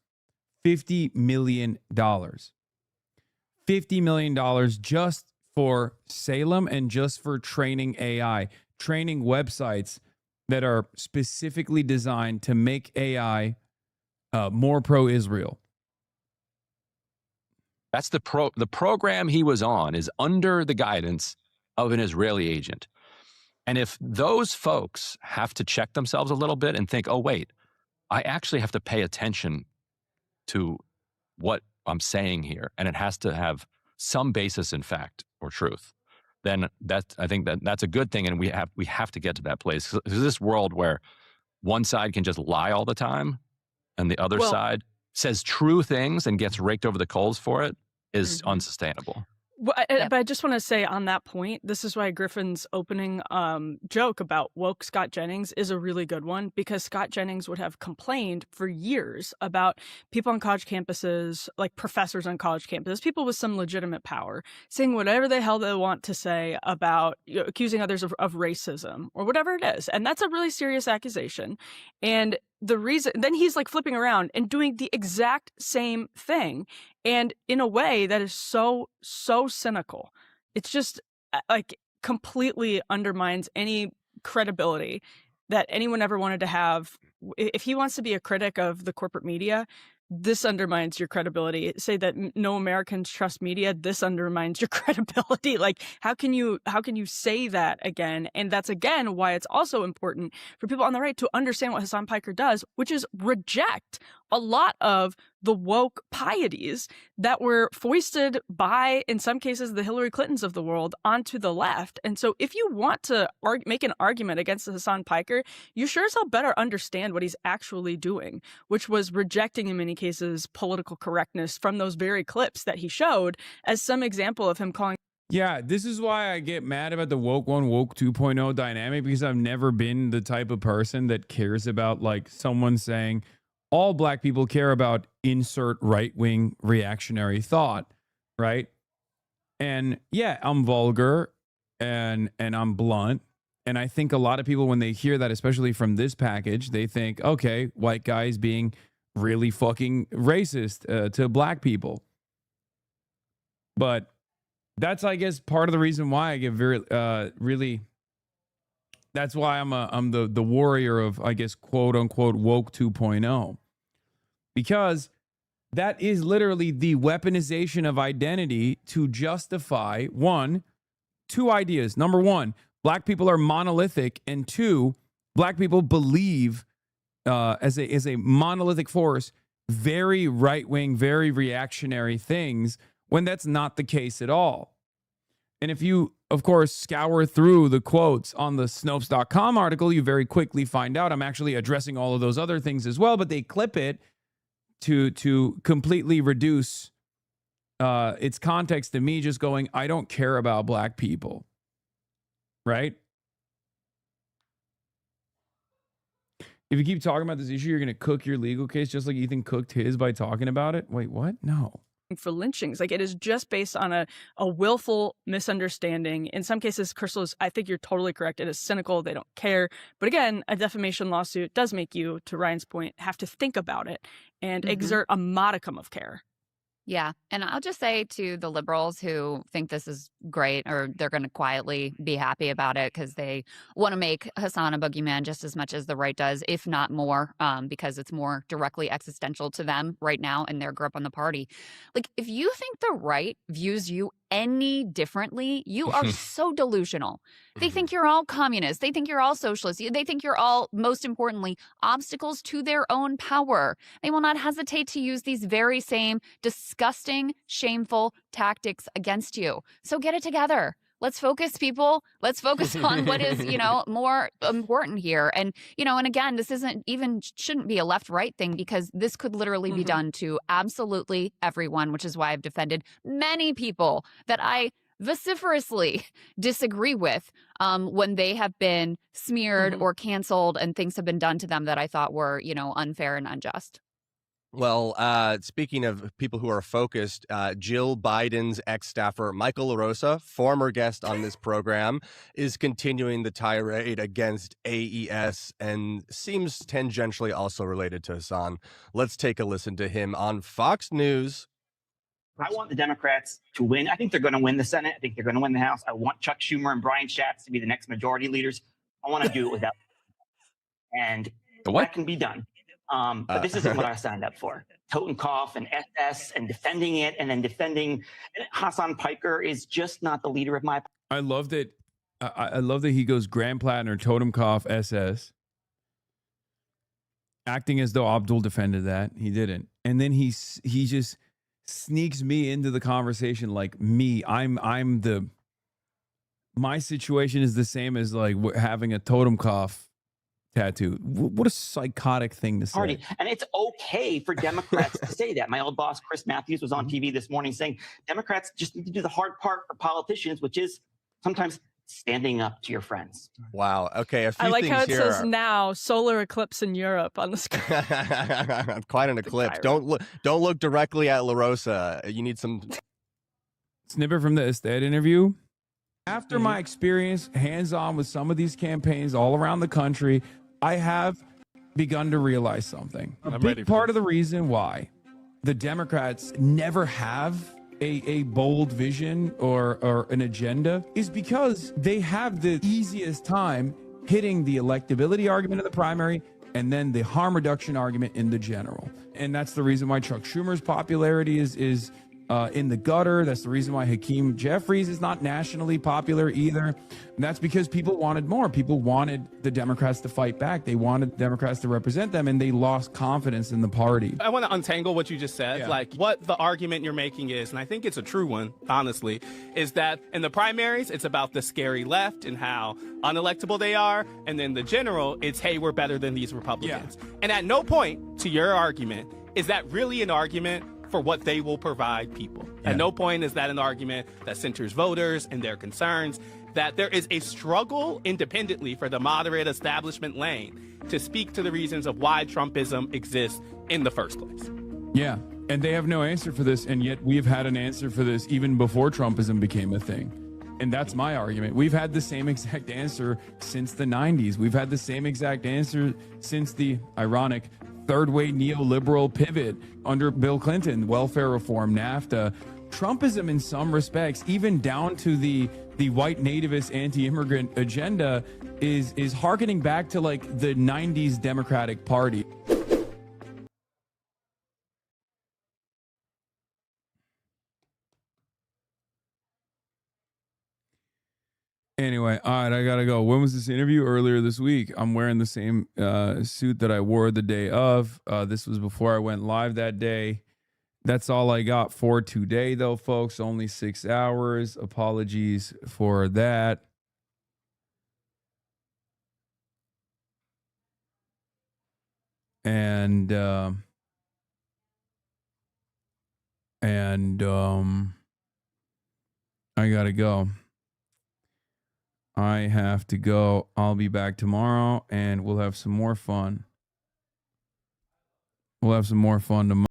$50 million. $50 million just for Salem and just for training AI, training websites that are specifically designed to make AI more pro-Israel. That's the program he was on is under the guidance of an Israeli agent. And if those folks have to check themselves a little bit and think, oh, wait, I actually have to pay attention to what I'm saying here, and it has to have some basis in fact or truth, then I think that's a good thing. And we have to get to that place. There's this world where one side can just lie all the time and the other side says true things and gets raked over the coals for it is unsustainable. Well, but I just want to say on that point, this is why Griffin's opening joke about woke Scott Jennings is a really good one, because Scott Jennings would have complained for years about people on college campuses, like professors on college campuses, people with some legitimate power, saying whatever the hell they want to say about accusing others of racism or whatever it is. And that's a really serious accusation. And the reason then he's like flipping around and doing the exact same thing, and in a way that is so cynical. It's just like completely undermines any credibility that anyone ever wanted to have. If he wants to be a critic of the corporate media, this undermines your credibility. Say that no Americans trust media, this undermines your credibility. Like, how can you say that again? And that's again why it's also important for people on the right to understand what Hasan Piker does, which is reject a lot of the woke pieties that were foisted by, in some cases, the Hillary Clintons of the world onto the left. And so if you want to make an argument against Hasan Piker, you sure as hell better understand what he's actually doing, which was rejecting, in many cases, political correctness from those very clips that he showed as some example of him calling. Yeah, this is why I get mad about the woke 1, woke 2.0 dynamic, because I've never been the type of person that cares about like someone saying, all black people care about insert right-wing reactionary thought, right? And yeah, I'm vulgar and I'm blunt. And I think a lot of people, when they hear that, especially from this package, they think, okay, white guys being really fucking racist to black people. But that's, I guess, part of the reason why I get really. That's why I'm the warrior of, I guess, quote unquote woke 2.0, because that is literally the weaponization of identity to justify two ideas. Number one, black people are monolithic, and two, black people believe as a monolithic force very right-wing, very reactionary things, when that's not the case at all. And if you, of course, scour through the quotes on the Snopes.com article, you very quickly find out I'm actually addressing all of those other things as well, but they clip it to completely reduce its context to me just going, I don't care about black people. Right? If you keep talking about this issue, you're going to cook your legal case just like Ethan cooked his by talking about it. Wait, what? No. For lynchings, like it is just based on a willful misunderstanding. In some cases, Crystal, I think you're totally correct. It is cynical. They don't care. But again, a defamation lawsuit does make you, to Ryan's point, have to think about it and exert a modicum of care. Yeah. And I'll just say to the liberals who think this is great, or they're going to quietly be happy about it because they want to make Hasan a boogeyman just as much as the right does, if not more, because it's more directly existential to them right now and their grip on the party. Like, if you think the right views you any differently, you are so delusional. They think you're all communists. They think you're all socialists. They think you're all, most importantly, obstacles to their own power. They will not hesitate to use these very same disgusting, shameful tactics against you. So get it together. Let's focus, people. Let's focus on what is, more important here. And, and again, this shouldn't be a left-right thing, because this could literally be done to absolutely everyone, which is why I've defended many people that I vociferously disagree with when they have been smeared or canceled and things have been done to them that I thought were, unfair and unjust. Well, speaking of people who are focused, Jill Biden's ex-staffer, Michael LaRosa, former guest on this program, is continuing the tirade against AES and seems tangentially also related to Hasan. Let's take a listen to him on Fox News. I want the Democrats to win. I think they're going to win the Senate. I think they're going to win the House. I want Chuck Schumer and Brian Schatz to be the next majority leaders. I want to do it without. And that can be done. But this isn't what I signed up for. Totenkopf and SS and defending it, and then defending Hasan Piker is just not the leader of my. I love that. I love that he goes Grand Platinum, Totenkopf, SS, acting as though Abdul defended that. He didn't, and then he just sneaks me into the conversation like me. My situation is the same as like having a Totenkopf tattoo. What a psychotic thing to say. Party. And it's okay for Democrats to say that. My old boss, Chris Matthews, was on TV this morning saying Democrats just need to do the hard part for politicians, which is sometimes standing up to your friends. Wow. Okay. A few I like things how it here says now solar eclipse in Europe on the screen. Quite an eclipse. Don't look directly at LaRosa. You need some snippet from the Estate interview. After my experience hands-on with some of these campaigns all around the country, I have begun to realize something. A big part of the reason why the Democrats never have a bold vision or an agenda is because they have the easiest time hitting the electability argument in the primary and then the harm reduction argument in the general. And that's the reason why Chuck Schumer's popularity is in the gutter. That's the reason why Hakeem Jeffries is not nationally popular either. And that's because people wanted more. People wanted the Democrats to fight back. They wanted Democrats to represent them, and they lost confidence in the party. I want to untangle what you just said. Like, what the argument you're making is, and I think it's a true one, honestly, is that in the primaries, it's about the scary left and how unelectable they are. And then the general, it's, hey, we're better than these Republicans. And at no point to your argument is that really an argument for what they will provide people. At no point is that an argument that centers voters and their concerns, that there is a struggle independently for the moderate establishment lane to speak to the reasons of why Trumpism exists in the first place. Yeah, and they have no answer for this, and yet we've had an answer for this even before Trumpism became a thing. And that's my argument. We've had the same exact answer since the 90s. We've had the same exact answer since the ironic third-way neoliberal pivot under Bill Clinton, welfare reform, NAFTA. Trumpism in some respects, even down to the white nativist anti-immigrant agenda, is hearkening back to like the 90s Democratic Party. Anyway, all right, I gotta go. When was this interview? Earlier this week. I'm wearing the same suit that I wore the day of. This was before I went live that day. That's all I got for today, though, folks. Only 6 hours. Apologies for that. And I gotta go. I have to go. I'll be back tomorrow, and we'll have some more fun. We'll have some more fun tomorrow.